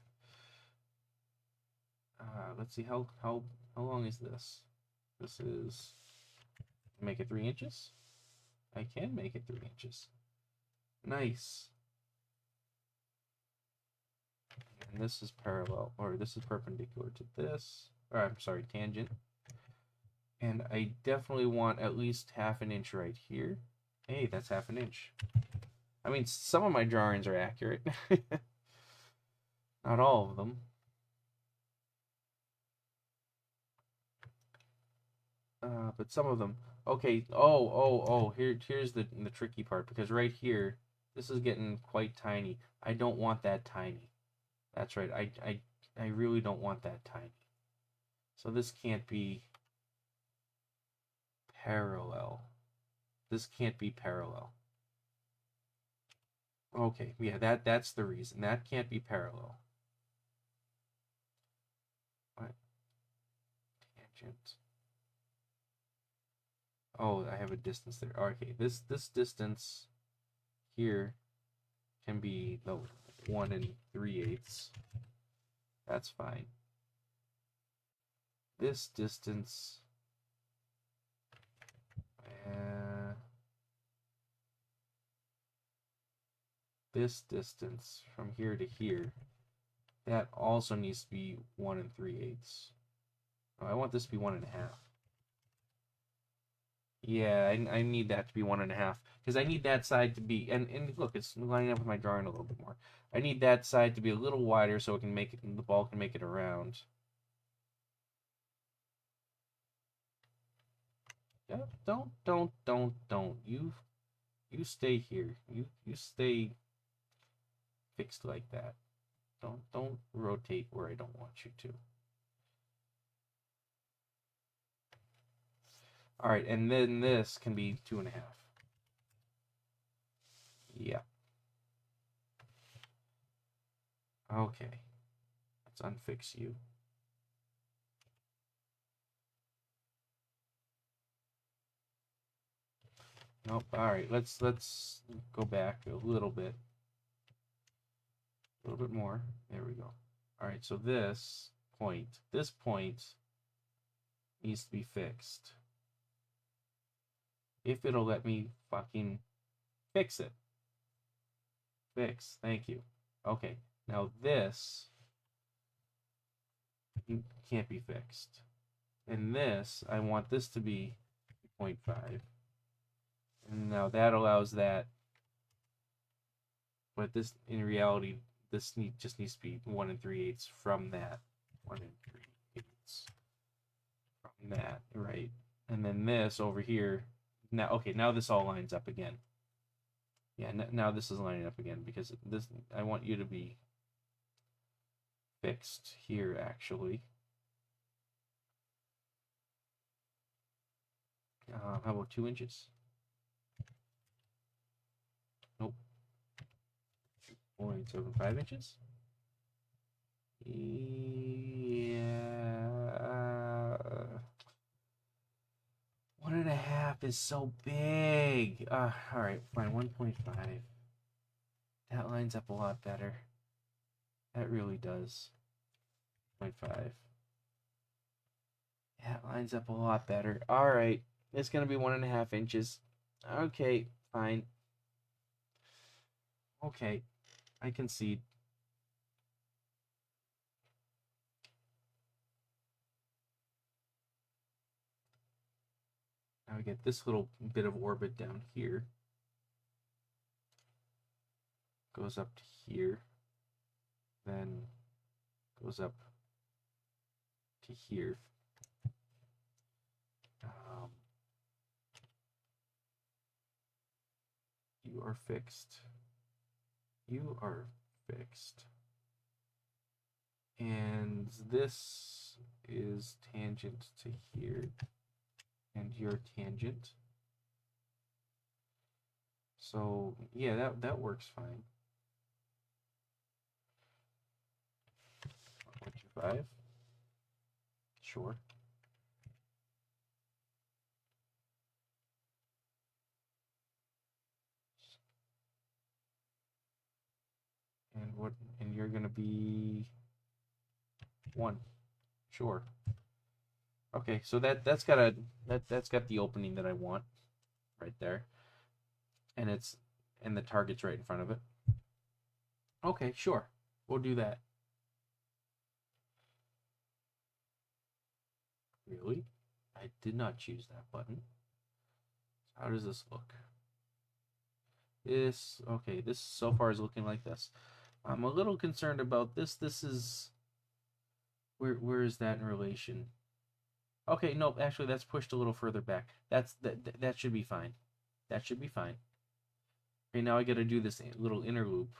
Let's see how long is this? This is, make it 3 inches. I can make it 3 inches. Nice. And this is parallel, or this is perpendicular to this. Or I'm sorry, tangent. And I definitely want at least half an inch right here. Hey, that's half an inch. I mean, some of my drawings are accurate. Not all of them. But some of them. Okay. Oh. Here's the tricky part, because right here, this is getting quite tiny. I don't want that tiny. That's right. I really don't want that tiny. So this can't be parallel. This can't be parallel. Okay, yeah, that's the reason. That can't be parallel. What? Tangent. Oh, I have a distance there. Okay, this distance here can be the 1 3/8. That's fine. This distance, this distance from here to here, that also needs to be 1 3/8. Oh, I want this to be 1 1/2. Yeah, I need that to be 1 1/2, because I need that side to be, and look, it's lining up with my drawing a little bit more. I need that side to be a little wider so it can make it, the ball can make it around. Yeah, don't. You stay here. You stay fixed like that. Don't rotate where I don't want you to. All right, and then this can be 2 1/2. Yeah. Okay. Let's unfix you. Nope. All right. Let's go back a little bit. A little bit more. There we go. All right. So this point needs to be fixed. If it'll let me fucking fix it. Fix. Thank you. Okay. Now this can't be fixed. And this, I want this to be 0.5. And now that allows that. But this, in reality, this just needs to be 1 3/8 from that. 1 3/8 from that, right? And then this over here. Now, okay, now this all lines up again. Yeah, now this is lining up again, because this, I want you to be fixed here, actually. How about 2 inches? Nope. 0.75 inches? Yeah. 1 1/2 is so big. All right, fine. 1.5. That lines up a lot better. That really does. 0.5. That lines up a lot better. All right, it's gonna be 1 1/2 inches. Okay, fine. Okay, I concede. Now we get this little bit of orbit down here. Goes up to here. Then goes up to here. You are fixed. You are fixed. And this is tangent to here. And your tangent. So yeah, that works fine. 1.25. Sure. And you're gonna be 1. Sure. Okay, so that's got the opening that I want right there. And the target's right in front of it. Okay, sure. We'll do that. Really? did not choose that button. How does this look? This, okay, this so far is looking like this. I'm a little concerned about this. This is, where is that in relation? Okay, nope, actually that's pushed a little further back. That should be fine. That should be fine. Okay, now I got to do this little inner loop,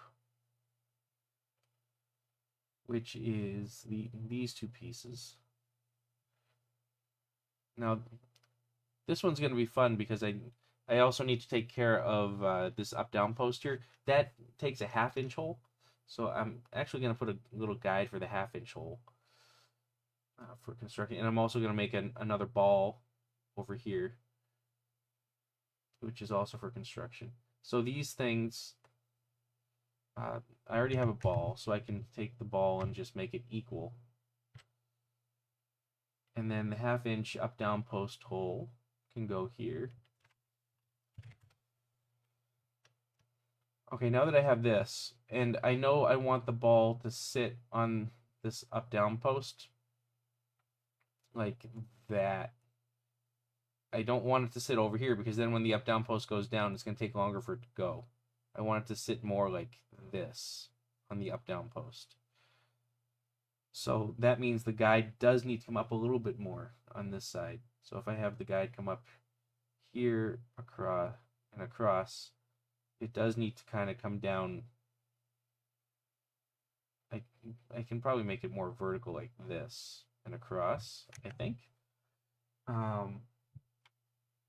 which is these two pieces. Now, this one's going to be fun because I also need to take care of this up-down post here. That takes a 1/2 inch hole, so I'm actually going to put a little guide for the 1/2 inch hole for constructing. And I'm also going to make another ball over here, which is also for construction. So these things, I already have a ball, so I can take the ball and just make it equal. And then the 1/2 inch up-down post hole can go here. Okay, now that I have this, and I know I want the ball to sit on this up-down post, like that. I don't want it to sit over here, because then when the up-down post goes down, it's going to take longer for it to go. I want it to sit more like this on the up-down post. So that means the guide does need to come up a little bit more on this side. So if I have the guide come up here, across, and across, it does need to kind of come down. I can probably make it more vertical like this and across, I think.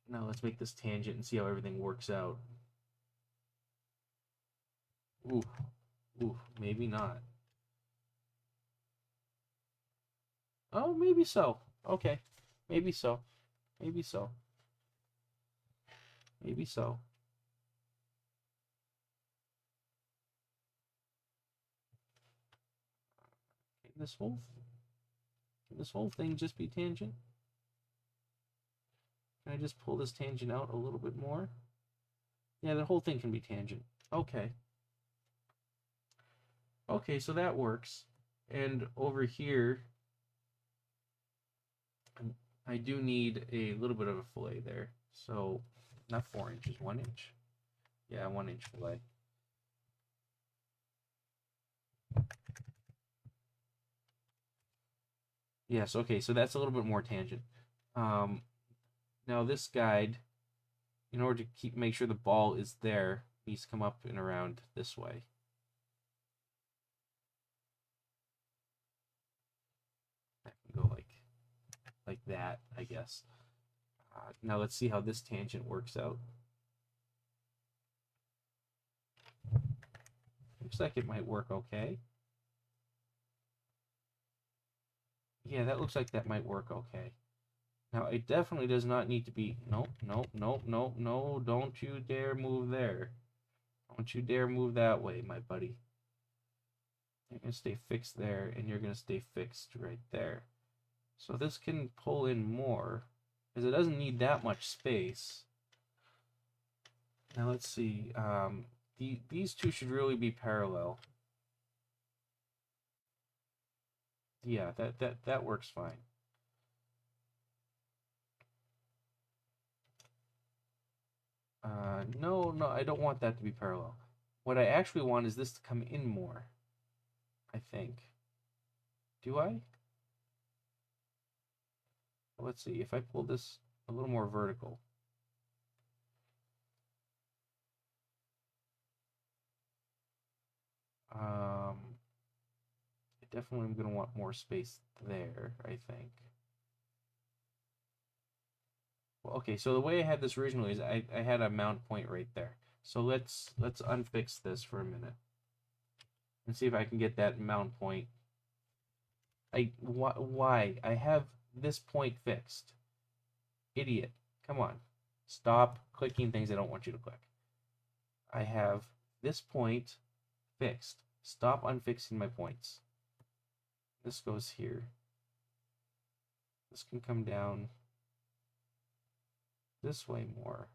Now let's make this tangent and see how everything works out. Ooh, maybe not. Oh, maybe so. Okay, maybe so. Maybe so. Maybe so. Can this whole thing just be tangent? Can I just pull this tangent out a little bit more? Yeah, the whole thing can be tangent. Okay. Okay, so that works. And over here, I do need a little bit of a fillet there. So, not 4 inches, 1 inch. Yeah, 1 inch fillet. Yes, okay, so that's a little bit more tangent. Now this guide, in order to make sure the ball is there, needs to come up and around this way. That can go like that, I guess. Now let's see how this tangent works out. Looks like it might work okay. Yeah, that looks like that might work okay. Now, it definitely does not need to be... No, don't you dare move there. Don't you dare move that way, my buddy. You're going to stay fixed there, and you're going to stay fixed right there. So this can pull in more, because it doesn't need that much space. Now, let's see. These two should really be parallel. Yeah, that works fine. No, I don't want that to be parallel. What I actually want is this to come in more, I think. Do I? Let's see, if I pull this a little more vertical. I definitely am going to want more space there, I think. Well, okay, so the way I had this originally is I had a mount point right there. So let's unfix this for a minute and see if I can get that mount point. Why? I have this point fixed. Idiot. Come on. Stop clicking things I don't want you to click. I have this point fixed. Stop unfixing my points. This goes here. This can come down this way more.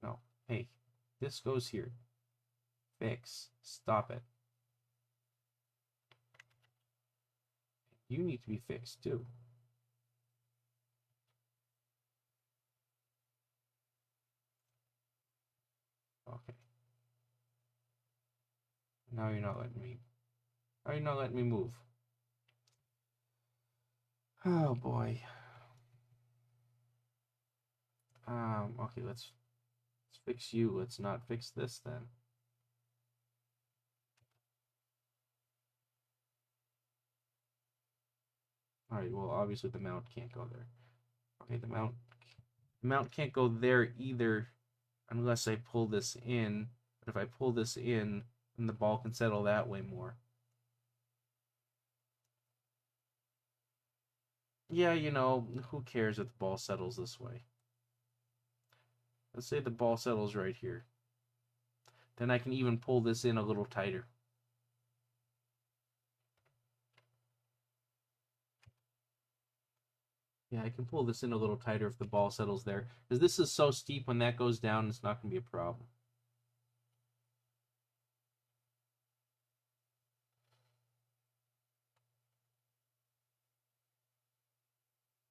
No. Hey, this goes here. Fix. Stop it. You need to be fixed too. Now you're not letting me. Now you're not letting me move. Oh boy. Okay, let's fix you. Let's not fix this then. Alright, well obviously the mount can't go there. Okay, the mount can't go there either unless I pull this in. But if I pull this in, then the ball can settle that way more. Yeah, you know, who cares if the ball settles this way? Let's say the ball settles right here. Then I can even pull this in a little tighter. Yeah, I can pull this in a little tighter if the ball settles there. Because this is so steep, when that goes down, it's not going to be a problem.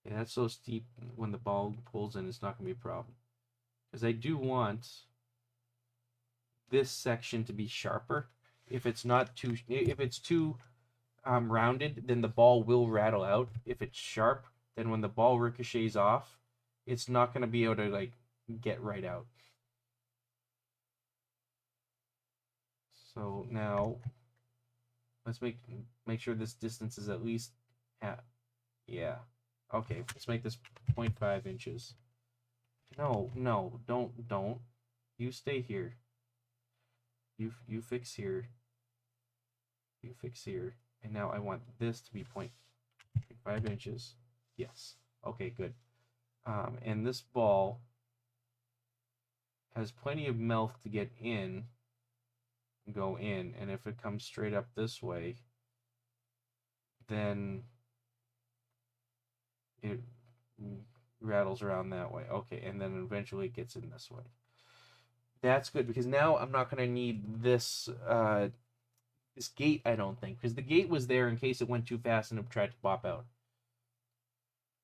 Yeah, that's so steep, when the ball pulls in, it's not going to be a problem. Because I do want this section to be sharper. If it's too rounded, then the ball will rattle out. If it's sharp, then when the ball ricochets off, it's not going to be able to like get right out. So now let's make sure this distance is at least yeah. Okay, let's make this 0.5 inches. No, don't. You stay here. You fix here. You fix here. And now I want this to be 0.5 inches. Yes. Okay, good. And this ball has plenty of mouth to get in, go in, and if it comes straight up this way, then it rattles around that way. Okay, and then eventually it gets in this way. That's good, because now I'm not going to need this this gate, I don't think, because the gate was there in case it went too fast and it tried to pop out.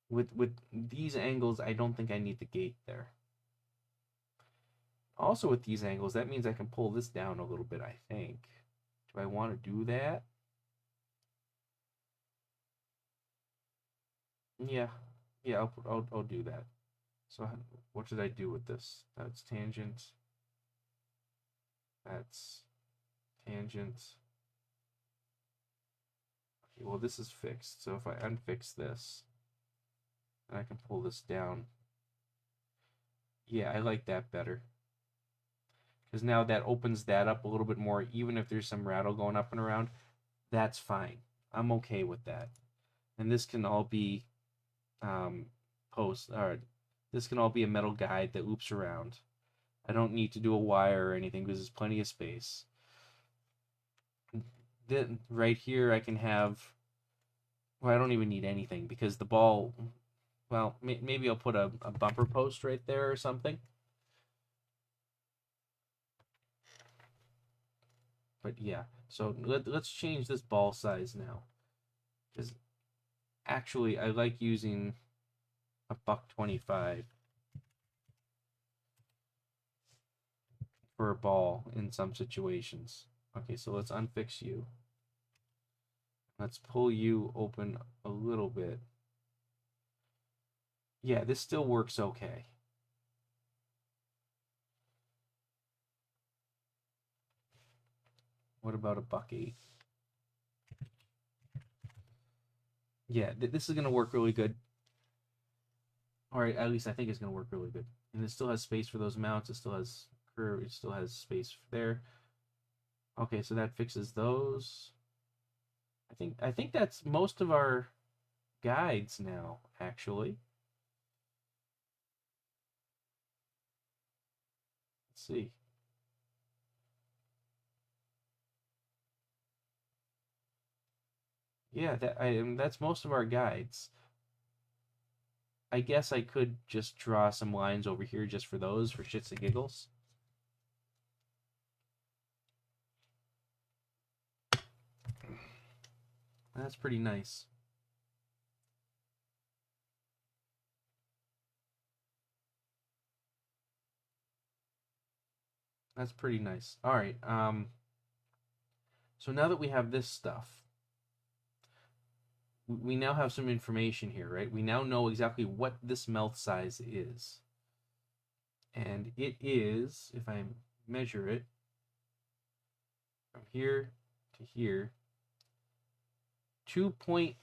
With these angles, I don't think I need the gate there. Also with these angles, that means I can pull this down a little bit, I think. Do I want to do that? Yeah. Yeah, I'll do that. So what should I do with this? That's tangent. That's tangent. Okay, well this is fixed. So if I unfix this, then I can pull this down. Yeah, I like that better. Because now that opens that up a little bit more, even if there's some rattle going up and around, that's fine. I'm okay with that. And this can all be this can all be a metal guide that loops around. I don't need to do a wire or anything because there's plenty of space. Then right here I can have, well, I don't even need anything because the ball, well, maybe I'll put a bumper post right there or something. But yeah, so let's change this ball size now. Because actually I like using a $1.25 for a ball in some situations. Okay, so let's unfix you. Let's pull you open a little bit. Yeah, this still works okay. What about a $1.08? Yeah, this is going to work really good. Or at least I think it's going to work really good. And it still has space for those mounts. It still has curve. It still has space there. Okay, so that fixes those. I think that's most of our guides now, actually. Let's see. Yeah, that's most of our guides. I guess I could just draw some lines over here just for those, for shits and giggles. That's pretty nice. That's pretty nice. All right. So now that we have this stuff, we now have some information here, right? We now know exactly what this mouth size is. And it is, if I measure it, from here to here, 2.9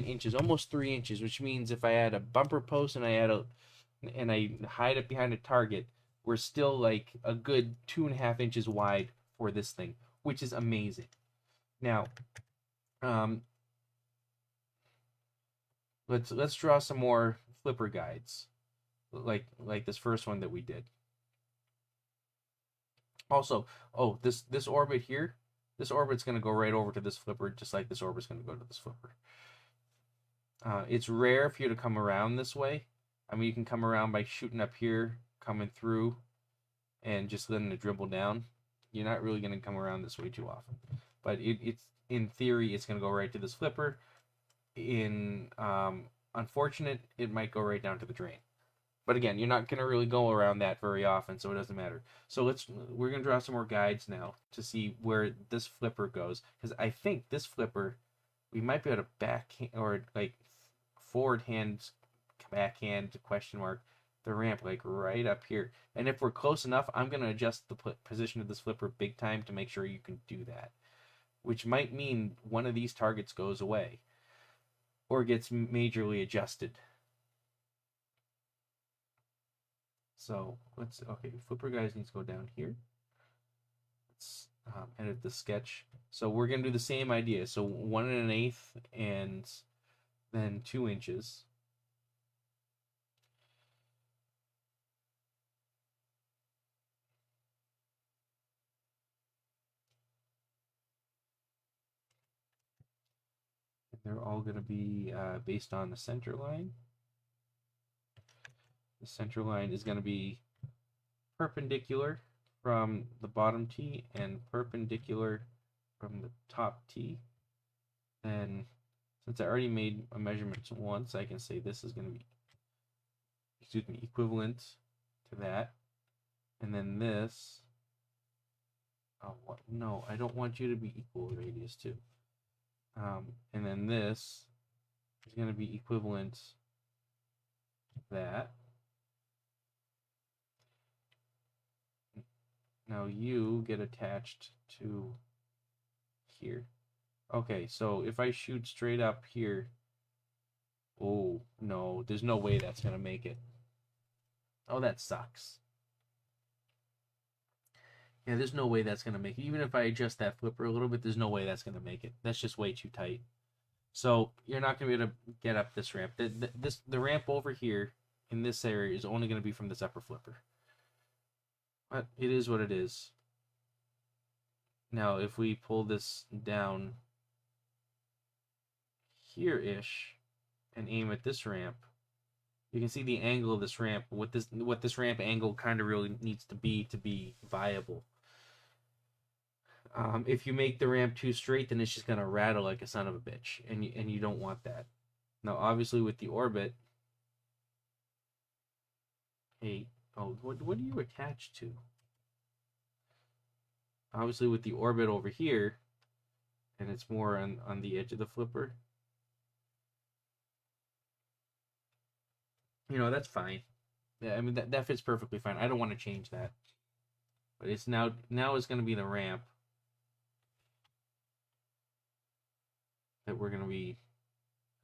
inches, almost 3 inches, which means if I add a bumper post and I hide it behind a target, we're still like a good 2.5 inches wide for this thing, which is amazing. Now, let's draw some more flipper guides, like this first one that we did. Also, oh, this orbit here, this orbit's going to go right over to this flipper, just like this orbit's going to go to this flipper. It's rare for you to come around this way. I mean, you can come around by shooting up here, coming through, and just letting it dribble down. You're not really going to come around this way too often. But it's in theory, it's going to go right to this flipper. In unfortunate, it might go right down to the drain. But again, you're not going to really go around that very often, so it doesn't matter. So we're going to draw some more guides now to see where this flipper goes. Because I think this flipper, we might be able to backhand, or like forward hand, backhand, question mark, the ramp like right up here. And if we're close enough, I'm going to adjust the position of this flipper big time to make sure you can do that. Which might mean one of these targets goes away or gets majorly adjusted. So okay, flipper guys needs to go down here. Let's edit the sketch. So we're going to do the same idea. So 1 1/8 and then 2 inches. And they're all going to be based on the center line. The center line is going to be perpendicular from the bottom tee and perpendicular from the top tee. Then, since I already made a measurement once, I can say this is going to be, equivalent to that. And then this, oh, what? No, I don't want you to be equal radius too. And then this is going to be equivalent to that. Now you get attached to here. Okay, so if I shoot straight up here, oh no, there's no way that's gonna make it. Oh, that sucks. Yeah, there's no way that's gonna make it. Even if I adjust that flipper a little bit, there's no way that's gonna make it. That's just way too tight. So you're not gonna be able to get up this ramp. The ramp over here in this area is only gonna be from this upper flipper. But it is what it is. Now, if we pull this down here-ish and aim at this ramp, you can see the angle of this ramp, what this ramp angle kind of really needs to be viable. If you make the ramp too straight, then it's just going to rattle like a son of a bitch, and you don't want that. Now, obviously, with the orbit, hey, oh, what are you attached to? Obviously, with the orbit over here, and it's more on the edge of the flipper, you know, that's fine. Yeah, I mean, that fits perfectly fine. I don't want to change that. But it's now it's going to be the ramp that we're going to be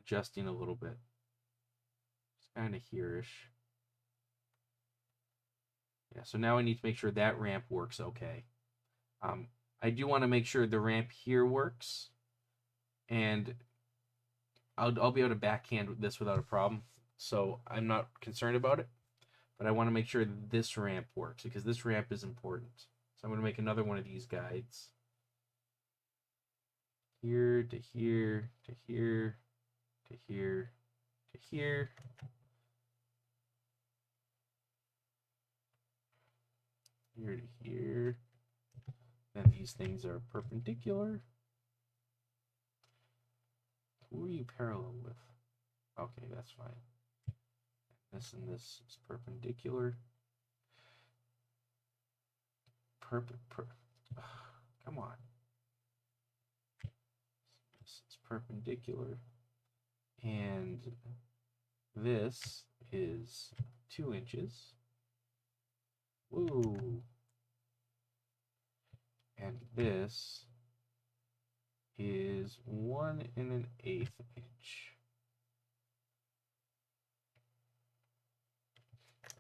adjusting a little bit. It's kind of here-ish. Yeah, so now I need to make sure that ramp works okay. I do want to make sure the ramp here works, and I'll be able to backhand this without a problem, so I'm not concerned about it. But I want to make sure this ramp works, because this ramp is important. So I'm going to make another one of these guides. Here to here to here to here to here. Here to here. And these things are perpendicular. Who are you parallel with? Okay, that's fine. This and this is perpendicular. Come on. perpendicular, and this is 2 inches. Woo! And this is 1 1/8 inch.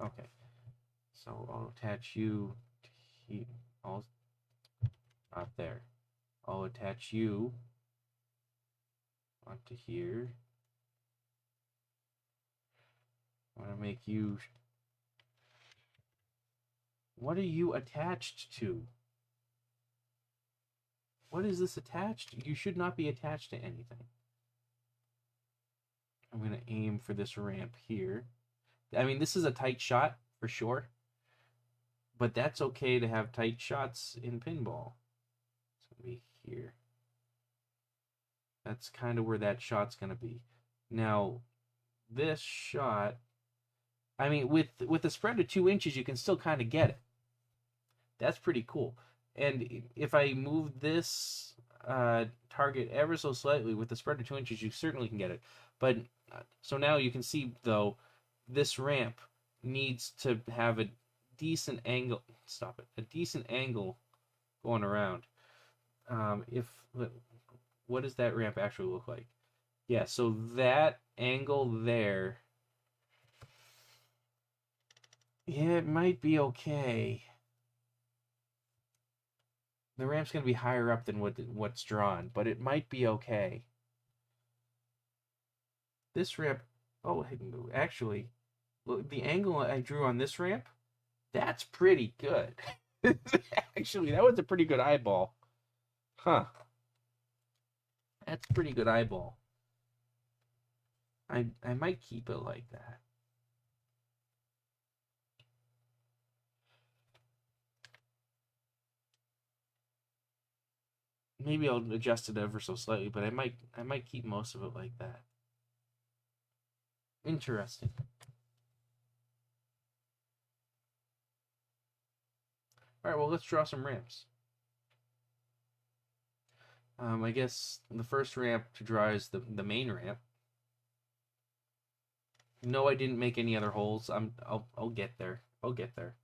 Okay, so I'll attach you to here. I'll not there. I'll attach you onto here. I'm gonna make you. What are you attached to? What is this attached? You should not be attached to anything. I'm gonna aim for this ramp here. I mean, this is a tight shot for sure, but that's okay to have tight shots in pinball. It's gonna be here. That's kind of where that shot's gonna be. Now, this shot, I mean, with a spread of 2 inches, you can still kind of get it. That's pretty cool. And if I move this target ever so slightly with a spread of 2 inches, you certainly can get it. But so now you can see, though, this ramp needs to have a decent angle. Stop it. A decent angle going around. What does that ramp actually look like? Yeah, so that angle there, yeah, it might be okay. The ramp's going to be higher up than what's drawn, but it might be okay. This ramp, oh, actually, look, the angle I drew on this ramp, that's pretty good. Actually, that was a pretty good eyeball. Huh. That's pretty good eyeball. I might keep it like that. Maybe I'll adjust it ever so slightly, but I might keep most of it like that. Interesting. All right, well, let's draw some ramps. I guess the first ramp to draw is the main ramp. No, I didn't make any other holes. I'll get there. I'll get there.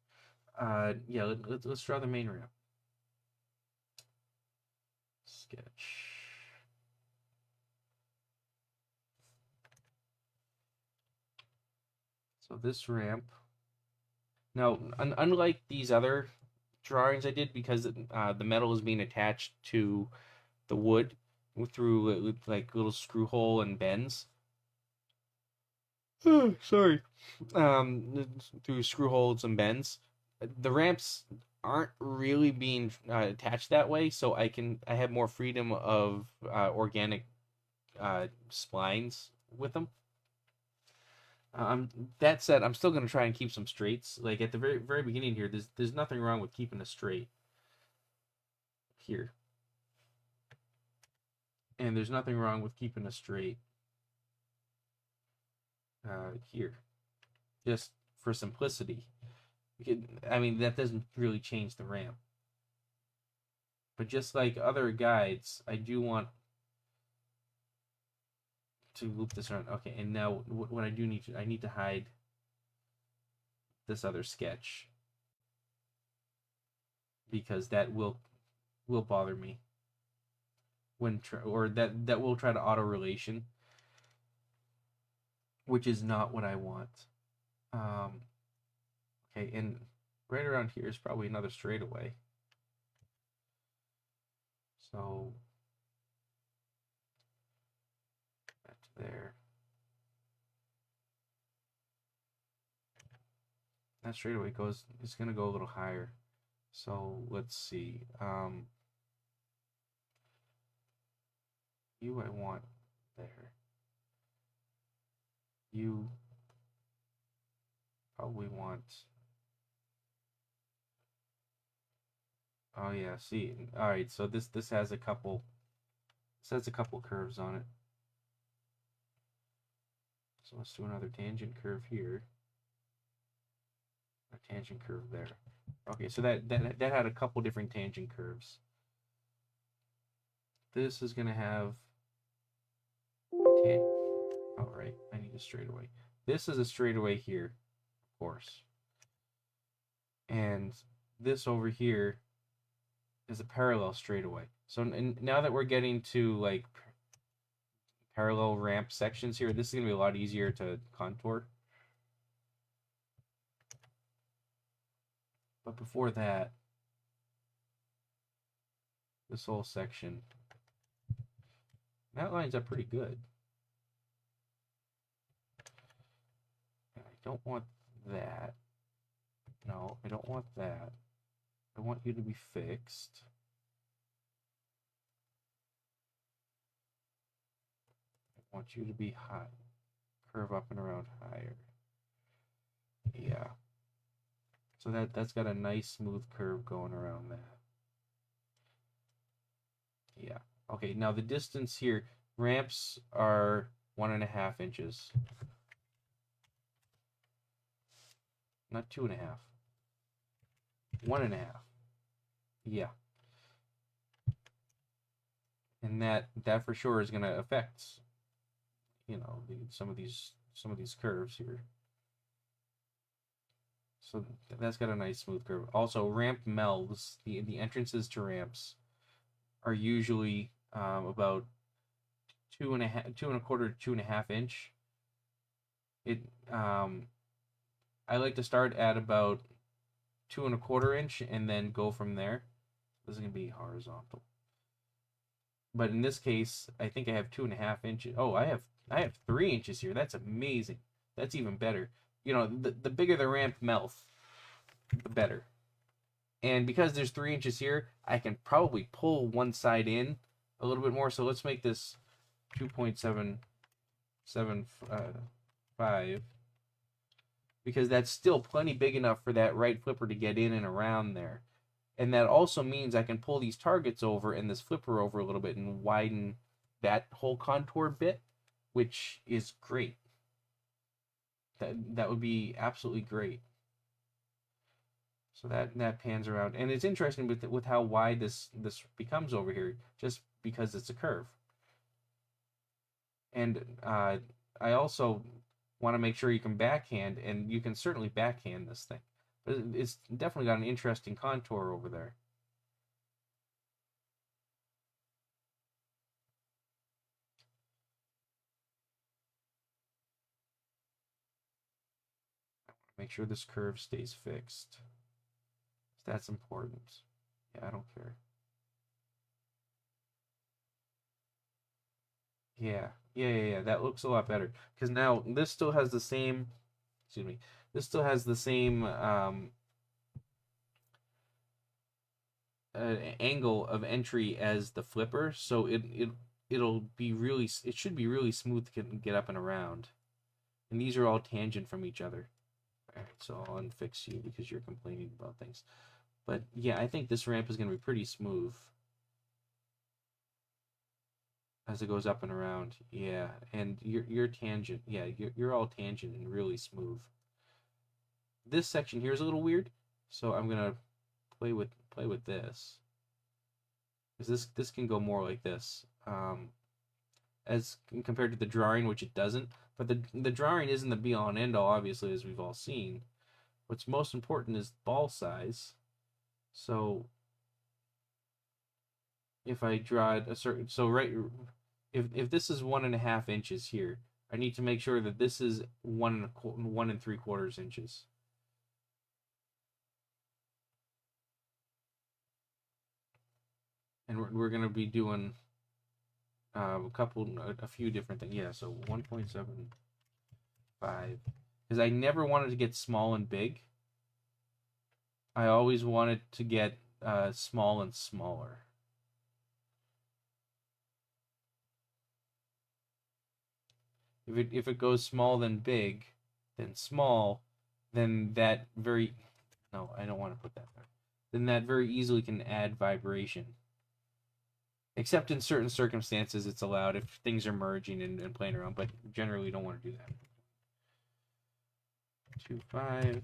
Yeah, let's draw the main ramp. Sketch. So this ramp. Now, unlike these other drawings I did, because the metal is being attached to the wood through like little screw hole and bends. Sorry. Through screw holes and bends. The ramps aren't really being attached that way, so I have more freedom of organic splines with them. That said, I'm still gonna try and keep some straights. Like at the very beginning here, there's nothing wrong with keeping a straight here, and there's nothing wrong with keeping a straight here, just for simplicity. I mean, that doesn't really change the ramp. But just like other guides, I do want to loop this around. Okay, and now what I do I need to hide this other sketch, because that will bother me when that will try to auto relation, which is not what I want. Okay, and right around here is probably another straightaway. So back to there. That straightaway it's gonna go a little higher. So let's see. You I want there. You probably want. Oh yeah, see. All right, so this has a couple. This has a couple curves on it. So let's do another tangent curve here. A tangent curve there. Okay, so that had a couple different tangent curves. This is gonna have a straightaway. This is a straightaway here, of course. And this over here is a parallel straightaway. So now that we're getting to like parallel ramp sections here, this is going to be a lot easier to contour. But before that, this whole section, that lines up pretty good. I don't want that. No, I don't want that. I want you to be fixed. I want you to be high. Curve up and around higher. Yeah. So that's got a nice smooth curve going around that. Yeah. Okay, now the distance here, ramps are 1.5 inches. Not 2.5. 1.5. Yeah. And that for sure is going to affect, you know, some of these curves here. So that's got a nice smooth curve. Also, ramp melds, the entrances to ramps are usually about 2.25 to 2.5 inch. I like to start at about 2.25 inch and then go from there. This is gonna be horizontal. But in this case, I think I have 2.5 inches. Oh, I have 3 inches here. That's amazing. That's even better. You know, the bigger the ramp mouth, the better. And because there's 3 inches here, I can probably pull one side in a little bit more. So let's make this 2.775, because that's still plenty big enough for that right flipper to get in and around there. And that also means I can pull these targets over and this flipper over a little bit and widen that whole contour bit, which is great. That would be absolutely great. So that pans around, and it's interesting with how wide this becomes over here, just because it's a curve. And I also want to make sure you can backhand, and you can certainly backhand this thing. But it's definitely got an interesting contour over there. Make sure this curve stays fixed. That's important. Yeah, I don't care. Yeah. That looks a lot better, because now this still has the same. Excuse me. This still has the same angle of entry as the flipper, so it'll be really. It should be really smooth to get up and around. And these are all tangent from each other. All right, so I'll unfix you because you're complaining about things. But yeah, I think this ramp is going to be pretty smooth as it goes up and around. Yeah, and your tangent. Yeah, you're all tangent and really smooth. This section here is a little weird, so I'm gonna play with this, because this can go more like this, as compared to the drawing, which it doesn't. But the drawing isn't the be all and end all, obviously, as we've all seen. What's most important is ball size. So if I draw a certain, so right, if this is 1.5 inches here, I need to make sure that this is 1 3/4 inches. And we're going to be doing a few different things. Yeah, so 1.75, because I never wanted to get small and big. I always wanted to get small and smaller. If it goes small then big, then small, then that very, no, I don't want to put that there. Then that very easily can add vibration. Except in certain circumstances, it's allowed if things are merging and playing around, but generally you don't want to do that. 2.5. And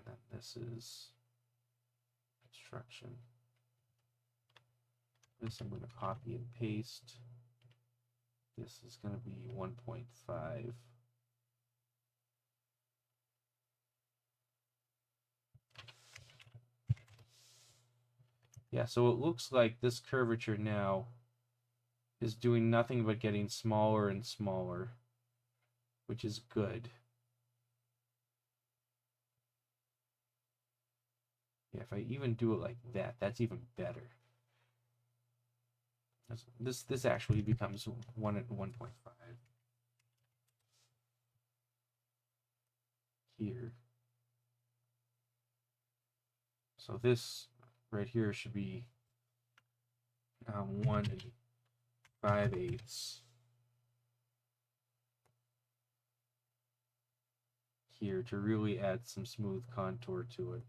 then this is construction. This I'm going to copy and paste. This is going to be 1.5. Yeah, so it looks like this curvature now is doing nothing but getting smaller and smaller, which is good. Yeah, if I even do it like that, that's even better. This actually becomes 1 at 1.5 here. So this right here should be 1 5/8 here to really add some smooth contour to it.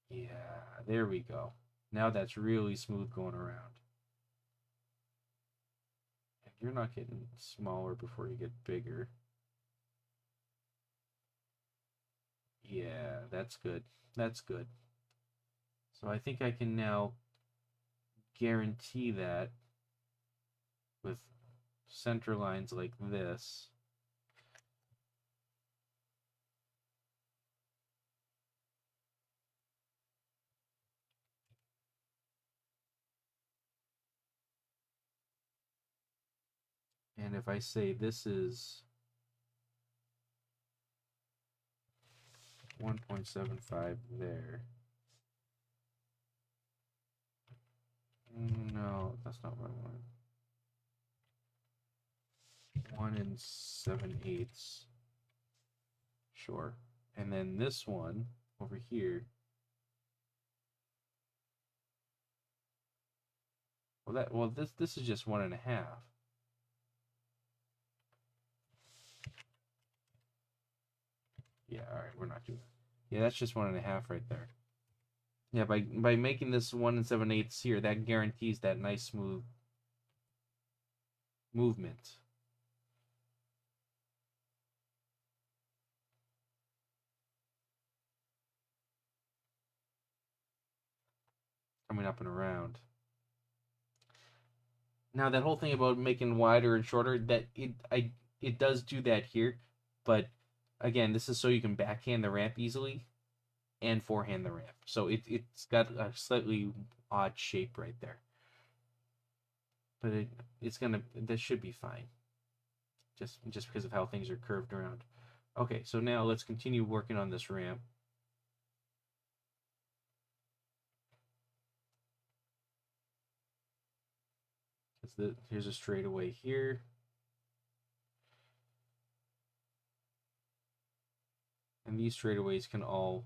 Yeah, there we go. Now that's really smooth going around. And you're not getting smaller before you get bigger. Yeah, that's good. That's good. So I think I can now guarantee that with center lines like this. And if I say this is 1.75 there. No, that's not what I wanted. 1 7/8. Sure. And then this one over here. Well, this is just 1.5. Yeah, all right, we're not doing that. Yeah, that's just 1.5 right there. Yeah, by making this 1 7/8 here, that guarantees that nice smooth movement. Coming up and around. Now that whole thing about making wider and shorter, that it does do that here, but again, this is so you can backhand the ramp easily and forehand the ramp. So it's got a slightly odd shape right there. But this should be fine. Just because of how things are curved around. Okay, so now let's continue working on this ramp. Here's a straightaway here. And these straightaways can all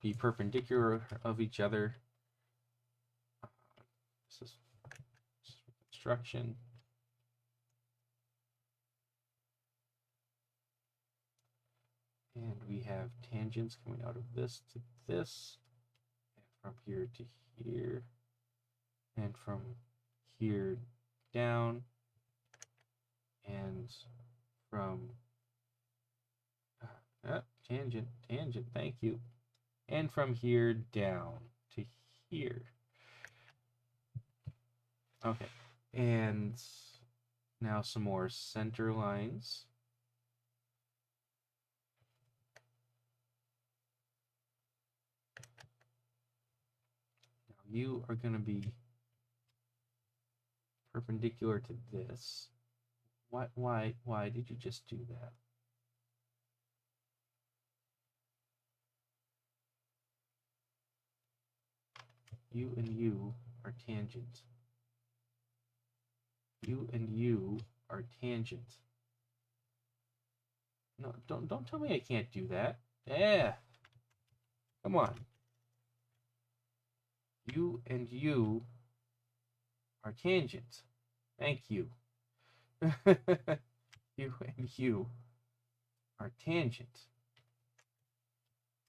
be perpendicular of each other. This is construction. And we have tangents coming out of this to this, and from here to here, and from here down, and from tangent, thank you, and from here down to here. Okay, and now some more center lines. Now you are going to be perpendicular to this. Why did you just do that? You and you are tangent. You and you are tangent. No, don't tell me I can't do that. Yeah. Come on. You and you are tangent. Thank you. You and you are tangent.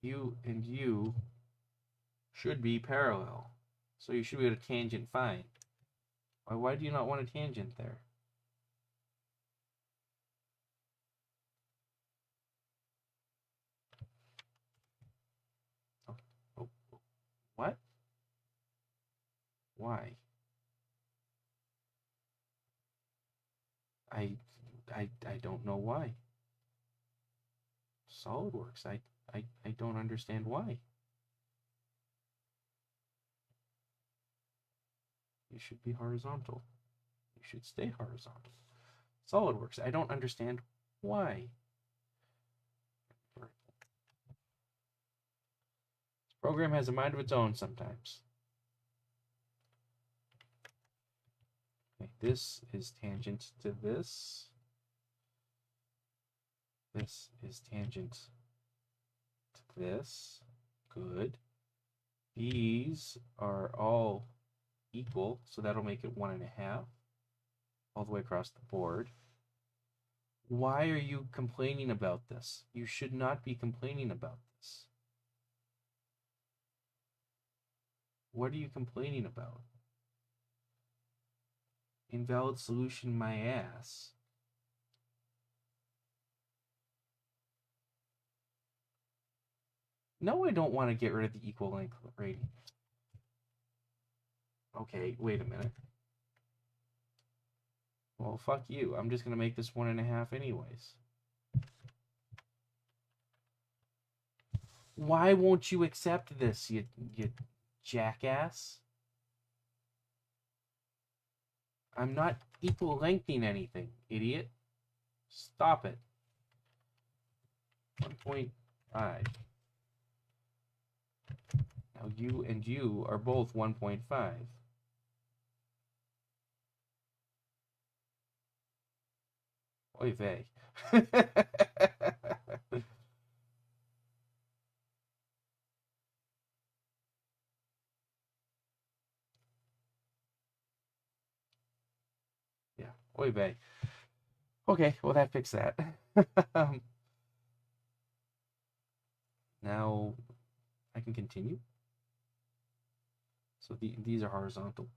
You and you should be parallel. So you should be at a tangent fine. Why do you not want a tangent there? Oh, what? Why? I don't know why. SolidWorks, I don't understand why. You should be horizontal. You should stay horizontal. SolidWorks, I don't understand why. This program has a mind of its own sometimes. Okay, this is tangent to this. This is tangent to this. Good. These are all equal, so that'll make it 1.5 all the way across the board. Why are you complaining about this? You should not be complaining about this. What are you complaining about? Invalid solution, my ass. No, I don't want to get rid of the equal length rating. Okay, wait a minute. Well, fuck you. I'm just going to make this 1.5 anyways. Why won't you accept this, you jackass? I'm not equal lengthing anything, idiot. Stop it. 1.5. Now you and you are both 1.5. Oy vey. Yeah, oy vey. Okay, well that fixed that. Now I can continue. So these are horizontal.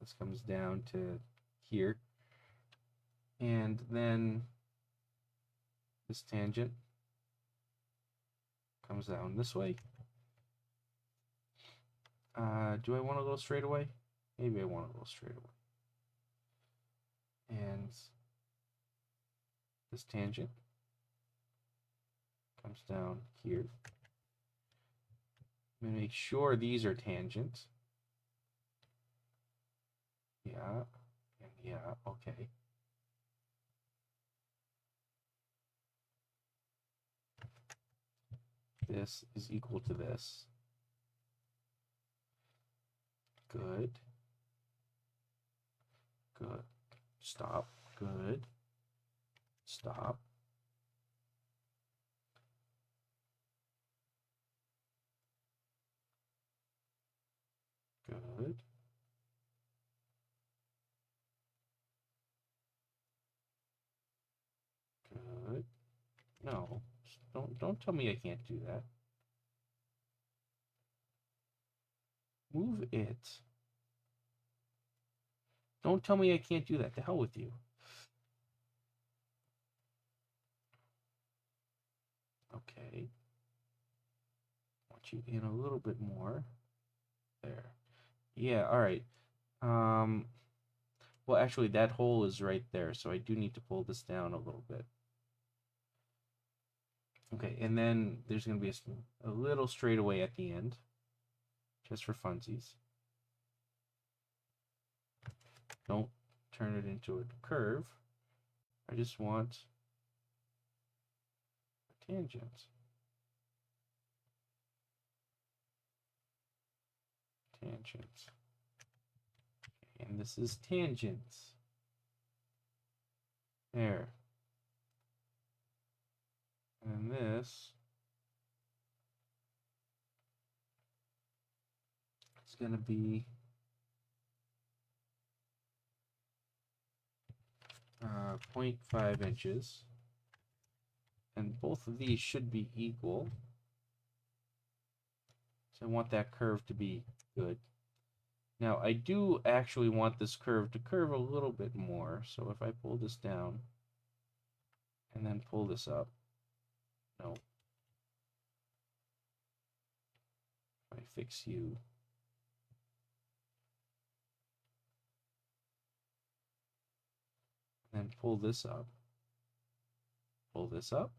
This comes down to here. And then this tangent comes down this way. Do I want to go straight away? Maybe I want to go straight away. And this tangent comes down here. I'm going to make sure these are tangent. Yeah, and yeah, okay. This is equal to this. Good. Good. Stop. Good. Stop. Good. Good. No, don't tell me I can't do that. Move it. Don't tell me I can't do that. To hell with you. Okay. Want you in a little bit more. There. Yeah, all right. Well, actually, that hole is right there, so I do need to pull this down a little bit. Okay, and then there's going to be a little straightaway at the end, just for funsies. Don't turn it into a curve. I just want a tangent. Tangent. And this is tangents. There. And this is going to be 0.5 inches. And both of these should be equal. So I want that curve to be good. Now, I do actually want this curve to curve a little bit more. So if I pull this down and then pull this up, no. fix you. And pull this up. Pull this up.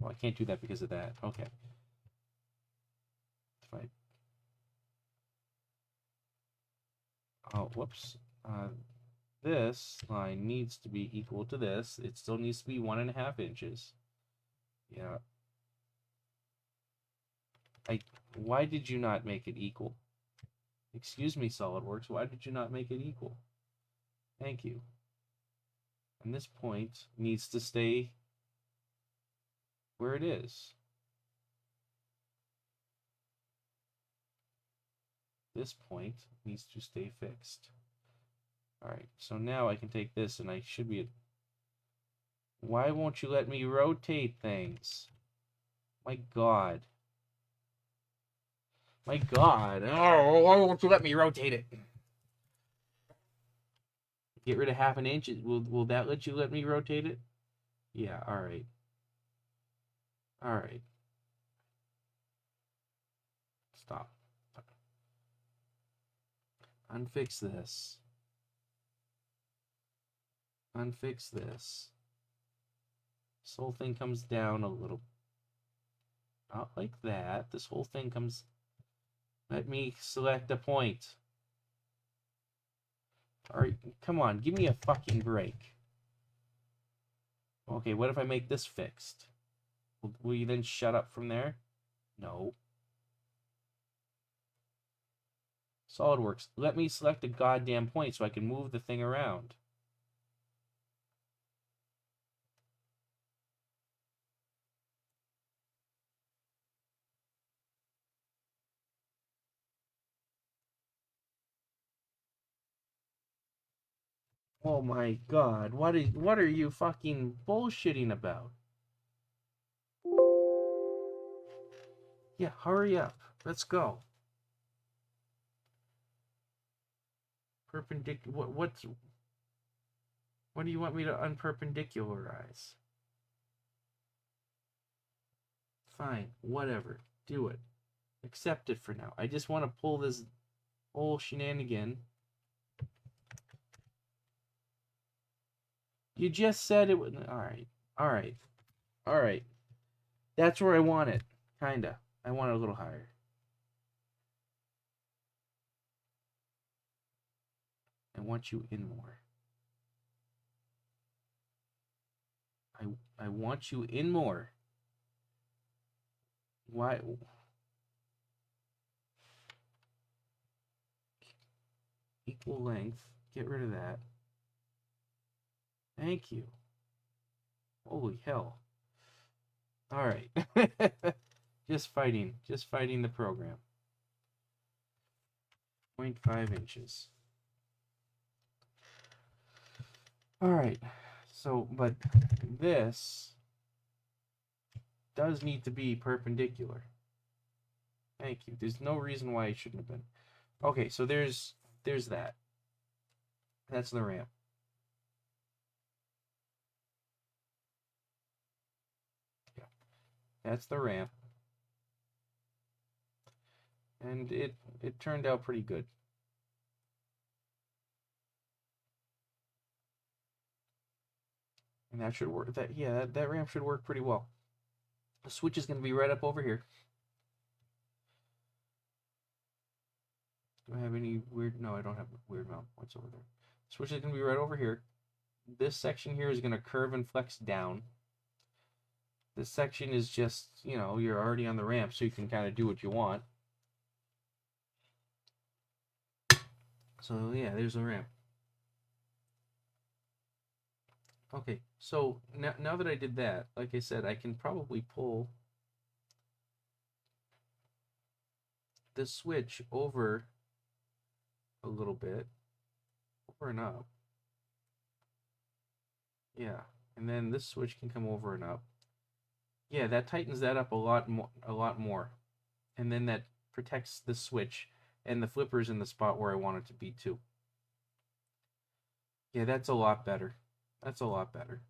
Well, I can't do that because of that. Okay. If I... Oh, whoops. This line needs to be equal to this. It still needs to be 1.5 inches. Yeah. Why did you not make it equal? Excuse me, SolidWorks. Why did you not make it equal? Thank you. And this point needs to stay where it is. This point needs to stay fixed. Alright, so now I can take this and I should be... Why won't you let me rotate things? My God. My God. Oh, why won't you let me rotate it? Get rid of 1/2 inch. Will that let me rotate it? Yeah, alright. Alright. Stop. Unfix this. Unfix this. This whole thing comes down a little. Not like that. This whole thing comes... Let me select a point. Alright, come on. Give me a fucking break. Okay, what if I make this fixed? Will you then shut up from there? No. SolidWorks, let me select a goddamn point so I can move the thing around. Oh my God, what are you fucking bullshitting about? Yeah, hurry up. Let's go. Perpendicular. What do you want me to unperpendicularize? Fine, whatever. Do it. Accept it for now. I just want to pull this whole shenanigan. You just said it would. Alright. Alright. Alright. That's where I want it. Kinda. I want it a little higher. I want you in more. I want you in more. Why? Equal length. Get rid of that. Thank you. Holy hell. Alright. Just fighting the program. 0.5 inches. Alright. So, but this does need to be perpendicular. Thank you. There's no reason why it shouldn't have been. Okay, so there's that. That's the ramp. Yeah. That's the ramp. And it turned out pretty good. And that should work. That ramp should work pretty well. The switch is going to be right up over here. Do I have any weird... No, I don't have weird mount points over there. The switch is going to be right over here. This section here is going to curve and flex down. This section is just, you know, you're already on the ramp, so you can kind of do what you want. So, yeah, there's the ramp. Okay, so now that I did that, like I said, I can probably pull the switch over a little bit, over and up. Yeah, and then this switch can come over and up. Yeah, that tightens that up a lot more. And then that protects the switch, and the flipper's in the spot where I want it to be too. Yeah, that's a lot better. That's a lot better.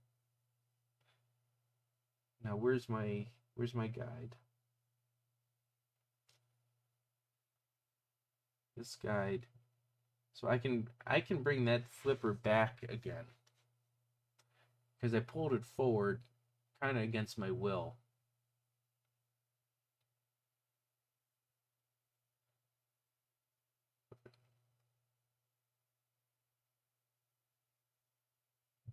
Now, where's my guide? this guide. So I can bring that flipper back again. Because I pulled it forward kind of against my will.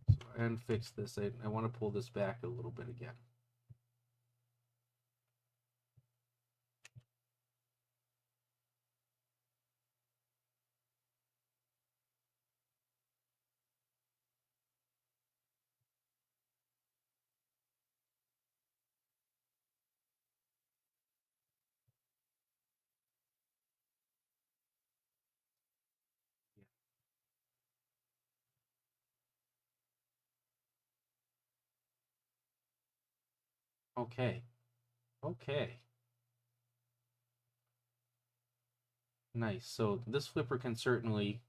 So I unfixed this. I want to pull this back a little bit again. Okay. Okay. Nice. So this flipper can certainly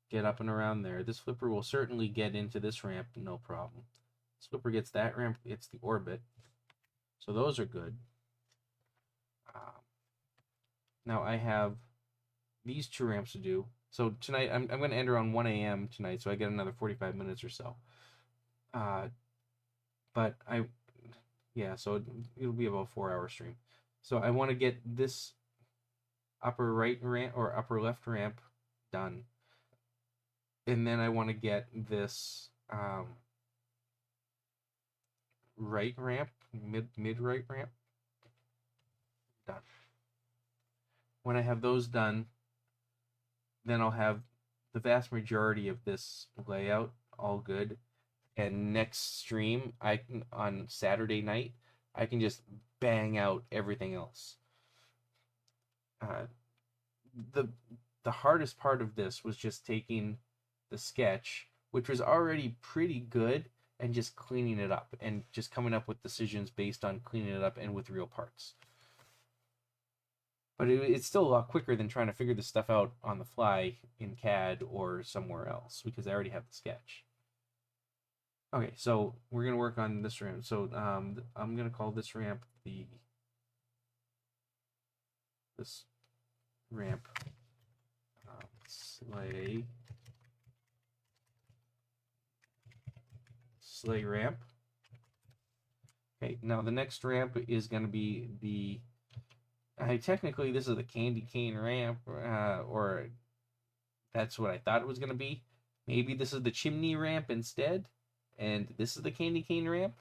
get up and around there. This flipper will certainly get into this ramp, no problem. This flipper gets that ramp, it's the orbit. So those are good. Now I have these 2 ramps to do. So tonight, I'm going to end around 1 a.m. tonight, so I get another 45 minutes or so. But yeah, so it'll be about a 4-hour stream. So I want to get this upper right ramp or upper left ramp done. And then I want to get this right ramp, mid right ramp done. When I have those done, then I'll have the vast majority of this layout all good. And next stream, on Saturday night, I can just bang out everything else. The hardest part of this was just taking the sketch, which was already pretty good, and just cleaning it up and just coming up with decisions based on cleaning it up and with real parts. But it's still a lot quicker than trying to figure this stuff out on the fly in CAD or somewhere else, because I already have the sketch. Okay, so we're going to work on this ramp. So I'm going to call this ramp this ramp sleigh ramp. Okay, now the next ramp is going to be technically this is the candy cane ramp, or that's what I thought it was going to be. Maybe this is the chimney ramp instead, and this is the candy cane ramp.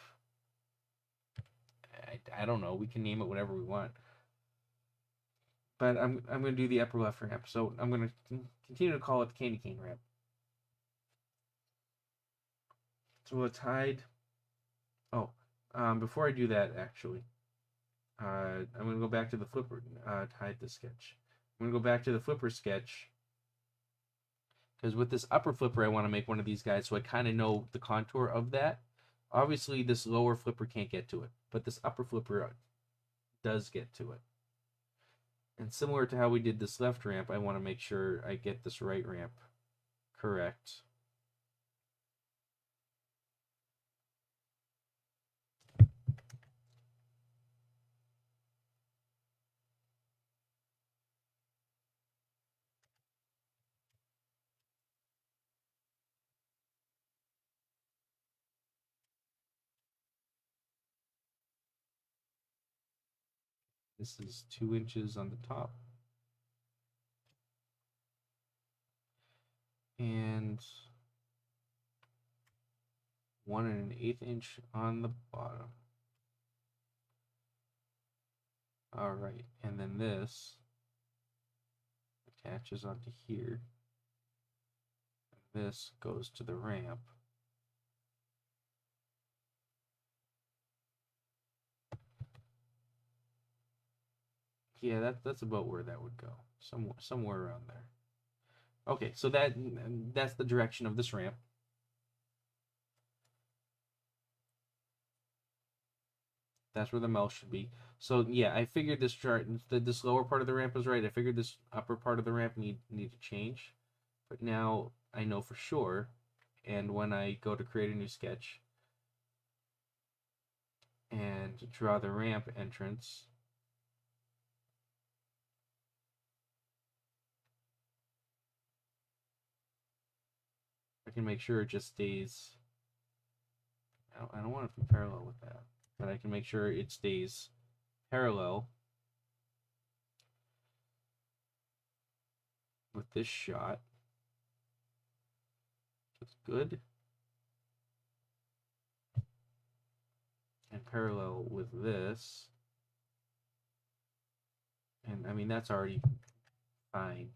I don't know. We can name it whatever we want. But I'm going to do the upper left ramp. So I'm going to continue to call it the candy cane ramp. So it's hide. Oh, before I do that, actually, I'm going to go back to the flipper to hide the sketch. I'm going to go back to the flipper sketch, because with this upper flipper, I want to make one of these guys so I kind of know the contour of that. Obviously, this lower flipper can't get to it, but this upper flipper does get to it. And similar to how we did this left ramp, I want to make sure I get this right ramp correct. This is 2 inches on the top. And 1 1/8 inch on the bottom. All right, and then this attaches onto here. This goes to the ramp. Yeah, that's about where that would go. Somewhere around there. Okay, so that's the direction of this ramp. That's where the mouse should be. So yeah, I figured this chart, this lower part of the ramp was right. I figured this upper part of the ramp need to change, but now I know for sure. And when I go to create a new sketch and draw the ramp entrance, can make sure it just stays. I don't want it to be parallel with that, but I can make sure it stays parallel with this shot. That's good. And parallel with this. And I mean, that's already fine.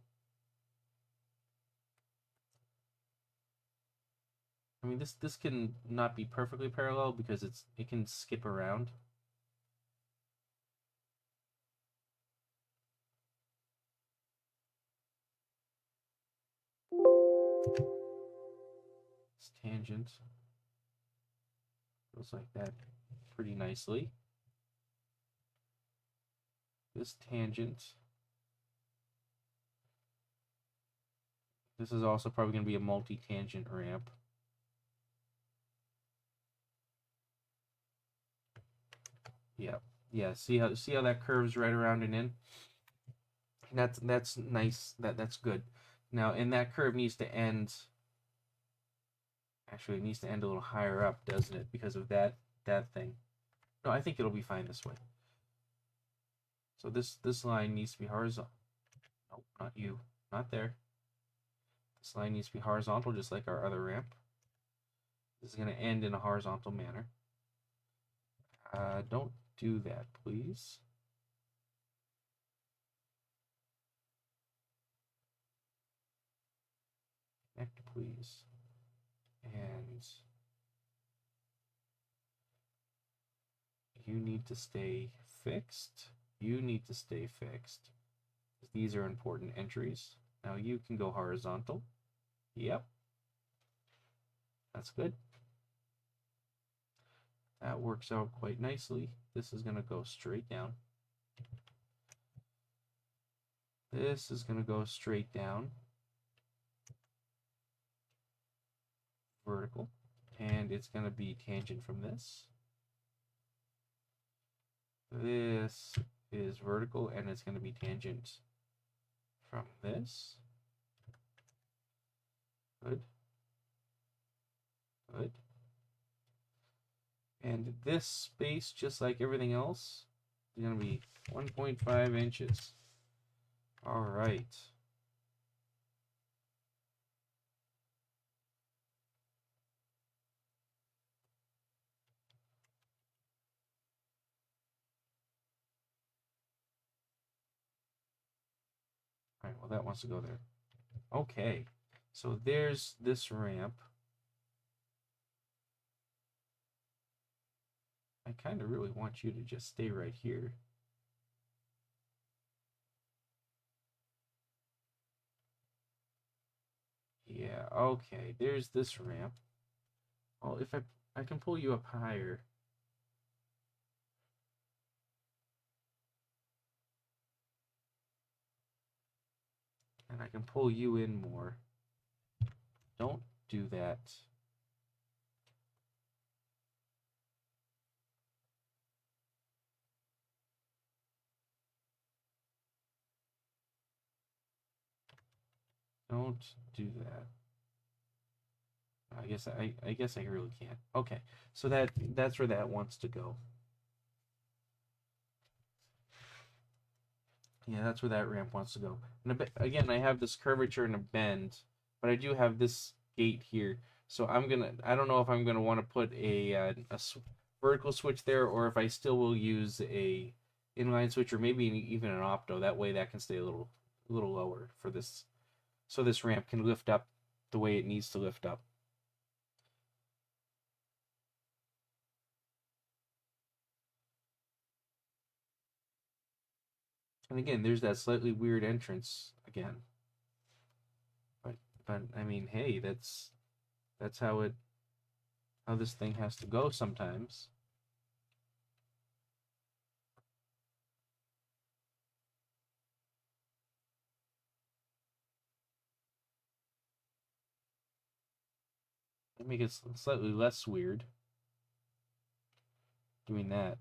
I mean, this can not be perfectly parallel because it can skip around. This tangent goes like that pretty nicely. This tangent. This is also probably going to be a multi-tangent ramp. Yeah, yeah. See how that curves right around and in. That's nice. That's good. Now, and that curve needs to end. Actually, it needs to end a little higher up, doesn't it? Because of that thing. No, I think it'll be fine this way. So this line needs to be horizontal. Nope, not you. Not there. This line needs to be horizontal, just like our other ramp. This is going to end in a horizontal manner. Don't do that, please. Connect, please. And you need to stay fixed. You need to stay fixed. These are important entries. Now you can go horizontal. Yep. That's good. That works out quite nicely. This is going to go straight down. This is going to go straight down. Vertical. And it's going to be tangent from this. This is vertical, and it's going to be tangent from this. Good. Good. And this space, just like everything else, is going to be 1.5 inches. All right. All right, well, that wants to go there. Okay, so there's this ramp. I kind of really want you to just stay right here. Yeah, okay, there's this ramp. Well, if I can pull you up higher. And I can pull you in more. Don't do that. Don't do that. I guess I really can't. Okay, so that's where that wants to go. Yeah, that's where that ramp wants to go. And again, I have this curvature and a bend, but I do have this gate here. So I don't know if I'm gonna want to put a vertical switch there, or if I still will use a inline switch, or maybe even an opto. That way, that can stay a little lower for this, so this ramp can lift up the way it needs to lift up. And again, there's that slightly weird entrance again. But I mean, hey, that's how this thing has to go sometimes. Make it slightly less weird doing that.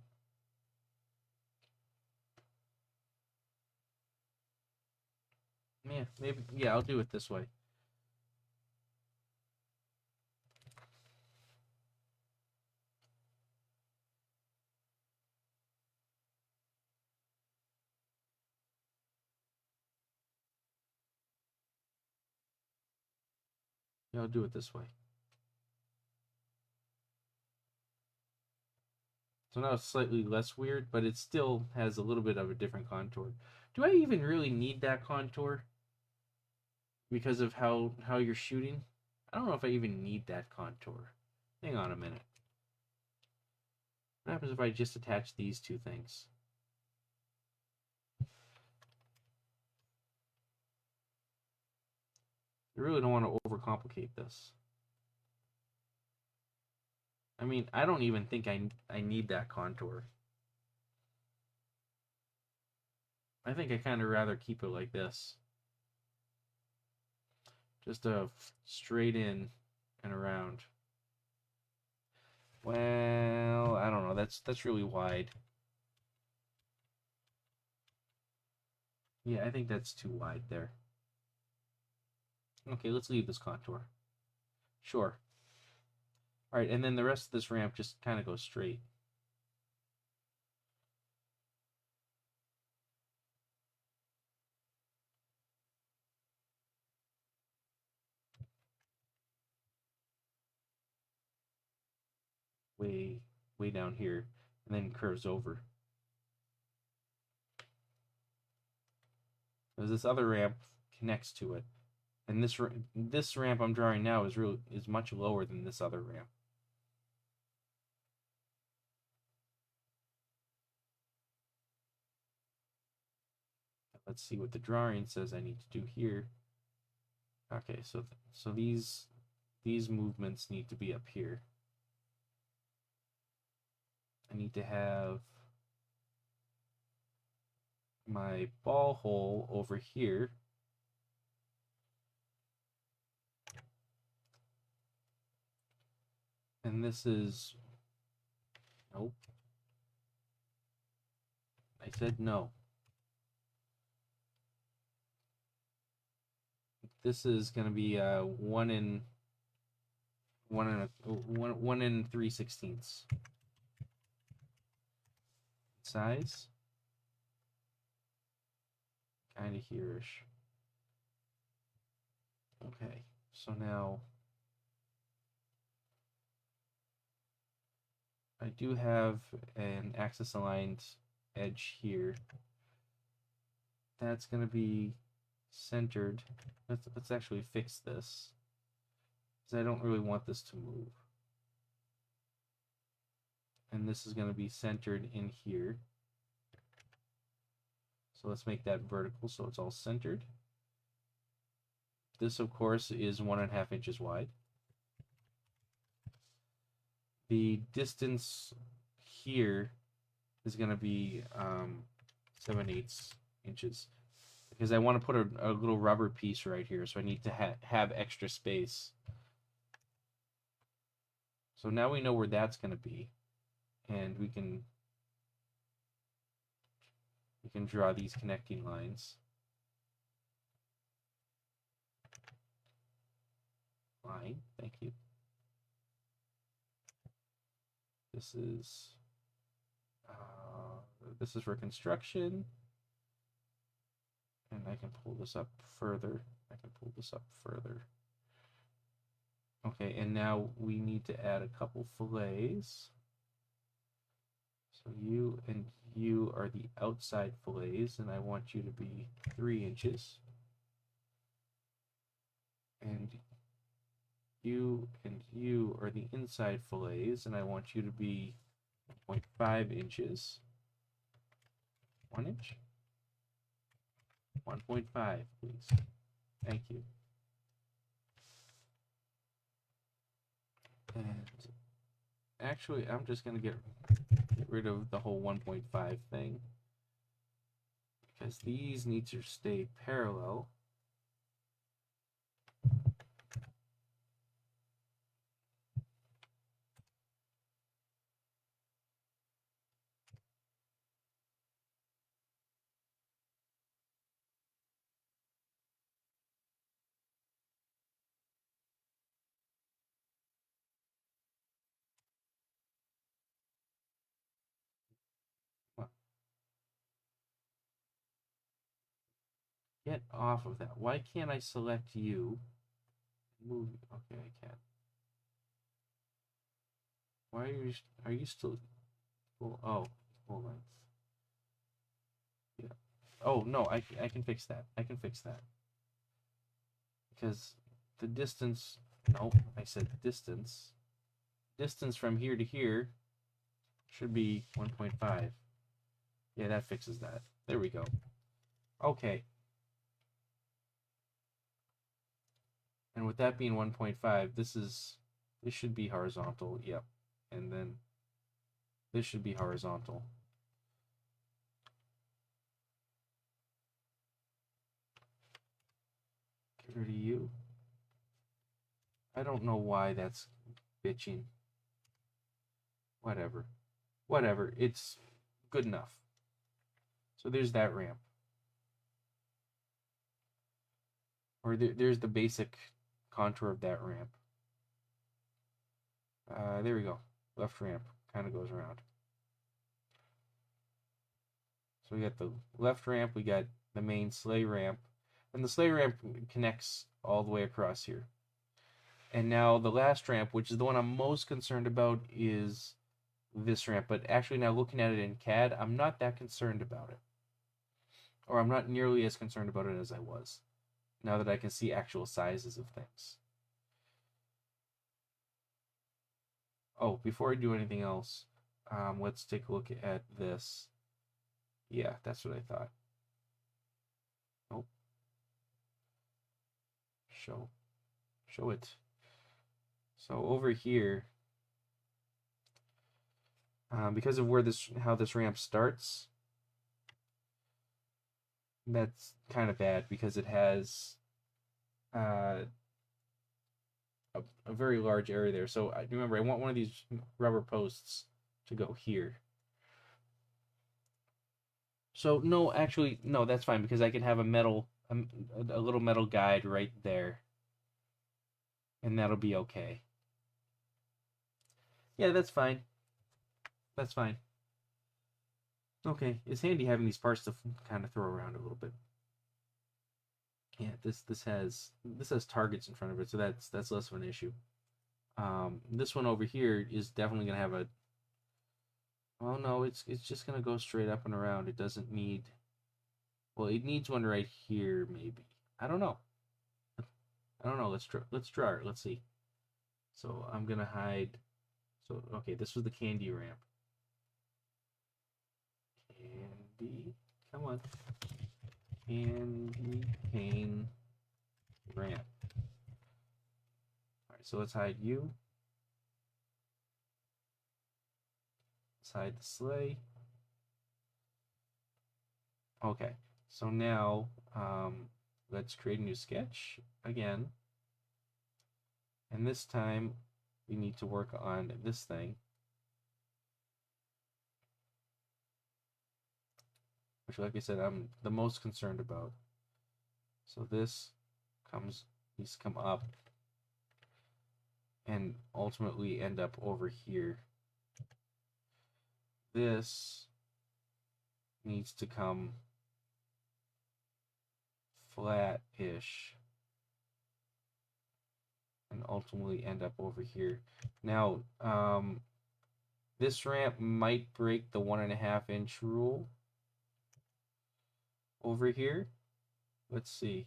Yeah, maybe. Yeah, I'll do it this way. Yeah, I'll do it this way. So now it's slightly less weird, but it still has a little bit of a different contour. Do I even really need that contour because of how you're shooting? I don't know if I even need that contour. Hang on a minute. What happens if I just attach these two things? I really don't want to overcomplicate this. I mean, I don't even think I need that contour. I think I kind of rather keep it like this. Just a straight in and around. Well, I don't know. That's really wide. Yeah, I think that's too wide there. Okay, let's leave this contour. Sure. All right, and then the rest of this ramp just kind of goes straight. Way down here, and then curves over. Because this other ramp connects to it, and this ramp I'm drawing now is much lower than this other ramp. Let's see what the drawing says I need to do here. Okay, so these movements need to be up here. I need to have my ball hole over here. And this is, nope. I said no. This is going to be 1 in 3/16 size. Kind of here-ish. Okay, so now I do have an axis aligned edge here. That's going to be centered. Let's actually fix this, because I don't really want this to move. And this is going to be centered in here. So let's make that vertical so it's all centered. This, of course, is 1.5 inches wide. The distance here is going to be 7/8 inches, because I want to put a little rubber piece right here, so I need to have extra space. So now we know where that's going to be, and we can draw these connecting lines. Line, thank you. This is for construction, and I can pull this up further. Okay, and now we need to add a couple fillets. So you and you are the outside fillets, and I want you to be 3 inches. And you are the inside fillets, and I want you to be 0.5 inches. 1 inch? 1.5, please. Thank you. And actually, I'm just going to get rid of the whole 1.5 thing, because these need to stay parallel. Get off of that. Why can't I select you Move. Okay, I can't. Why are you still full? Oh, full length. Yeah. Oh no, I can fix that. I can fix that. Because the distance, nope, I said distance. Distance from here to here should be 1.5. Yeah, that fixes that. There we go. Okay. And with that being 1.5, this should be horizontal. Yep. And then this should be horizontal. Get rid of you. I don't know why that's bitching. Whatever. Whatever. It's good enough. So there's that ramp. Or there's the basic contour of that ramp. There we go. Left ramp kind of goes around. So we got the left ramp, we got the main sleigh ramp, and the sleigh ramp connects all the way across here. And now the last ramp, which is the one I'm most concerned about, is this ramp. But actually now looking at it in CAD, I'm not that concerned about it. Or I'm not nearly as concerned about it as I was, now that I can see actual sizes of things. Oh, before I do anything else, let's take a look at this. Yeah, that's what I thought. Nope. Show it. So over here, because of how this ramp starts, that's kind of bad because it has a very large area there. So remember, I want one of these rubber posts to go here. So no, actually, no, that's fine because I can have a little metal guide right there, and that'll be okay. Yeah, that's fine. That's fine. Okay, it's handy having these parts to kind of throw around a little bit. Yeah, this has targets in front of it, so that's less of an issue. This one over here is definitely gonna have a. Oh no, it's just gonna go straight up and around. It doesn't need. Well, it needs one right here, maybe. I don't know. I don't know. Let's draw it. Let's see. So I'm gonna hide. So okay, this was the candy ramp. Candy, come on. Candy cane ramp. All right, so let's hide you. Let's hide the sleigh. Okay, so now let's create a new sketch again. And this time we need to work on this thing, which, like I said, I'm the most concerned about. So this needs to come up and ultimately end up over here. This needs to come flat-ish and ultimately end up over here. Now, this ramp might break the 1.5 inch rule over here. Let's see.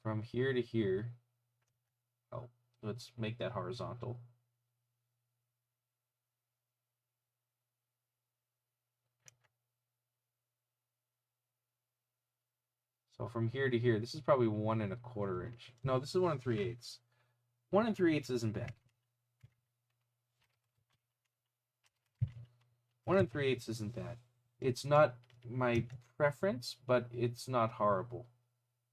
From here to here. Oh, let's make that horizontal. So from here to here, this is probably 1.25 inch. No, this is 1 3/8. 1 3/8 isn't bad. 1 3/8 isn't bad. It's not my preference, but it's not horrible.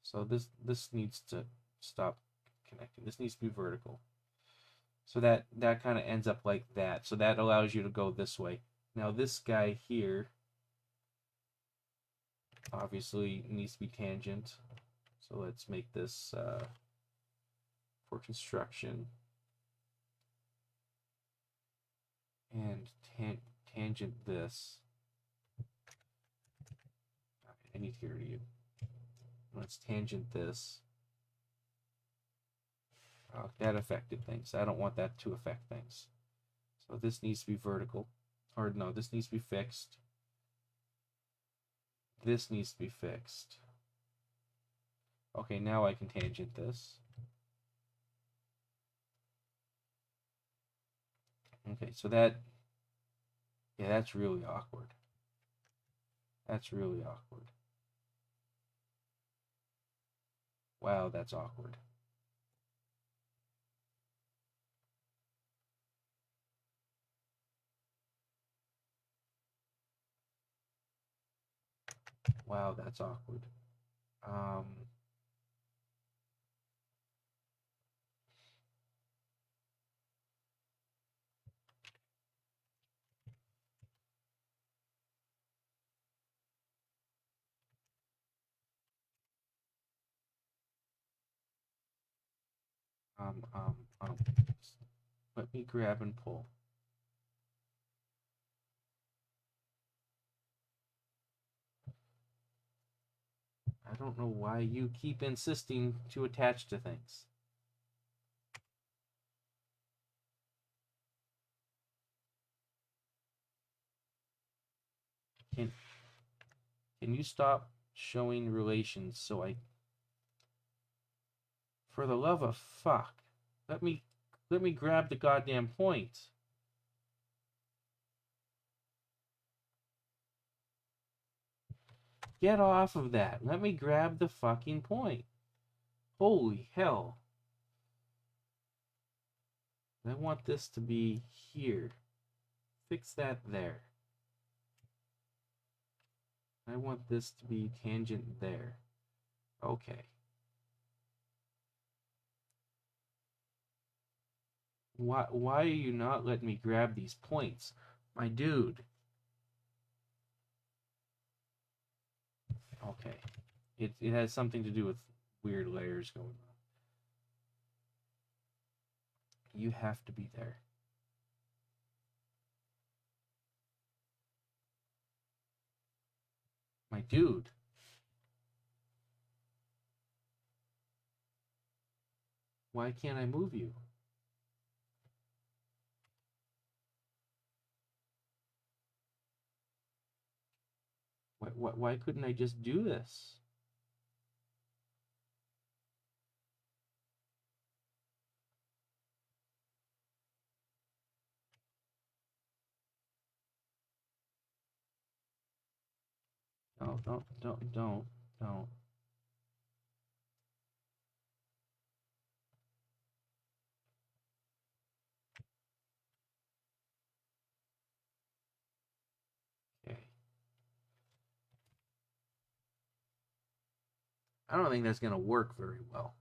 So this needs to stop connecting. This needs to be vertical. So that kind of ends up like that. So that allows you to go this way. Now this guy here obviously needs to be tangent. So let's make this for construction. And tangent this. Okay, I need to get rid of you. Let's tangent this. Oh, that affected things. I don't want that to affect things. So this needs to be vertical. Or no, this needs to be fixed. This needs to be fixed. Okay, now I can tangent this. Okay, so that, yeah, that's really awkward. That's really awkward. Wow, that's awkward. Wow, that's awkward. Um, um, um, um, let me grab and pull. I don't know why you keep insisting to attach to things. Can you stop showing relations so I, for the love of fuck, let me grab the goddamn point. Get off of that. Let me grab the fucking point. Holy hell. I want this to be here. Fix that there. I want this to be tangent there. Okay. Why are you not letting me grab these points? My dude. Okay. It has something to do with weird layers going on. You have to be there. My dude. Why can't I move you? Why couldn't I just do this? No, don't. Okay. I don't think that's going to work very well.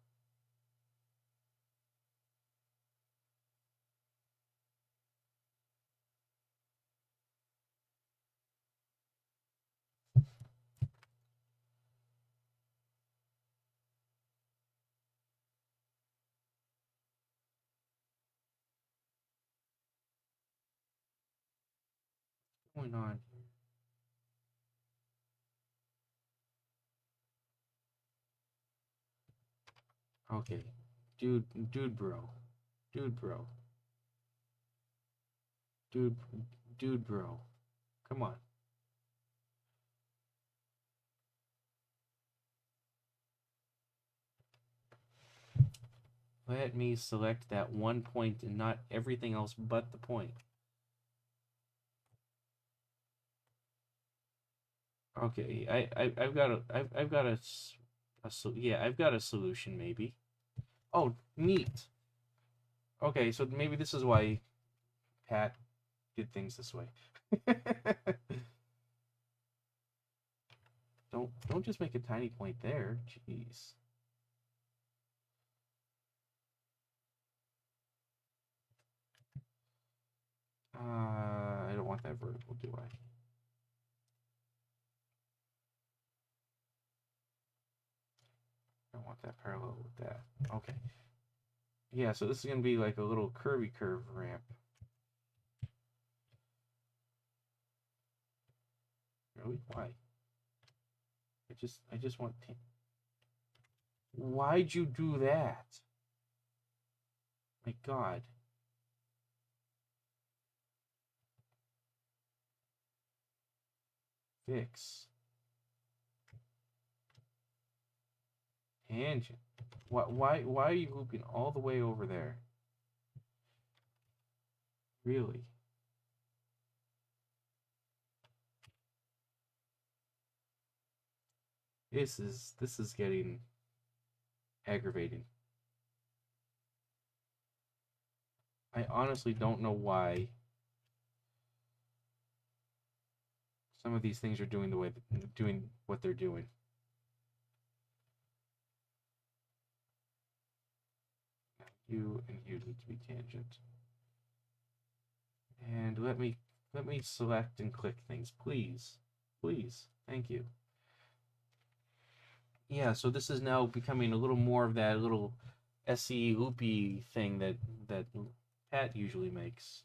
What's going on here? Okay. Dude bro. Dude bro. Dude bro. Come on. Let me select that one point and not everything else but the point. Okay, I've got I've got a solution maybe. Oh, neat. Okay, so maybe this is why Pat did things this way. Don't just make a tiny point there. Jeez. I don't want that vertical, do I? I don't want that parallel with that. Okay. Yeah, so this is gonna be like a little curvy curve ramp. Really? Why? I just want. Why'd you do that? My God. Fix. Tangent. Why are you looping all the way over there? Really? This is getting aggravating. I honestly don't know why some of these things are doing what they're doing. You and you need to be tangent. And let me select and click things, please. Please. Thank you. Yeah, so this is now becoming a little more of that little SE loopy thing that Pat usually makes.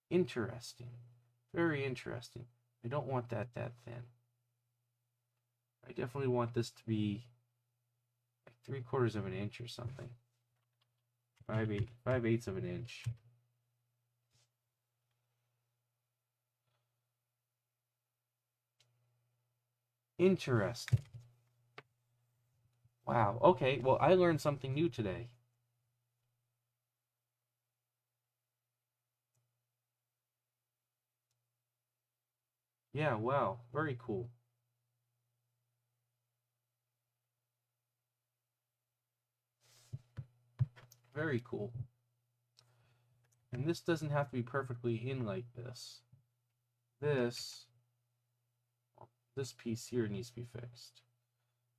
Interesting. Very interesting. I don't want that thin. I definitely want this to be like 3/4 of an inch or something. 5/8 of an inch. Interesting. Wow. Okay. Well, I learned something new today. Yeah. Wow. Very cool. Very cool. And this doesn't have to be perfectly in like this. This piece here needs to be fixed.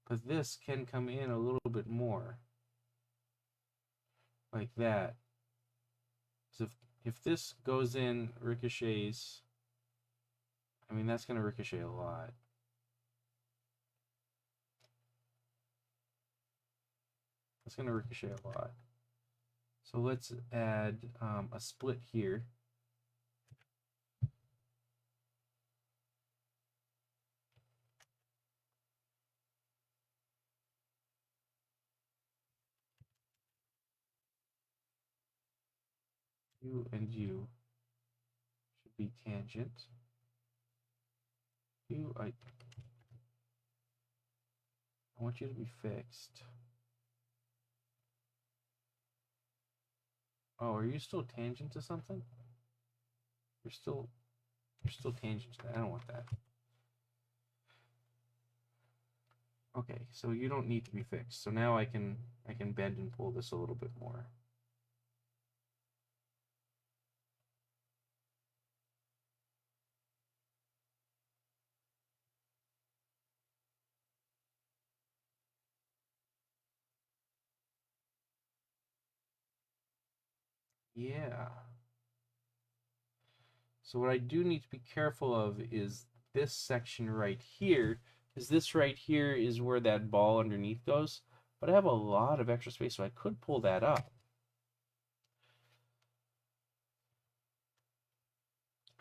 But this can come in a little bit more. Like that. So if this goes in, ricochets, I mean, that's going to ricochet a lot. That's going to ricochet a lot. So let's add a split here. You and you should be tangent. I want you to be fixed. Oh, are you still tangent to something? You're still tangent to that. I don't want that. Okay, so you don't need to be fixed. So now I can bend and pull this a little bit more. Yeah. So what I do need to be careful of is this section right here, because this right here is where that ball underneath goes. But I have a lot of extra space, so I could pull that up.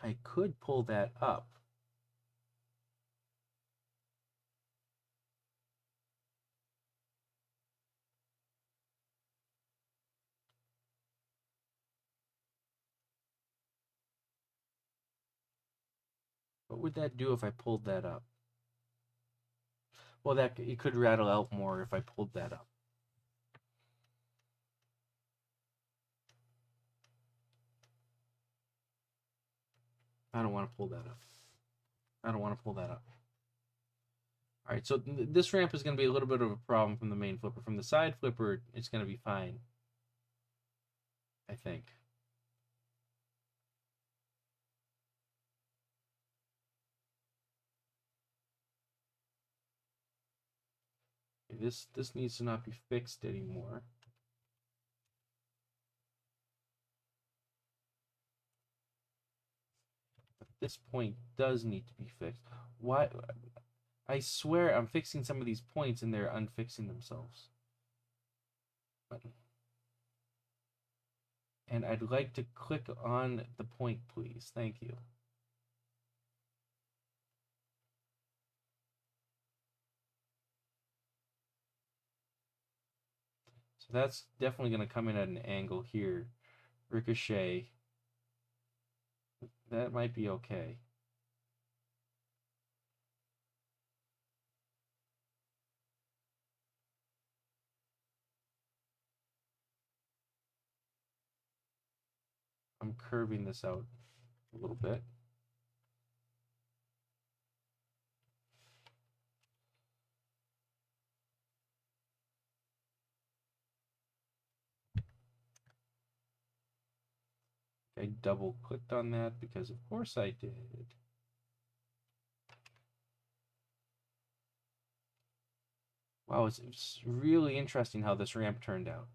I could pull that up. What would that do if I pulled that up? Well, that it could rattle out more if I pulled that up. I don't want to pull that up. I don't want to pull that up. All right, so this ramp is going to be a little bit of a problem from the main flipper. From the side flipper, it's going to be fine, I think. This needs to not be fixed anymore. But this point does need to be fixed. Why? I swear I'm fixing some of these points and they're unfixing themselves. And I'd like to click on the point, please. Thank you. So that's definitely going to come in at an angle here. Ricochet. That might be okay. I'm curving this out a little bit. I double clicked on that because of course I did. Wow, it's really interesting how this ramp turned out.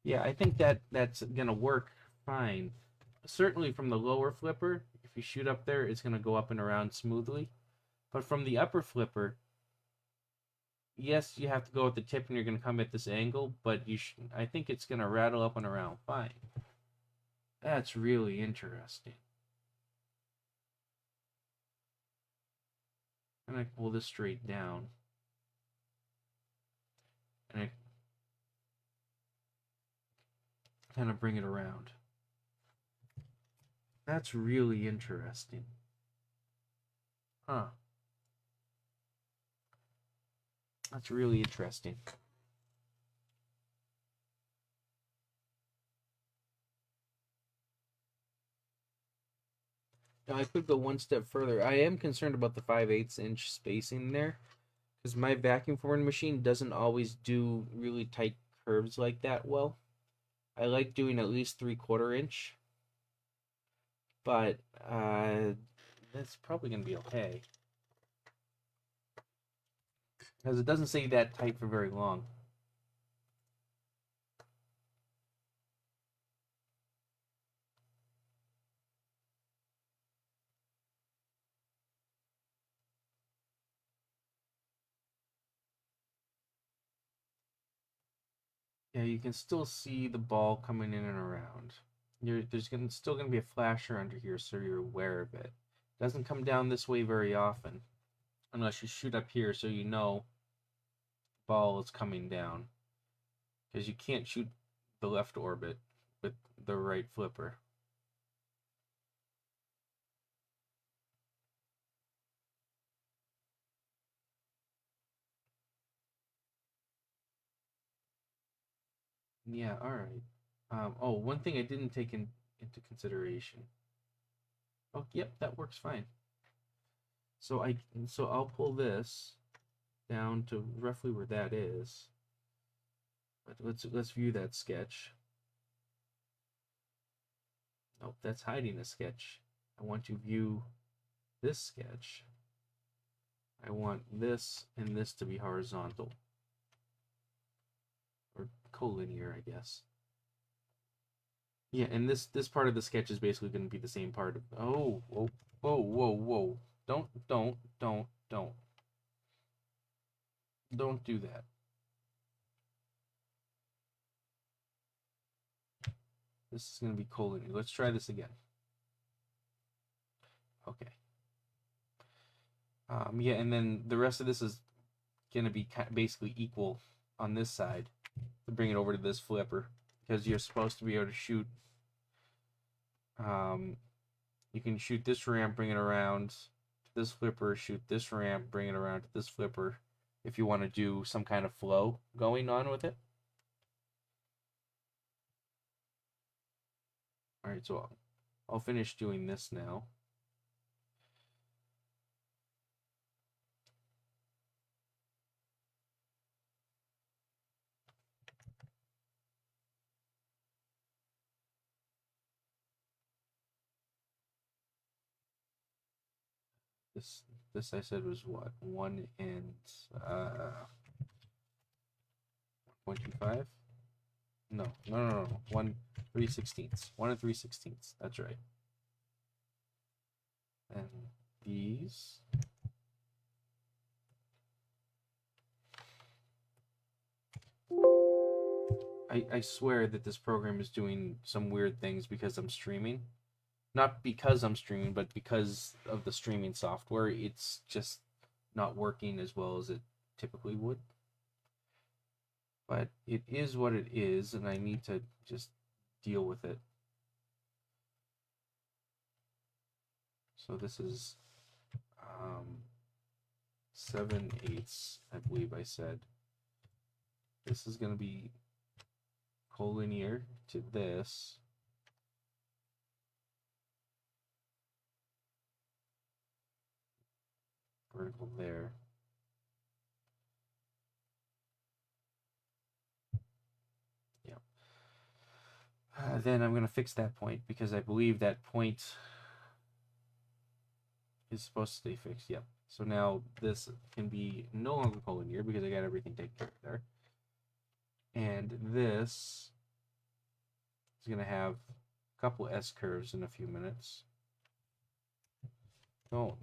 Yeah, I think that's gonna work fine. Certainly from the lower flipper, if you shoot up there, it's gonna go up and around smoothly. But from the upper flipper, yes, you have to go at the tip and you're gonna come at this angle, but I think it's gonna rattle up and around fine. That's really interesting. And I pull this straight down. And I kind of bring it around. That's really interesting. Huh. That's really interesting. Now I could go one step further. I am concerned about the 5/8 inch spacing there, because my vacuum forming machine doesn't always do really tight curves like that well. I like doing at least 3/4 inch, but that's probably gonna be okay, because it doesn't stay that tight for very long. Yeah, you can still see the ball coming in and around. There's still gonna be a flasher under here, so you're aware of it. It doesn't come down this way very often, unless you shoot up here, so you know the ball is coming down. Because you can't shoot the left orbit with the right flipper. Yeah, all right. Oh, one thing I didn't take into consideration. Oh, yep, that works fine. So I'll pull this down to roughly where that is. But let's view that sketch. Oh, that's hiding a sketch. I want to view this sketch. I want this and this to be horizontal. Or collinear, I guess. Yeah, and this part of the sketch is basically going to be the same part of. Oh, whoa, whoa, whoa, whoa! Don't do that. This is going to be collinear. Let's try this again. Okay. Yeah, and then the rest of this is going to be basically equal on this side to bring it over to this flipper, because you're supposed to be able to shoot. You can shoot this ramp, bring it around to this flipper, shoot this ramp, bring it around to this flipper, if you want to do some kind of flow going on with it. All right, so I'll finish doing this now. This I said was what, 1 and 1.25? No, 1 3/16. 1 and 3/16. That's right. And these. I swear that this program is doing some weird things because I'm streaming. Not because I'm streaming, but because of the streaming software. It's just not working as well as it typically would. But it is what it is, and I need to just deal with it. So this is 7/8, I believe I said. This is going to be collinear to this. Vertical there. Yep. Then I'm going to fix that point because I believe that point is supposed to stay fixed. Yep. So now this can be no longer collinear because I got everything taken care of there. And this is going to have a couple S curves in a few minutes. Don't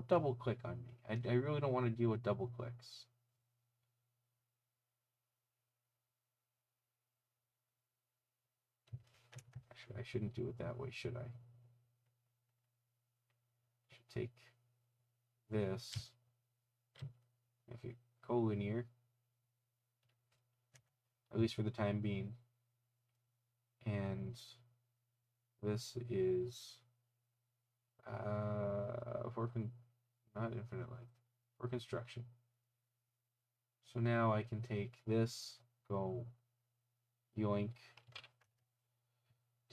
double click on me. I really don't want to deal with double clicks. I shouldn't do it that way, should I? Should take this, make it collinear, at least for the time being. And this is not infinite length, for construction. So now I can take this, go yoink,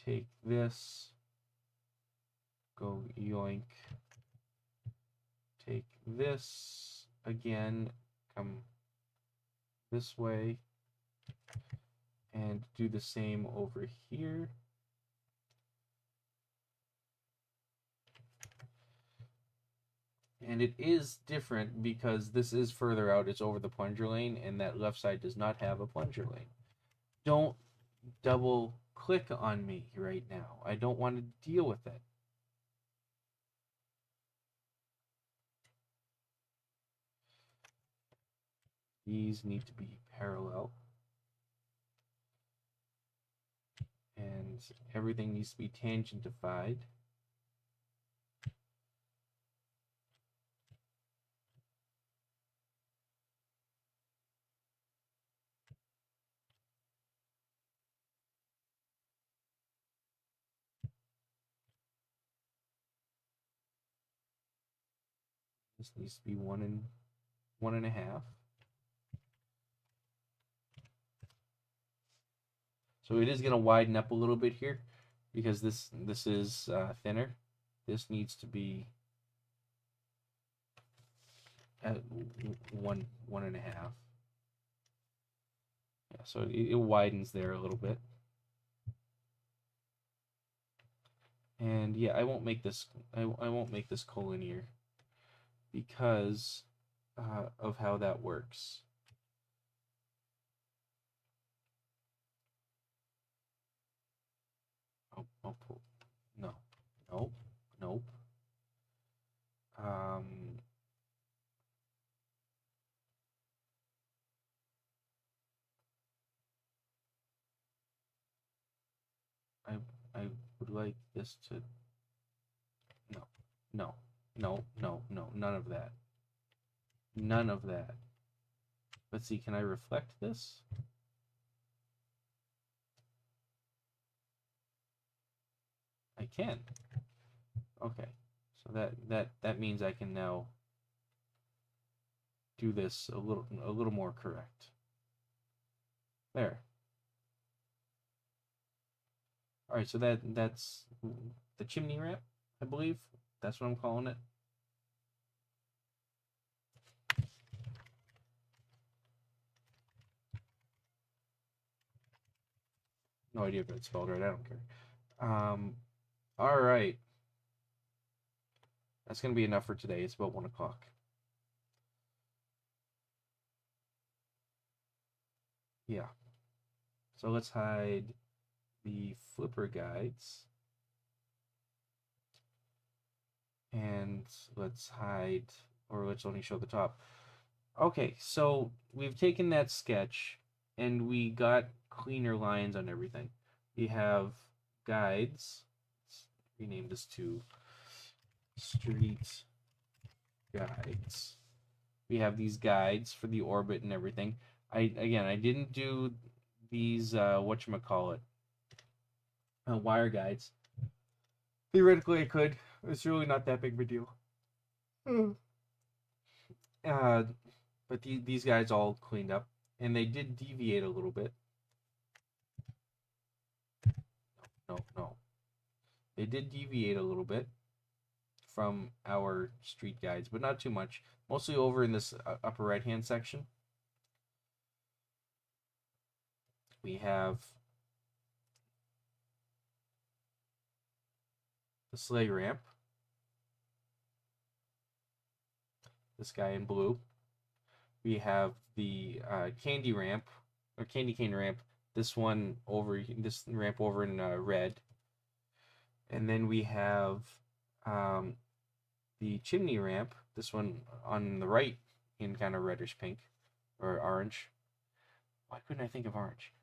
take this, go yoink, take this again, come this way, and do the same over here. And it is different because this is further out, it's over the plunger lane, and that left side does not have a plunger lane. Don't double click on me right now. I don't want to deal with it. These need to be parallel. And everything needs to be tangentified. This needs to be 1 and 1.5. So it is going to widen up a little bit here because this is thinner. This needs to be at 1.5. Yeah, so it widens there a little bit. And yeah, I won't make this collinear because of how that works. Oh, no, nope, nope. I would like this to, no, none of that. None of that. Let's see, can I reflect this? I can. Okay, so that means I can now do this a little more correct. There. All right, so that's the chimney wrap, I believe. That's what I'm calling it. No idea if it's spelled right. I don't care. All right. That's going to be enough for today. It's about 1 o'clock. Yeah. So let's hide the flipper guides. And let's hide, or let's only show the top. Okay, so we've taken that sketch and we got cleaner lines on everything. We have guides. Let's rename this to street guides. We have these guides for the orbit and everything. I didn't do these whatchamacallit, wire guides. Theoretically, I could. It's really not that big of a deal. Mm. Uh, but these guys all cleaned up, and they did deviate a little bit. No. They did deviate a little bit from our street guides, but not too much. Mostly over in this upper right-hand section. We have the sleigh ramp. This guy in blue. We have the candy ramp, or candy cane ramp. This one over, this ramp over in red. And then we have the chimney ramp. This one on the right in kind of reddish pink or orange. Why couldn't I think of orange?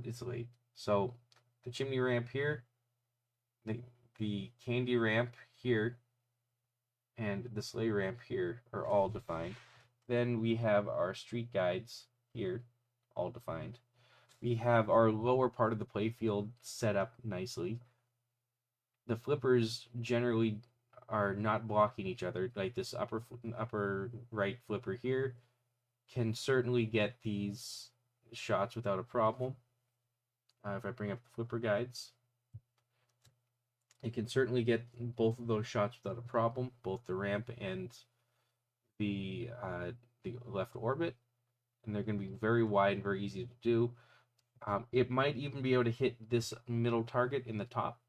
It's late. So the chimney ramp here, the candy ramp here, and the sleigh ramp here are all defined. Then we have our street guides here, all defined. We have our lower part of the playfield set up nicely. The flippers generally are not blocking each other. Like this upper right flipper here can certainly get these shots without a problem. If I bring up the flipper guides, it can certainly get both of those shots without a problem, both the ramp and the left orbit, and they're going to be very wide and very easy to do. It might even be able to hit this middle target in the top.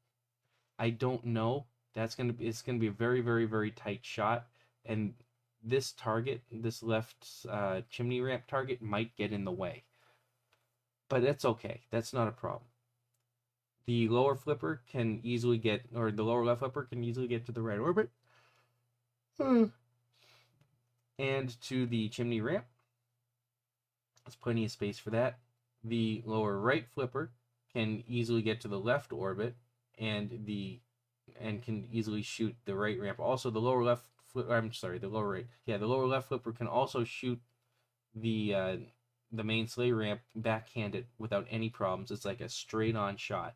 I don't know. It's going to be a very, very, very tight shot, and this target, this left chimney ramp target, might get in the way. But that's okay. That's not a problem. The lower flipper can easily get, or the lower left flipper can easily get to the right orbit. And to the chimney ramp. There's plenty of space for that. The lower right flipper can easily get to the left orbit and can easily shoot the right ramp. Also, the lower left the lower right. Yeah, the lower left flipper can also shoot the main sleigh ramp backhanded without any problems. It's like a straight on shot.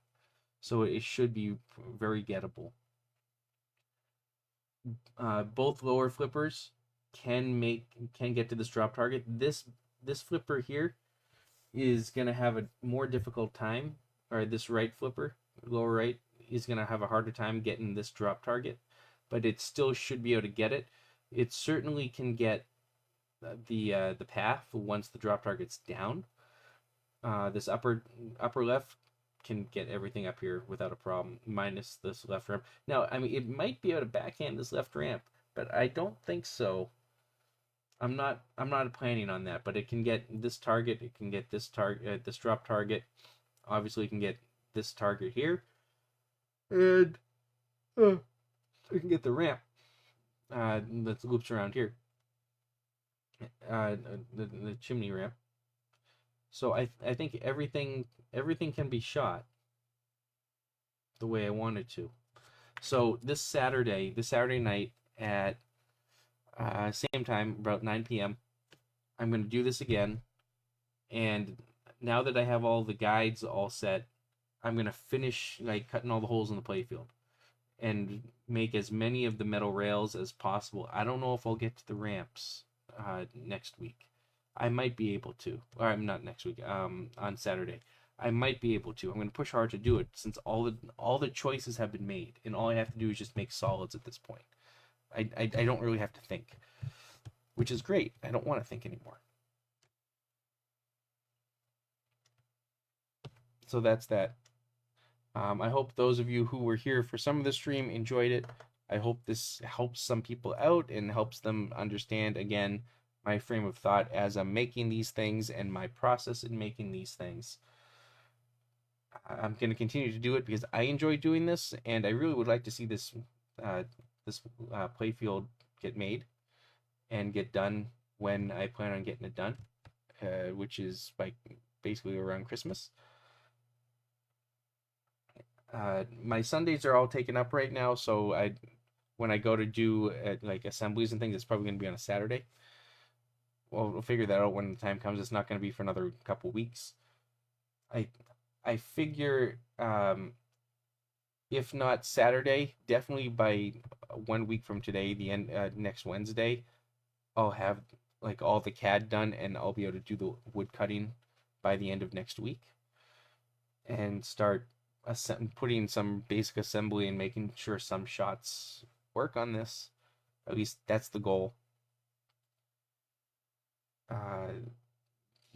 So it should be very gettable. Both lower flippers can get to this drop target. This flipper here is gonna have a more difficult time, or this right flipper, lower right, is gonna have a harder time getting this drop target, but it still should be able to get it. It certainly can get the path once the drop target's down. This upper left can get everything up here without a problem, minus this left ramp. Now, I mean, it might be able to backhand this left ramp, but I don't think so. I'm not planning on that, but it can get this target, it can get this target, this drop target. Obviously, it can get this target here, and it can get the ramp that loops around here, the chimney ramp. So I think everything can be shot the way I wanted to. So this Saturday night at same time, about 9 p.m., I'm going to do this again. And now that I have all the guides all set, I'm going to finish like cutting all the holes in the playfield and make as many of the metal rails as possible. I don't know if I'll get to the ramps next week. I might be able to. Or I'm not next week. On Saturday, I might be able to. I'm going to push hard to do it since all the choices have been made, and all I have to do is just make solids at this point. I don't really have to think, which is great. I don't want to think anymore. So that's that. I hope those of you who were here for some of the stream enjoyed it. I hope this helps some people out and helps them understand, again, my frame of thought as I'm making these things and my process in making these things. I'm going to continue to do it because I enjoy doing this, and I really would like to see this playfield get made and get done when I plan on getting it done, which is like basically around Christmas. My Sundays are all taken up right now, so when I go to do like assemblies and things, it's probably going to be on a Saturday. well, we'll figure that out when the time comes. It's not going to be for another couple weeks. I I figure if not Saturday, definitely by 1 week from today, the end next Wednesday, I'll have like all the CAD done and I'll be able to do the wood cutting by the end of next week and start putting some basic assembly and making sure some shots work on this. At least that's the goal. Uh,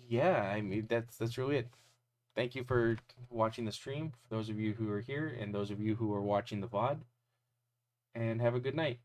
yeah, I mean that's really it. Thank you for watching the stream. For those of you who are here and those of you who are watching the VOD, and have a good night.